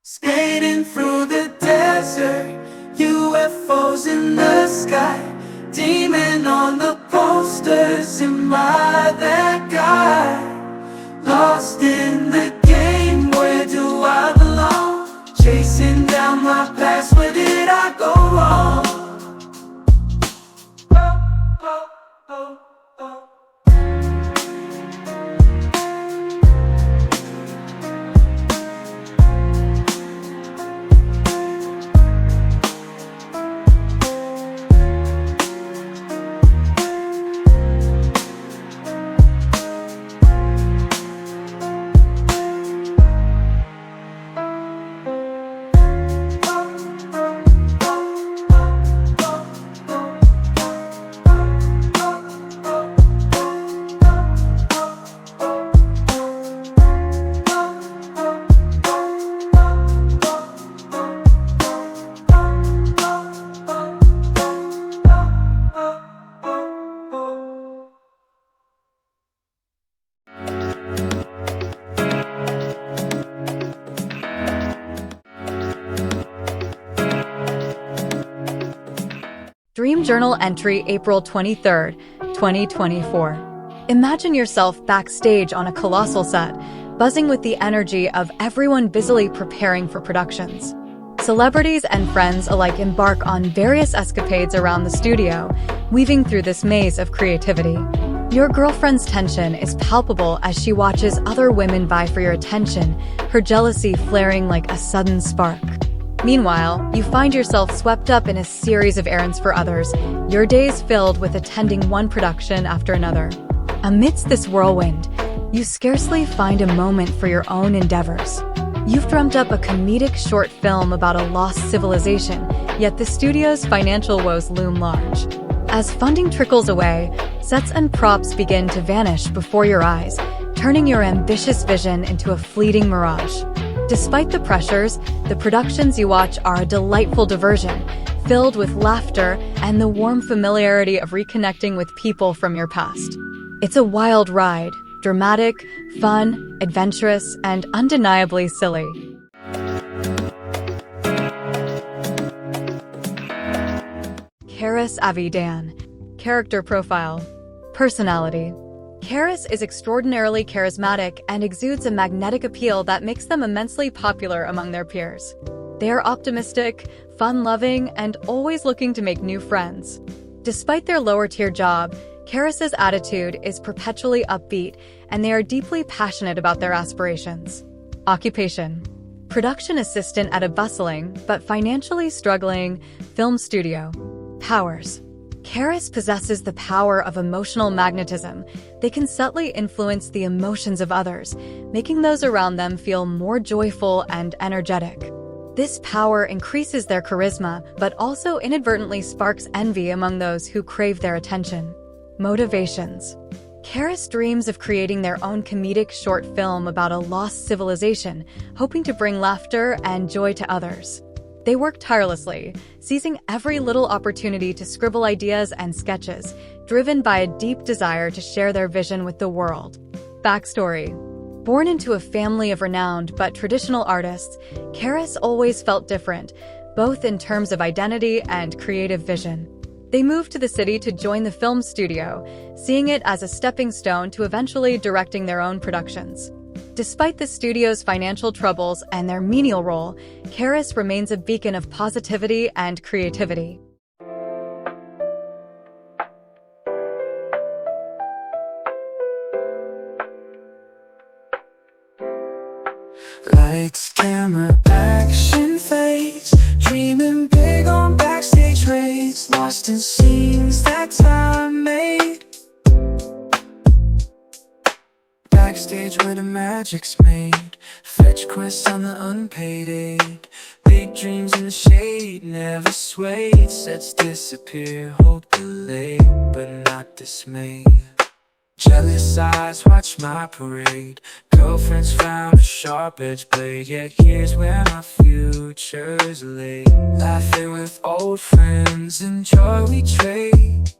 Skating through the desert, UFOs in the sky. Demon on the posters, am I that guy? Lost in the game, where do I belong? Chasing down my past, where did I go wrong? Oh, oh, oh, oh. Dream Journal entry April 23, 2024. Imagine yourself backstage on a colossal set, buzzing with the energy of everyone busily preparing for productions. Celebrities and friends alike embark on various escapades around the studio, weaving through this maze of creativity. Your girlfriend's tension is palpable as she watches other women vie for your attention, her jealousy flaring like a sudden spark. Meanwhile, you find yourself swept up in a series of errands for others, your days filled with attending one production after another. Amidst this whirlwind, you scarcely find a moment for your own endeavors. You've dreamt up a comedic short film about a lost civilization, yet the studio's financial woes loom large. As funding trickles away, sets and props begin to vanish before your eyes, turning your ambitious vision into a fleeting mirage. Despite the pressures, the productions you watch are a delightful diversion, filled with laughter and the warm familiarity of reconnecting with people from your past. It's a wild ride, dramatic, fun, adventurous, and undeniably silly. Karis Avidan. Character profile. Personality. Karis is extraordinarily charismatic and exudes a magnetic appeal that makes them immensely popular among their peers. They are optimistic, fun-loving, and always looking to make new friends. Despite their lower-tier job, Karis's attitude is perpetually upbeat, and they are deeply passionate about their aspirations. Occupation. Production assistant at a bustling, but financially struggling, film studio. Powers. Karis possesses the power of emotional magnetism. They can subtly influence the emotions of others, making those around them feel more joyful and energetic. This power increases their charisma, but also inadvertently sparks envy among those who crave their attention. Motivations. Karis dreams of creating their own comedic short film about a lost civilization, hoping to bring laughter and joy to others. They work tirelessly, seizing every little opportunity to scribble ideas and sketches, driven by a deep desire to share their vision with the world. Backstory. Born into a family of renowned but traditional artists, Karis always felt different, both in terms of identity and creative vision. They moved to the city to join the film studio, seeing it as a stepping stone to eventually directing their own productions. Despite the studio's financial troubles and their menial role, Karis remains a beacon of positivity and creativity. Lights, camera, action fades, dreaming big on backstage raids, lost in scenes that time made. Backstage where the magic's made, Fetch quests on the unpaid aid. Big dreams in the shade, never swayed. Sets disappear, hope delayed, but not dismayed. Jealous eyes watch my parade. Girlfriends found a sharp edge blade. Yet here's where my future's laid. Laughing with old friends and joy we trade.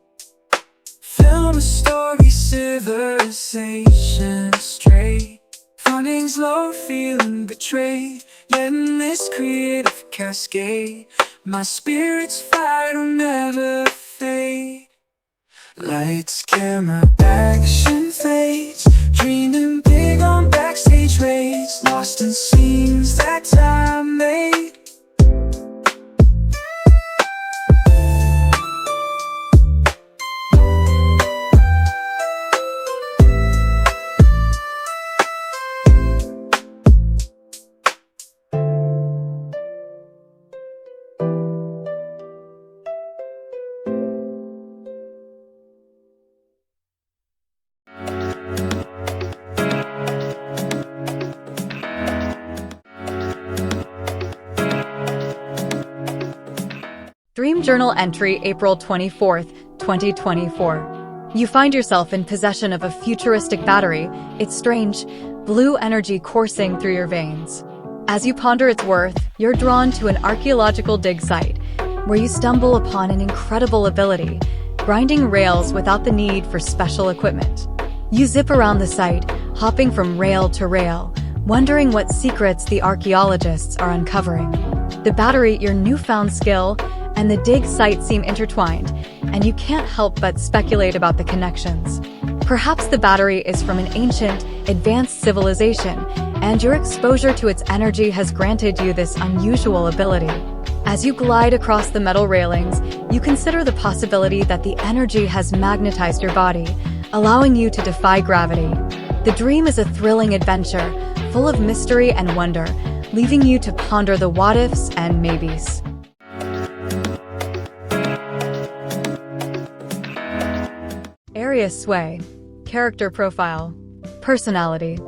Film a story, civilization straight. Funding's low, feeling betrayed. Yet in this creative cascade, my spirit's fire will never fade. Lights, camera, action fades. Dreaming big on backstage raids. Lost in scenes that time made. Dream Journal entry, April 24th, 2024. You find yourself in possession of a futuristic battery, its strange, blue energy coursing through your veins. As you ponder its worth, you're drawn to an archaeological dig site, where you stumble upon an incredible ability, grinding rails without the need for special equipment. You zip around the site, hopping from rail to rail, wondering what secrets the archaeologists are uncovering. The battery, your newfound skill, and the dig site seem intertwined, and you can't help but speculate about the connections. Perhaps the battery is from an ancient, advanced civilization, and your exposure to its energy has granted you this unusual ability. As you glide across the metal railings, you consider the possibility that the energy has magnetized your body, allowing you to defy gravity. The dream is a thrilling adventure, full of mystery and wonder, leaving you to ponder the what-ifs and maybes. Arius Sway. Character profile. Personality.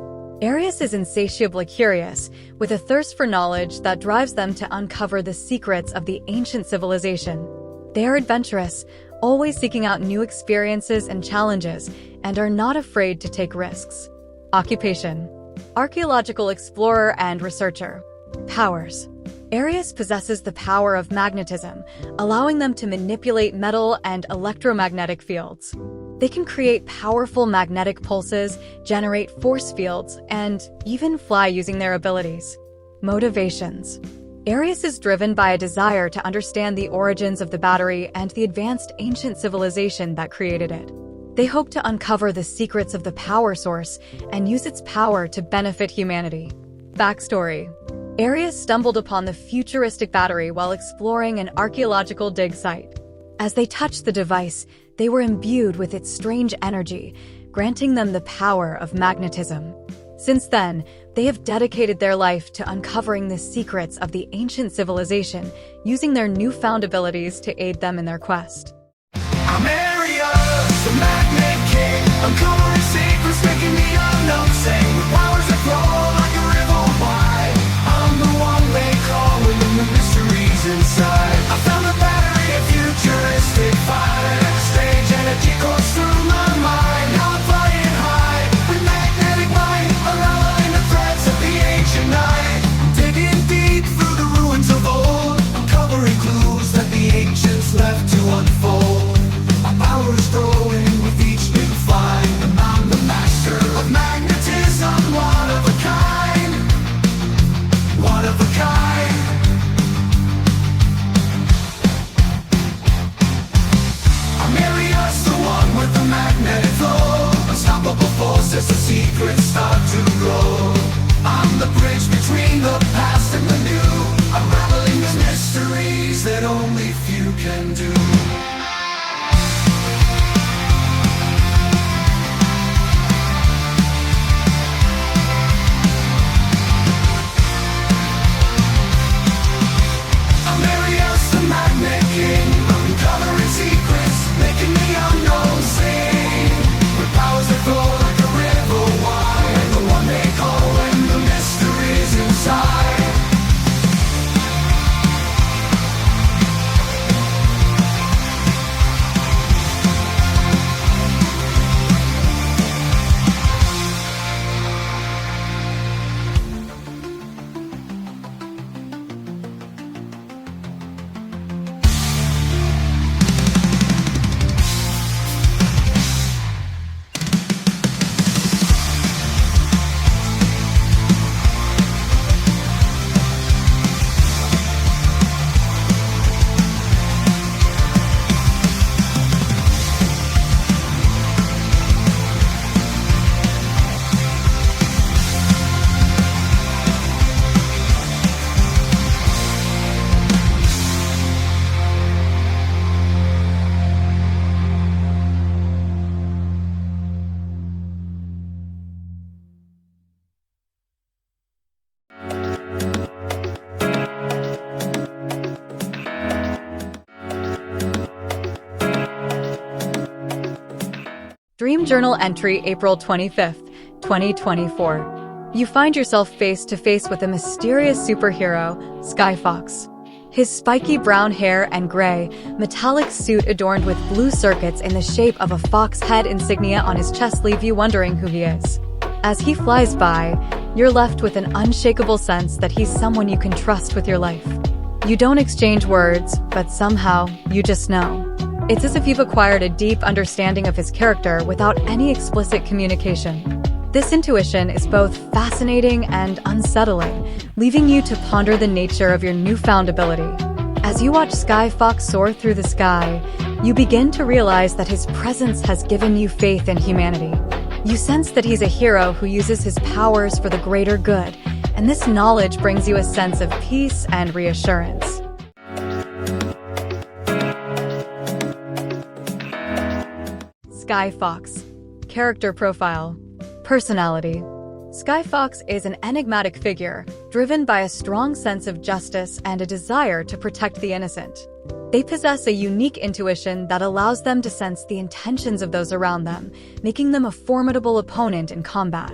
Arius is insatiably curious, with a thirst for knowledge that drives them to uncover the secrets of the ancient civilization. They are adventurous, always seeking out new experiences and challenges, and are not afraid to take risks. Occupation. Archaeological explorer and researcher. Powers. Arius possesses the power of magnetism, allowing them to manipulate metal and electromagnetic fields. They can create powerful magnetic pulses, generate force fields, and even fly using their abilities. Motivations. Arius is driven by a desire to understand the origins of the battery and the advanced ancient civilization that created it. They hope to uncover the secrets of the power source and use its power to benefit humanity. Backstory. Arius stumbled upon the futuristic battery while exploring an archaeological dig site. As they touched the device, they were imbued with its strange energy, granting them the power of magnetism. Since then, they have dedicated their life to uncovering the secrets of the ancient civilization, using their newfound abilities to aid them in their quest. I'm Arius, the Magnet King, uncovering secrets, making the unknown sing. With powers that grow like a river wide, I'm the one they call when the mysteries inside. I found the battery, a futuristic fire, strange energy course through my mind. Now I'm flying high with magnetic might, unraveling the threads of the ancient night. Digging deep through the ruins of old, uncovering clues that the ancients left to unfold. My power is growing with each new find, and I'm the master of magnetism. Dream Journal entry April 25th, 2024. You find yourself face to face with a mysterious superhero, Skyfox. His spiky brown hair and gray, metallic suit adorned with blue circuits in the shape of a fox head insignia on his chest leave you wondering who he is. As he flies by, you're left with an unshakable sense that he's someone you can trust with your life. You don't exchange words, but somehow, you just know. It's as if you've acquired a deep understanding of his character without any explicit communication. This intuition is both fascinating and unsettling, leaving you to ponder the nature of your newfound ability. As you watch Skyfox soar through the sky, you begin to realize that his presence has given you faith in humanity. You sense that he's a hero who uses his powers for the greater good, and this knowledge brings you a sense of peace and reassurance. Skyfox. Character profile. Personality. Skyfox is an enigmatic figure, driven by a strong sense of justice and a desire to protect the innocent. They possess a unique intuition that allows them to sense the intentions of those around them, making them a formidable opponent in combat.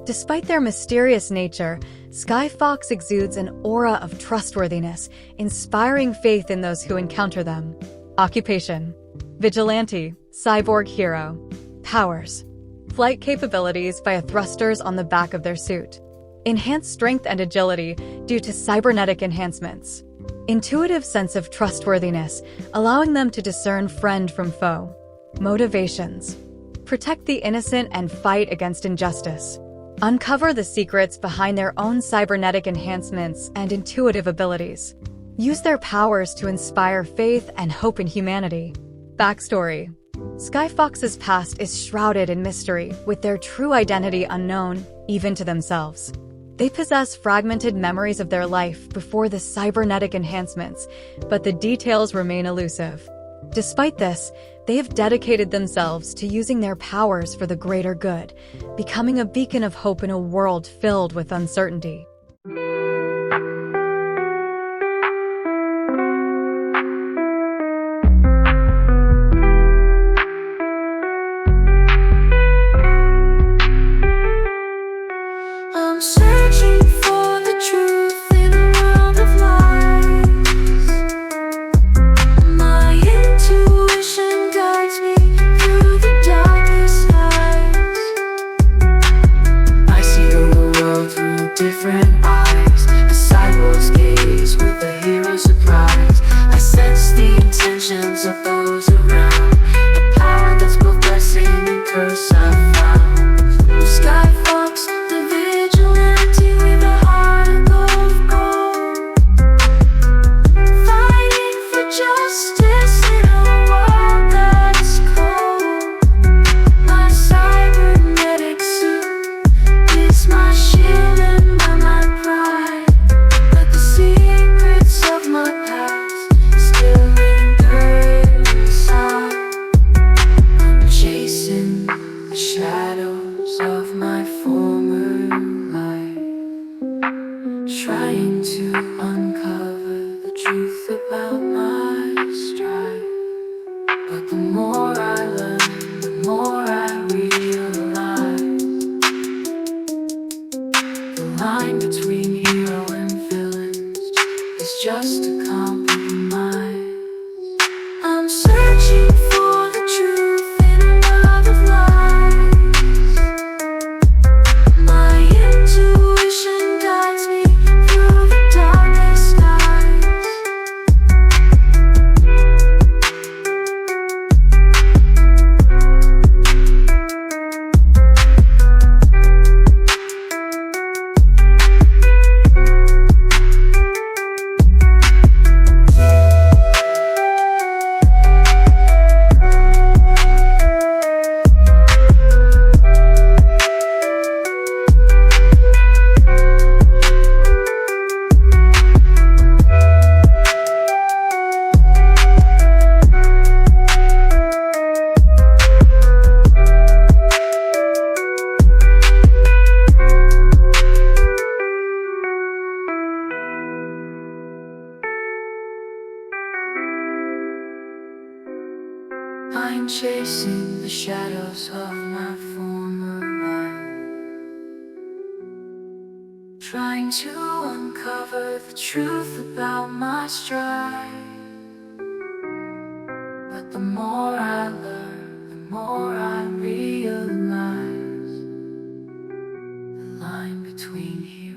Despite their mysterious nature, Skyfox exudes an aura of trustworthiness, inspiring faith in those who encounter them. Occupation. Vigilante, cyborg hero. Powers. Flight capabilities via thrusters on the back of their suit. Enhanced strength and agility due to cybernetic enhancements. Intuitive sense of trustworthiness, allowing them to discern friend from foe. Motivations. Protect the innocent and fight against injustice. Uncover the secrets behind their own cybernetic enhancements and intuitive abilities. Use their powers to inspire faith and hope in humanity. Backstory. Skyfox's past is shrouded in mystery, with their true identity unknown, even to themselves. They possess fragmented memories of their life before the cybernetic enhancements, but the details remain elusive. Despite this, they have dedicated themselves to using their powers for the greater good, becoming a beacon of hope in a world filled with uncertainty. I'm searching for the truth in a world of lies. My intuition guides me through the darkest nights. I see the world through different eyes. A cyborg's gaze with a hero's surprise. I sense the intentions of those around. A power that's both blessing and curse I found. Skyfox, the vigilante with a heart of gold, fighting for justice in a world that's cold. My cybernetic suit is my shield and my pride, but the secrets of my past still linger inside. I'm chasing the shadows of my former life, trying to uncover the truth about my strife. But the more I learn, the more I realize the line between hero and villains is just a compromise. I'm searching for the truth in a world of lies. My intuition guides me through the darkest skies. chasing the shadows of my former life, trying to uncover the truth about my strife. But the more I learn, the more I realize the line between heroes.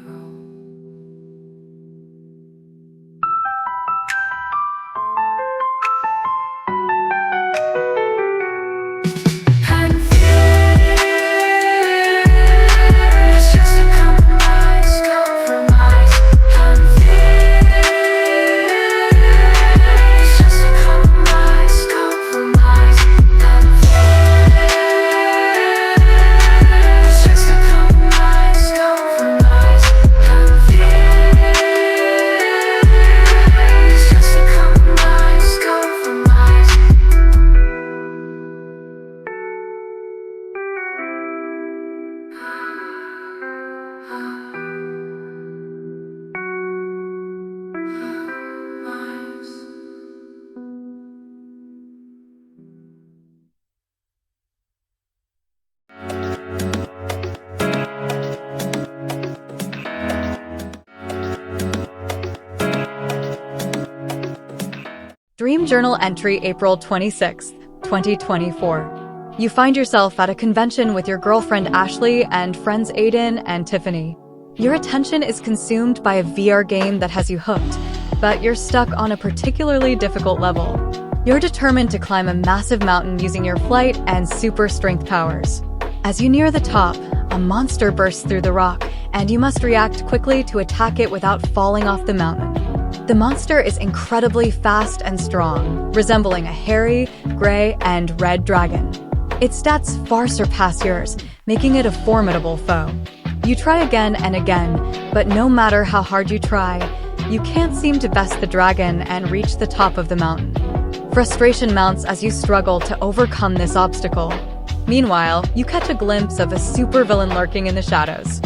Dream Journal entry April 26, 2024. You find yourself at a convention with your girlfriend Ashley and friends Aiden and Tiffany. Your attention is consumed by a VR game that has you hooked, but you're stuck on a particularly difficult level. You're determined to climb a massive mountain using your flight and super strength powers. As you near the top, a monster bursts through the rock, and you must react quickly to attack it without falling off the mountain. The monster is incredibly fast and strong, resembling a hairy, gray, and red dragon. Its stats far surpass yours, making it a formidable foe. You try again and again, but no matter how hard you try, you can't seem to best the dragon and reach the top of the mountain. Frustration mounts as you struggle to overcome this obstacle. Meanwhile, you catch a glimpse of a supervillain lurking in the shadows.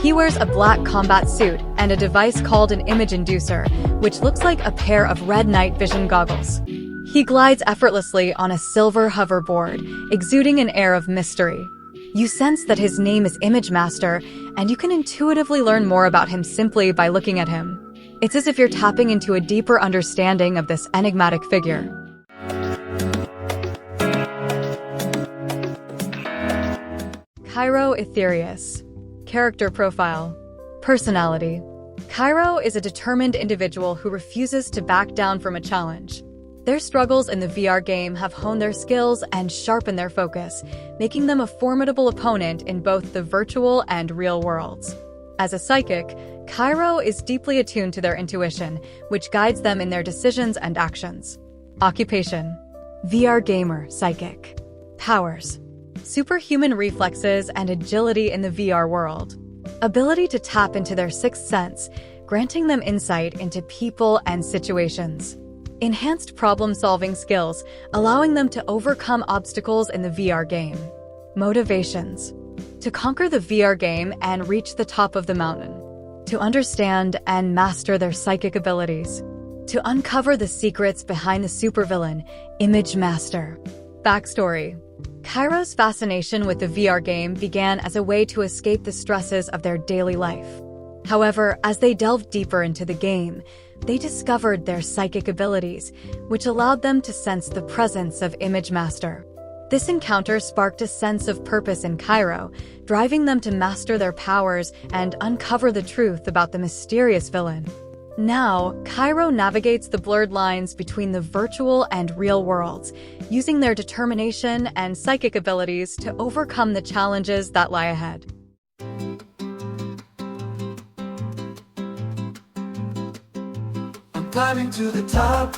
He wears a black combat suit and a device called an image inducer, which looks like a pair of red night vision goggles. He glides effortlessly on a silver hoverboard, exuding an air of mystery. You sense that his name is Image Master, and you can intuitively learn more about him simply by looking at him. It's as if you're tapping into a deeper understanding of this enigmatic figure. Cairo Ethereus. Character profile. Personality. Cairo is a determined individual who refuses to back down from a challenge. Their struggles in the VR game have honed their skills and sharpened their focus, making them a formidable opponent in both the virtual and real worlds. As a psychic, Cairo is deeply attuned to their intuition, which guides them in their decisions and actions. Occupation. VR gamer, psychic. Powers. Superhuman reflexes and agility in the VR world. Ability to tap into their sixth sense, granting them insight into people and situations. Enhanced problem-solving skills, allowing them to overcome obstacles in the VR game. Motivations. To conquer the VR game and reach the top of the mountain. To understand and master their psychic abilities. To uncover the secrets behind the supervillain, Image Master. Backstory. Cairo's fascination with the VR game began as a way to escape the stresses of their daily life. However, as they delved deeper into the game, they discovered their psychic abilities, which allowed them to sense the presence of Image Master. This encounter sparked a sense of purpose in Cairo, driving them to master their powers and uncover the truth about the mysterious villain. Now, Cairo navigates the blurred lines between the virtual and real worlds, using their determination and psychic abilities to overcome the challenges that lie ahead. I'm climbing to the top,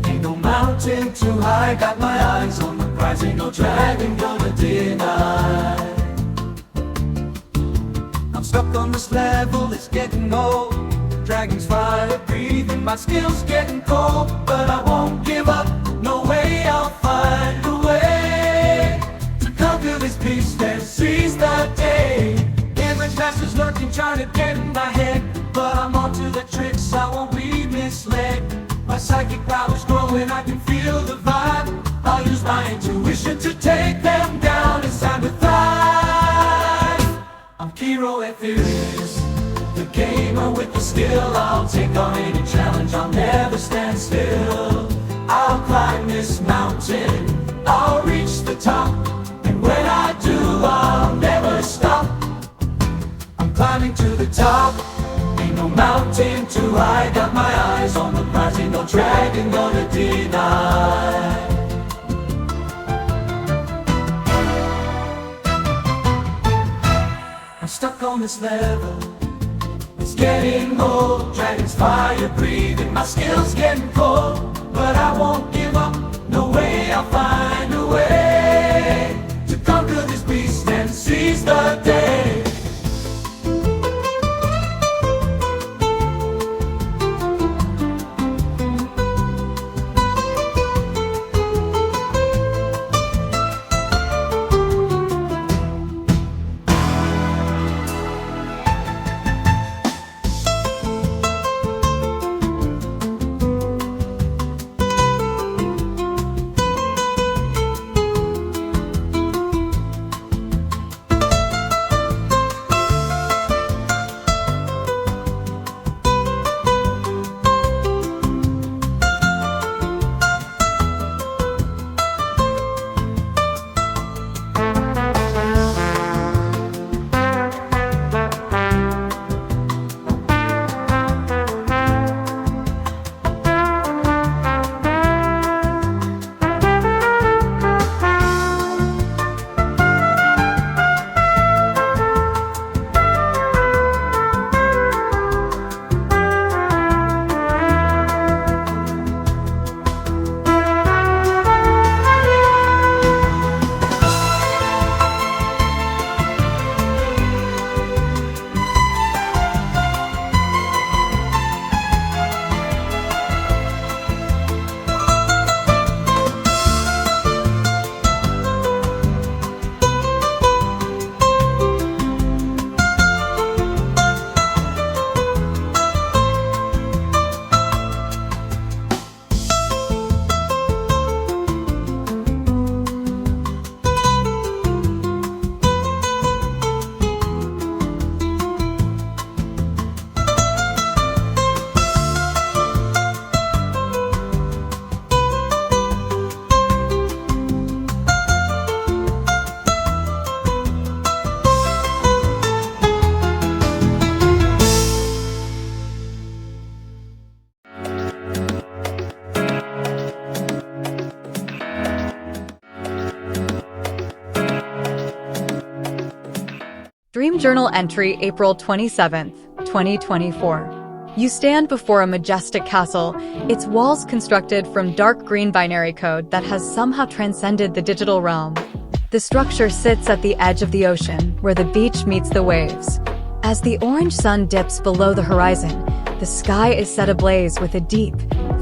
ain't no mountain too high. Got my eyes on the prize, ain't no dragon gonna deny. I'm stuck on this level, it's getting old. Dragon's fire breathing, my skills getting cold, but I won't give up, no way, I'll find a way to conquer this beast and seize the day. Image Master's lurking, trying to get in my head, but I'm onto the tricks, I won't be misled. My psychic power's growing, I can feel the vibe. I'll use my intuition to take them down. It's time to thrive. I'm Kiro Ethereus, the gamer with the skill. I'll take on any challenge, I'll never stand still. I'll climb this mountain, I'll reach the top, and when I do, I'll never stop. I'm climbing to the top, ain't no mountain too high. Got my eyes on the prize, ain't no dragon gonna deny. I'm stuck on this level, it's getting old. Dragon's fire breathing, my skills getting cold. But I won't give up, no way, I'll find a way to conquer this beast and seize the day. Dream Journal entry, April 27th, 2024. You stand before a majestic castle, its walls constructed from dark green binary code that has somehow transcended the digital realm. The structure sits at the edge of the ocean, where the beach meets the waves. As the orange sun dips below the horizon, the sky is set ablaze with a deep,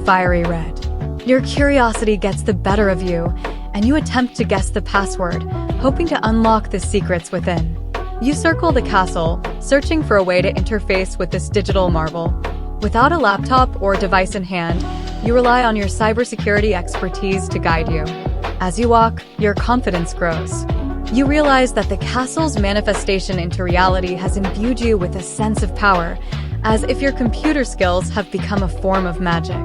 fiery red. Your curiosity gets the better of you, and you attempt to guess the password, hoping to unlock the secrets within. You circle the castle, searching for a way to interface with this digital marvel. Without a laptop or device in hand, you rely on your cybersecurity expertise to guide you. As you walk, your confidence grows. You realize that the castle's manifestation into reality has imbued you with a sense of power, as if your computer skills have become a form of magic.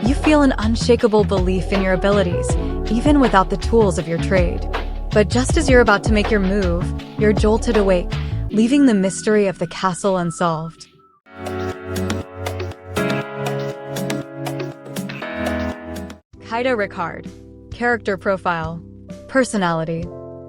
You feel an unshakable belief in your abilities, even without the tools of your trade. But just as you're about to make your move, you're jolted awake, leaving the mystery of the castle unsolved. Kaida Ricard. Character profile. Personality.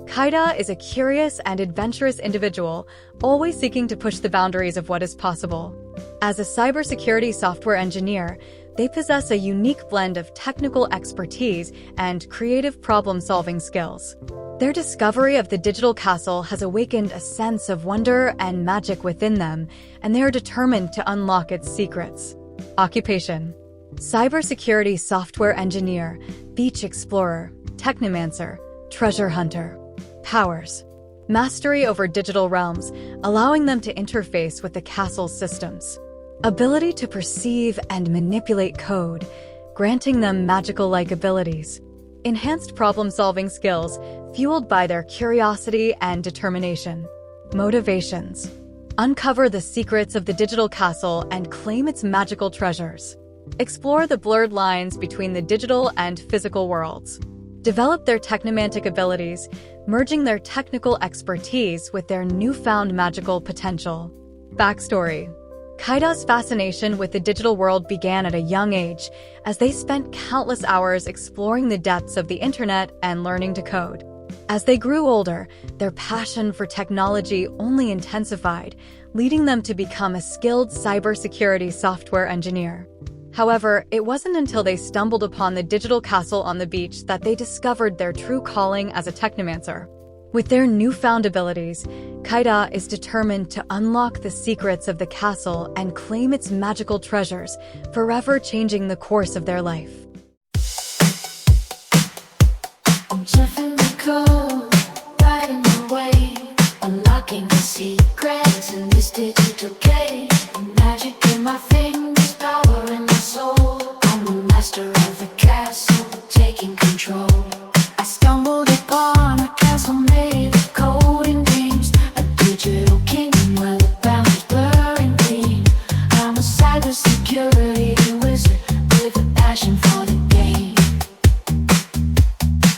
Kaida is a curious and adventurous individual, always seeking to push the boundaries of what is possible. As a cybersecurity software engineer, they possess a unique blend of technical expertise and creative problem-solving skills. Their discovery of the digital castle has awakened a sense of wonder and magic within them, and they are determined to unlock its secrets. Occupation. Cybersecurity software engineer, beach explorer, technomancer, treasure hunter. Powers. Mastery over digital realms, allowing them to interface with the castle's systems. Ability to perceive and manipulate code, granting them magical-like abilities. enhanced problem-solving skills fueled by their curiosity and determination. Motivations: uncover the secrets of the digital castle and claim its magical treasures. Explore the blurred lines between the digital and physical worlds. Develop their technomantic abilities, merging their technical expertise with their newfound magical potential. Backstory: Kaida's fascination with the digital world began at a young age, as they spent countless hours exploring the depths of the internet and learning to code. As they grew older, their passion for technology only intensified, leading them to become a skilled cybersecurity software engineer. However, it wasn't until they stumbled upon the digital castle on the beach that they discovered their true calling as a technomancer. With their newfound abilities, Kaida is determined to unlock the secrets of the castle and claim its magical treasures, forever changing the course of their life. I'm surfing the code, riding the wave, unlocking the secrets in this digital cave. Magic in my fingers, power in my soul. I'm the master of the castle, taking control. I stumbled upon a castle made of code and dreams, a digital kingdom where the boundaries blur and gleam. I'm a cybersecurity wizard with a passion for the game.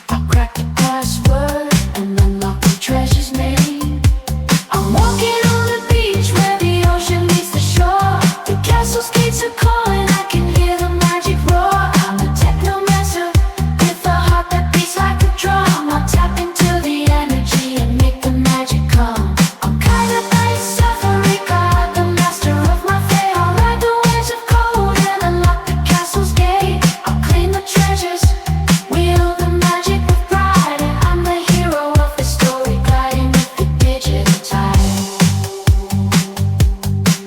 I crack the password and unlock the treasure's name. I'm walking on the beach where the ocean meets the shore. The castle's gates are calling, I can hear the magic roar. I'm a technomancer with a heart that beats like a drum. I'll tap into the energy and make the magic come. I'm kinda like Africa, the master of my fate. I'll ride the waves of code and unlock the castle's gate. I'll claim the treasures, wield the magic with pride, and I'm the hero of the story, gliding with the digital tide.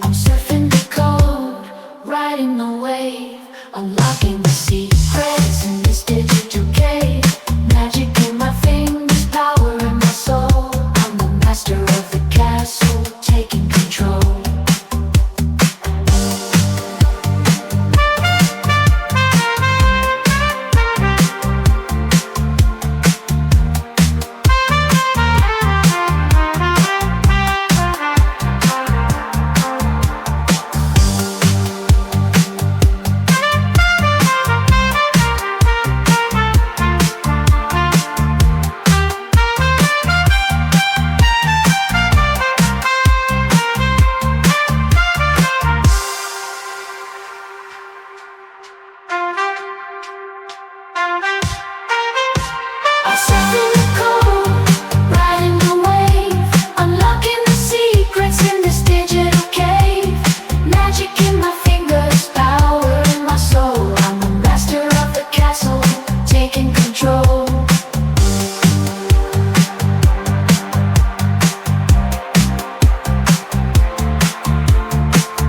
I'm surfing the code, riding the wave, unlocking the secrets in this digital cave. Magic in my fingers, power in my soul. I'm the master of the castle, taking control. I'm surfing the code, riding the wave, unlocking the secrets in this digital cave. Magic in my fingers, power in my soul. I'm the master of the castle, taking control.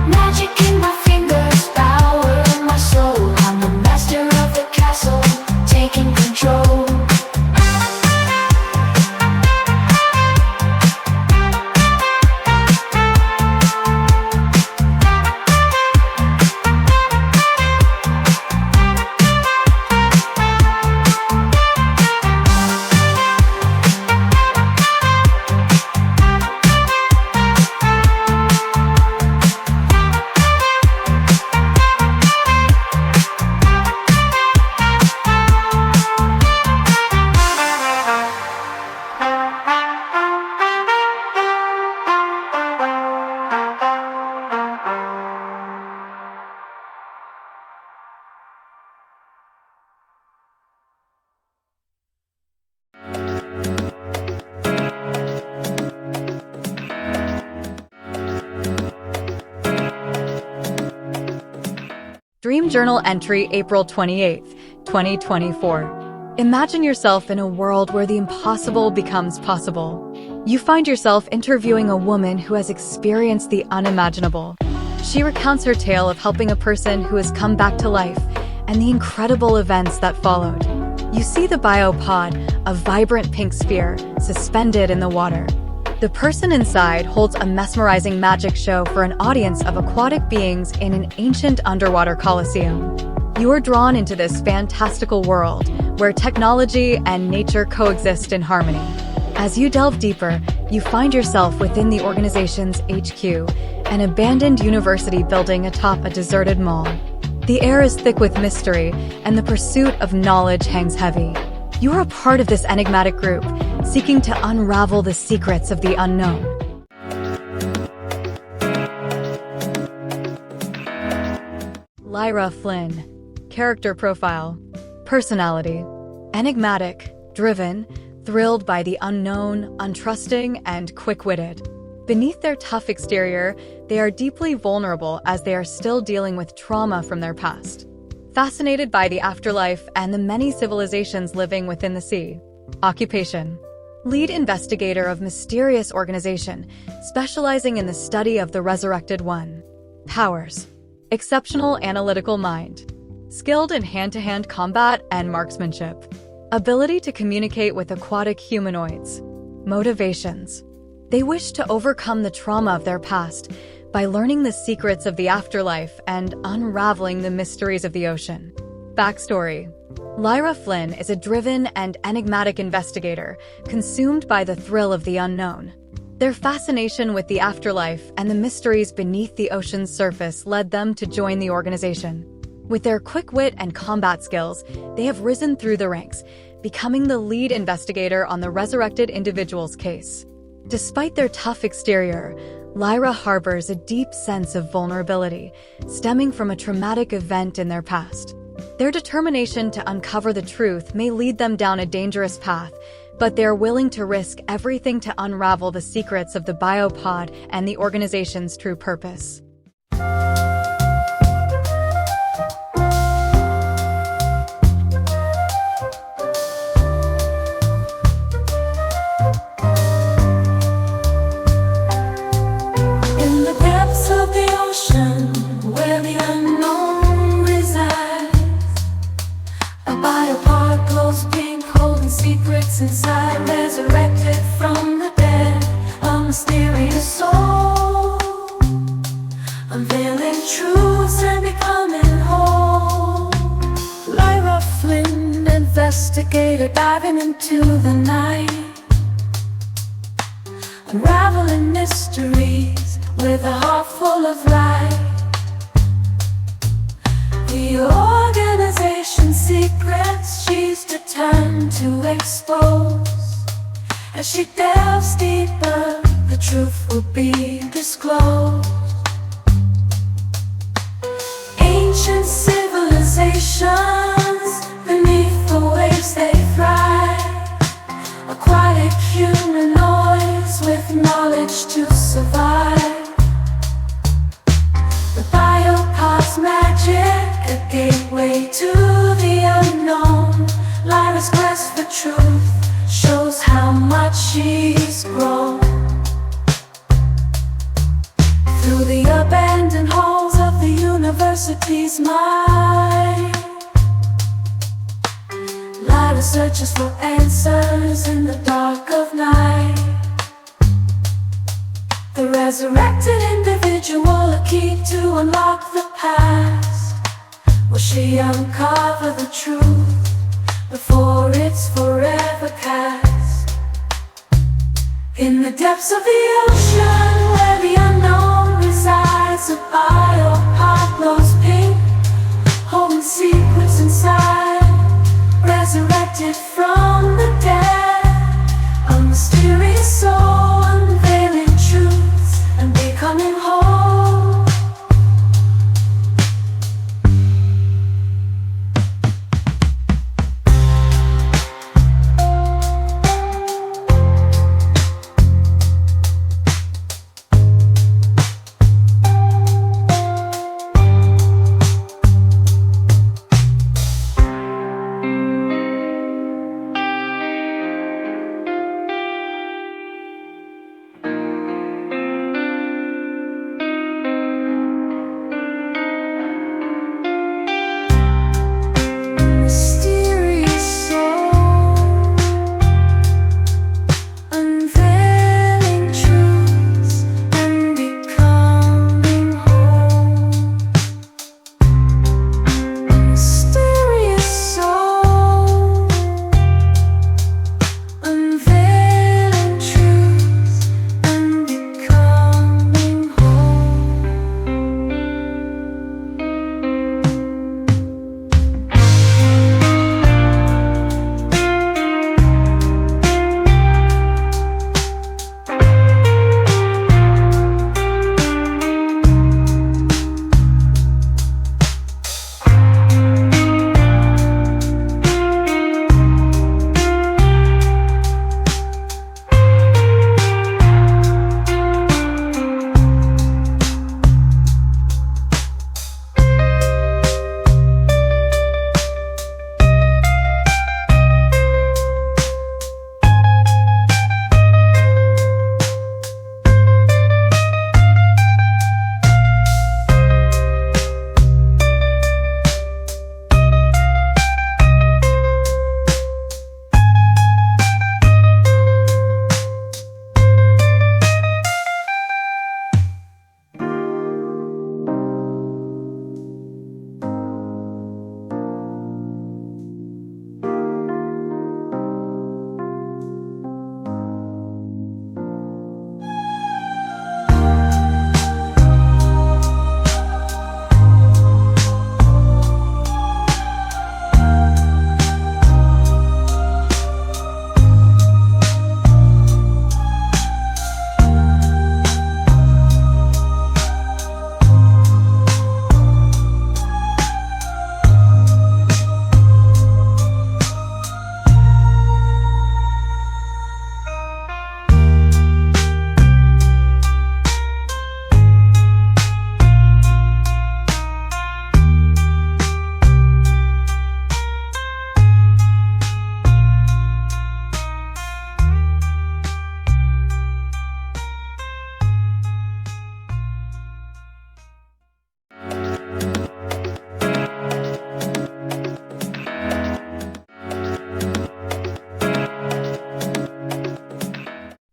Magic in my fingers, power in my soul. I'm the master of the castle, taking control. Dream Journal entry, April 28, 2024. Imagine yourself in a world where the impossible becomes possible. You find yourself interviewing a woman who has experienced the unimaginable. She recounts her tale of helping a person who has come back to life and the incredible events that followed. You see the biopod, a vibrant pink sphere, suspended in the water. The person inside holds a mesmerizing magic show for an audience of aquatic beings in an ancient underwater coliseum. You are drawn into this fantastical world where technology and nature coexist in harmony. As you delve deeper, you find yourself within the organization's HQ, an abandoned university building atop a deserted mall. The air is thick with mystery, and the pursuit of knowledge hangs heavy. You are a part of this enigmatic group, seeking to unravel the secrets of the unknown. Lyra Flynn. Character profile. Personality. Enigmatic, driven, thrilled by the unknown, untrusting, and quick-witted. Beneath their tough exterior, they are deeply vulnerable as they are still dealing with trauma from their past. Fascinated by the afterlife and the many civilizations living within the sea. Occupation. Lead investigator of mysterious organization, specializing in the study of the resurrected one. Powers. Exceptional analytical mind. Skilled in hand-to-hand combat and marksmanship. Ability to communicate with aquatic humanoids. Motivations. They wish to overcome the trauma of their past by learning the secrets of the afterlife and unraveling the mysteries of the ocean. Backstory. Lyra Flynn is a driven and enigmatic investigator, consumed by the thrill of the unknown. Their fascination with the afterlife and the mysteries beneath the ocean's surface led them to join the organization. With their quick wit and combat skills, they have risen through the ranks, becoming the lead investigator on the resurrected individual's case. Despite their tough exterior, Lyra harbors a deep sense of vulnerability, stemming from a traumatic event in their past. Their determination to uncover the truth may lead them down a dangerous path, but they are willing to risk everything to unravel the secrets of the biopod and the organization's true purpose. Where the unknown resides, a biopod glows pink, holding secrets inside, resurrected from the dead, a mysterious soul, unveiling truths and becoming whole. Lyra Flynn, investigator, diving into the night, unraveling mysteries with a heart full of light. The organization's secrets she's determined to expose. As she delves deeper, the truth will be disclosed. Ancient civilizations, beneath the waves they thrive. Aquatic humanoids with knowledge to survive. The biopod's magic, a gateway to the unknown. Lyra's quest for truth shows how much she's grown. Through the abandoned halls of the university's mind, Lyra searches for answers in the dark of night. The resurrected individual, a key to unlock the past. Will she uncover the truth before it's forever cast? In the depths of the ocean, where the unknown resides, a biopod glows pink, holding secrets inside, resurrected from the dead, a mysterious soul, unveiling truths and becoming whole.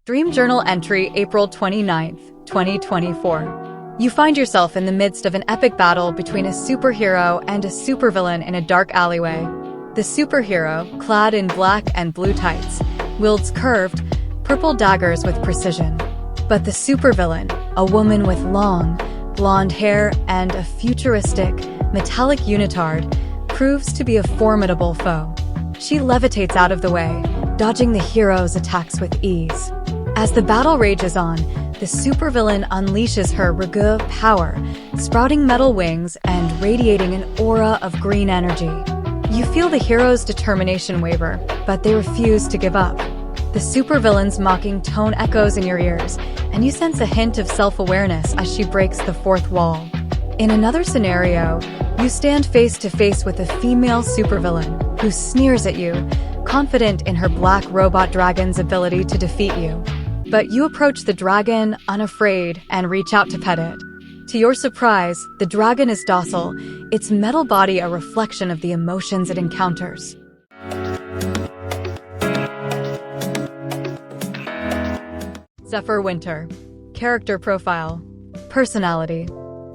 Dream Journal entry, April 29th, 2024. You find yourself in the midst of an epic battle between a superhero and a supervillain in a dark alleyway. The superhero, clad in black and blue tights, wields curved, purple daggers with precision. But the supervillain, a woman with long, blonde hair and a futuristic, metallic unitard, proves to be a formidable foe. She levitates out of the way, dodging the hero's attacks with ease. As the battle rages on, the supervillain unleashes her Ragu power, sprouting metal wings and radiating an aura of green energy. You feel the hero's determination waver, but they refuse to give up. The supervillain's mocking tone echoes in your ears, and you sense a hint of self-awareness as she breaks the fourth wall. In another scenario, you stand face to face with a female supervillain who sneers at you, confident in her black robot dragon's ability to defeat you. But you approach the dragon unafraid and reach out to pet it. To your surprise, the dragon is docile, its metal body a reflection of the emotions it encounters. Zephyr Winter. Character profile. Personality.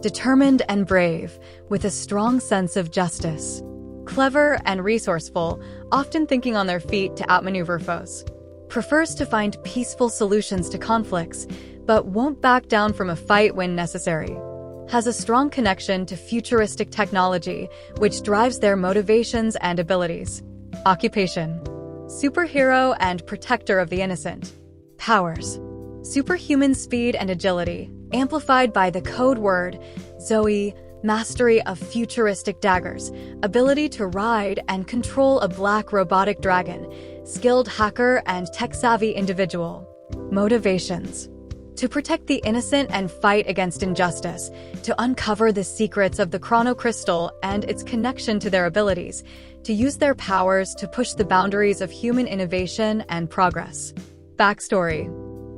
Determined and brave, with a strong sense of justice. Clever and resourceful, often thinking on their feet to outmaneuver foes. Prefers to find peaceful solutions to conflicts, but won't back down from a fight when necessary. Has a strong connection to futuristic technology, which drives their motivations and abilities. Occupation. Superhero and protector of the innocent. Powers. Superhuman speed and agility, amplified by the code word Zoe, mastery of futuristic daggers, ability to ride and control a black robotic dragon, skilled hacker and tech-savvy individual. Motivations. To protect the innocent and fight against injustice, to uncover the secrets of the chronocrystal and its connection to their abilities, to use their powers to push the boundaries of human innovation and progress. Backstory.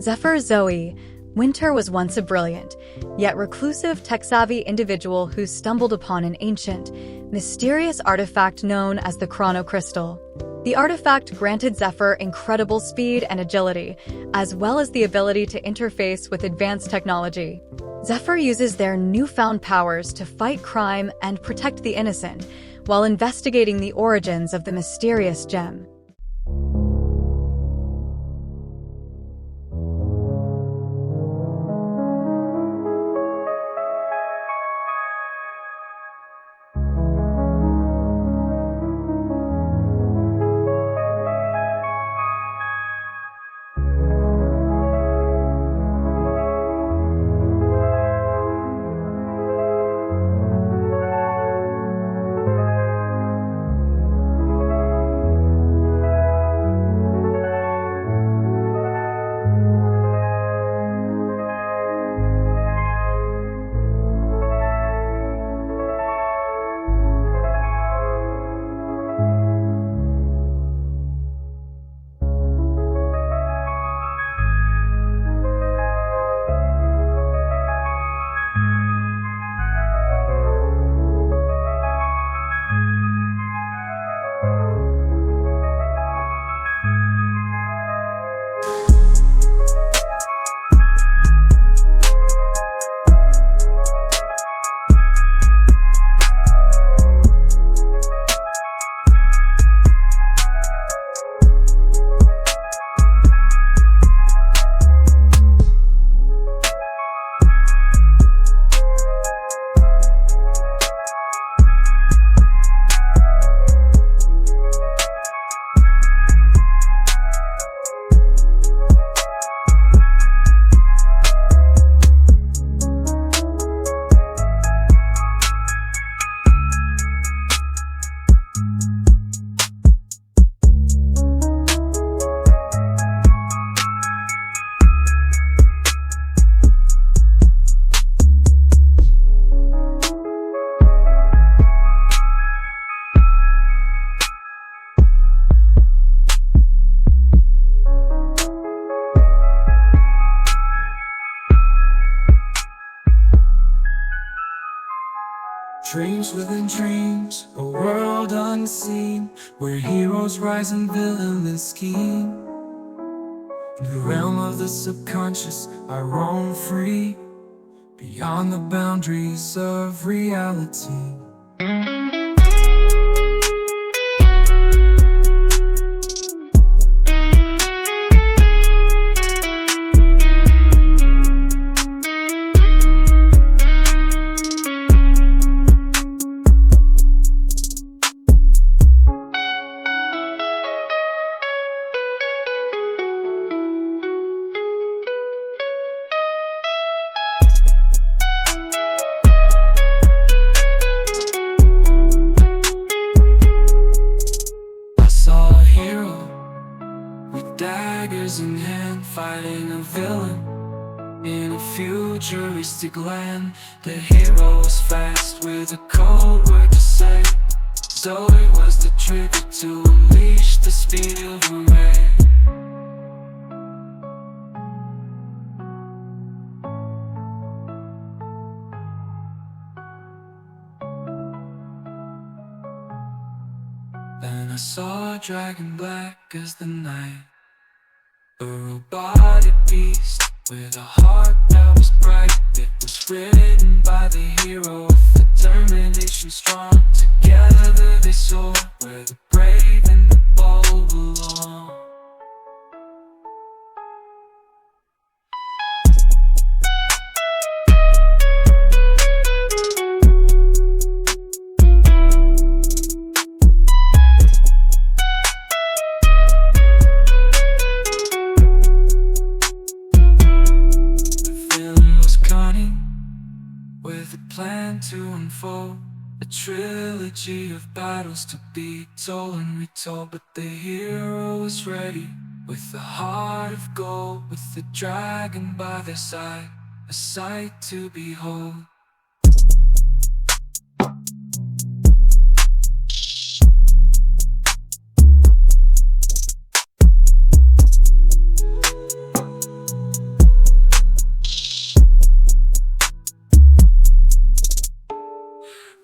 Zephyr Zoe, Winter was once a brilliant, yet reclusive tech-savvy individual who stumbled upon an ancient, mysterious artifact known as the chronocrystal. The artifact granted Zephyr incredible speed and agility, as well as the ability to interface with advanced technology. Zephyr uses their newfound powers to fight crime and protect the innocent, while investigating the origins of the mysterious gem. Dreams within dreams, a world unseen, where heroes rise and villains scheme. In the realm of the subconscious, I roam free, beyond the boundaries of reality. Daggers in hand, fighting a villain in a futuristic land. The hero was fast with a cold word to say, so it was the trigger to unleash the speed of a ray. Then I saw a dragon black as the night, a robotic beast with a heart that was bright. It was written by the hero with determination strong. Together they soar where the brave and the bold belong. Plan to unfold a trilogy of battles to be told and retold. But the hero was ready with a heart of gold, with the dragon by their side, a sight to behold.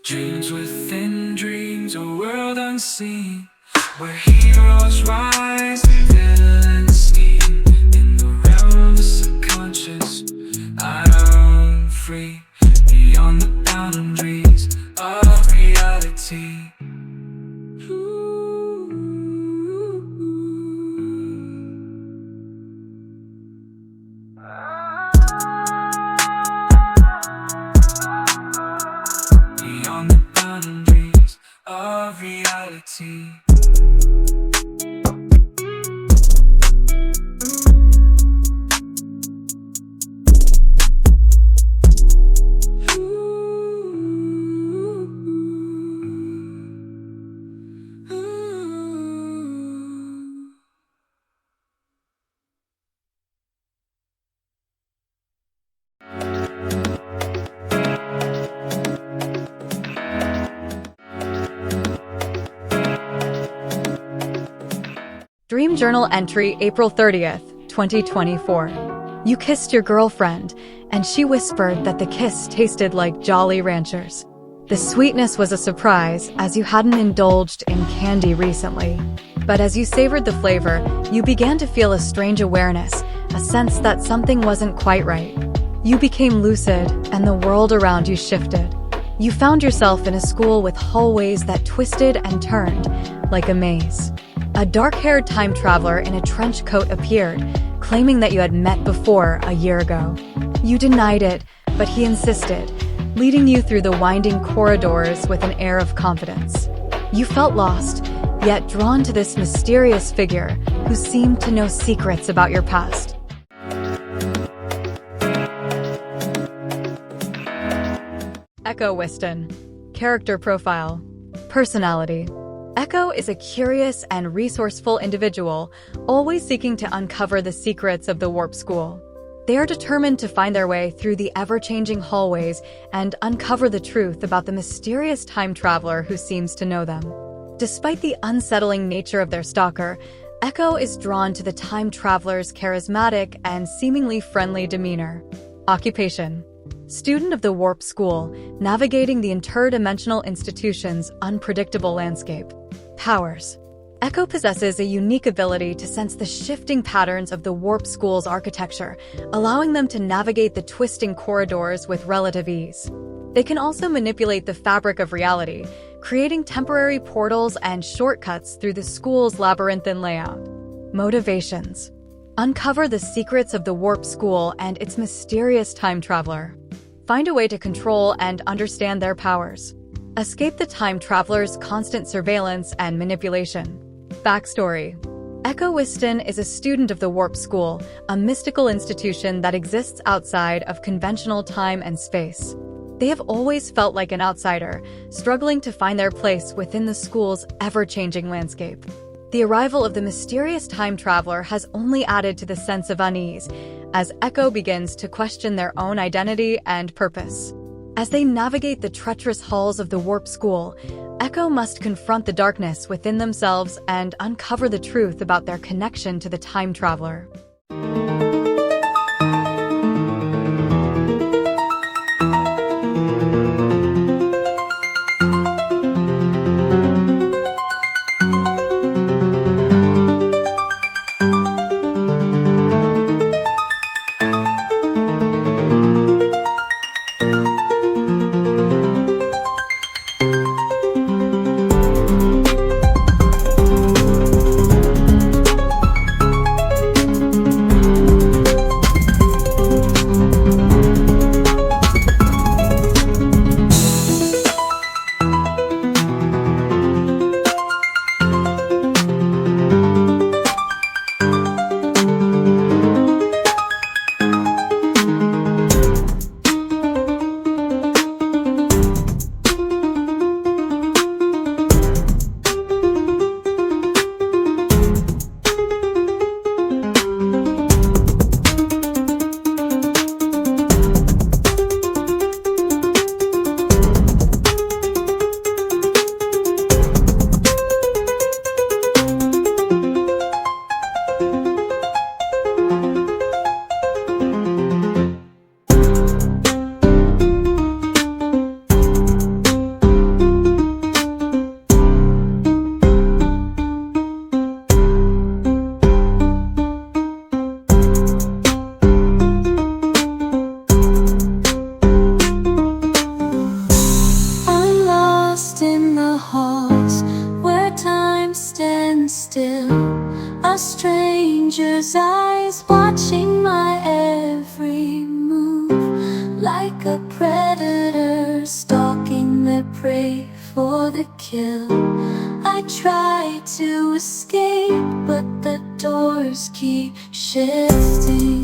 Dreams within dreams, a world unseen, where heroes rise and villains scheme. In the realm of the subconscious, I roam free, beyond the boundaries of reality. Of reality. Dream Journal entry, April 30th, 2024. You kissed your girlfriend, and she whispered that the kiss tasted like Jolly Ranchers. The sweetness was a surprise, as you hadn't indulged in candy recently. But as you savored the flavor, you began to feel a strange awareness, a sense that something wasn't quite right. You became lucid, and the world around you shifted. You found yourself in a school with hallways that twisted and turned like a maze. A dark-haired time traveler in a trench coat appeared, claiming that you had met before a year ago. You denied it, but he insisted, leading you through the winding corridors with an air of confidence. You felt lost, yet drawn to this mysterious figure who seemed to know secrets about your past. Echo Whiston. Character profile. Personality. Echo is a curious and resourceful individual, always seeking to uncover the secrets of the Warp School. They are determined to find their way through the ever-changing hallways and uncover the truth about the mysterious time traveler who seems to know them. Despite the unsettling nature of their stalker, Echo is drawn to the time traveler's charismatic and seemingly friendly demeanor. Occupation. Student of the Warp School, navigating the interdimensional institution's unpredictable landscape. Powers. Echo possesses a unique ability to sense the shifting patterns of the warp school's architecture, allowing them to navigate the twisting corridors with relative ease. They can also manipulate the fabric of reality, creating temporary portals and shortcuts through the school's labyrinthine layout. Motivations. Uncover the secrets of the warp school and its mysterious time traveler. Find a way to control and understand their powers. Escape the time traveler's constant surveillance and manipulation. Backstory. Echo Whiston is a student of the Warp School, a mystical institution that exists outside of conventional time and space. They have always felt like an outsider, struggling to find their place within the school's ever-changing landscape. The arrival of the mysterious time traveler has only added to the sense of unease, as Echo begins to question their own identity and purpose. As they navigate the treacherous halls of the Warp School, Echo must confront the darkness within themselves and uncover the truth about their connection to the time traveler. A stranger's eyes watching my every move, like a predator stalking their prey for the kill. I try to escape, but the doors keep shifting.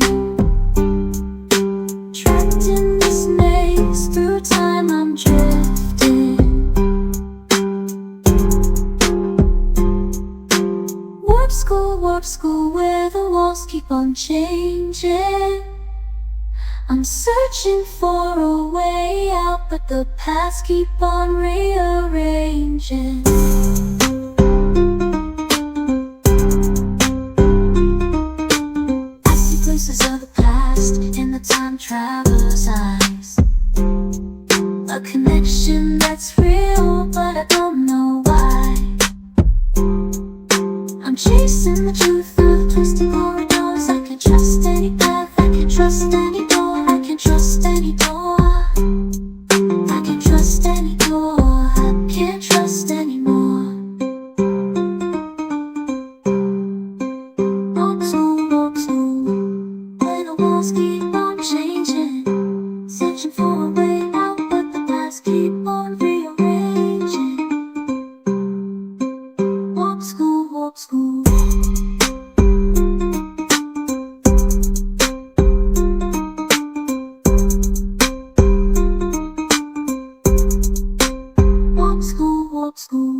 Trapped in this maze, through time I'm drifting. Warp school, where the walls keep on changing. I'm searching for a way out, but the paths keep on rearranging. I see glimpses of the past in the time traveler's eyes. A connection that's real, but I don't know why. I'm chasing the truth of twisting corridors. I can trust any path, I can trust any door, I can trust any door. I can trust any door, I can't trust anymore. Warp school, where the walls keep on changing. Searching for a way out, but the paths keep on rearranging. Warp school, warp school. Warp school.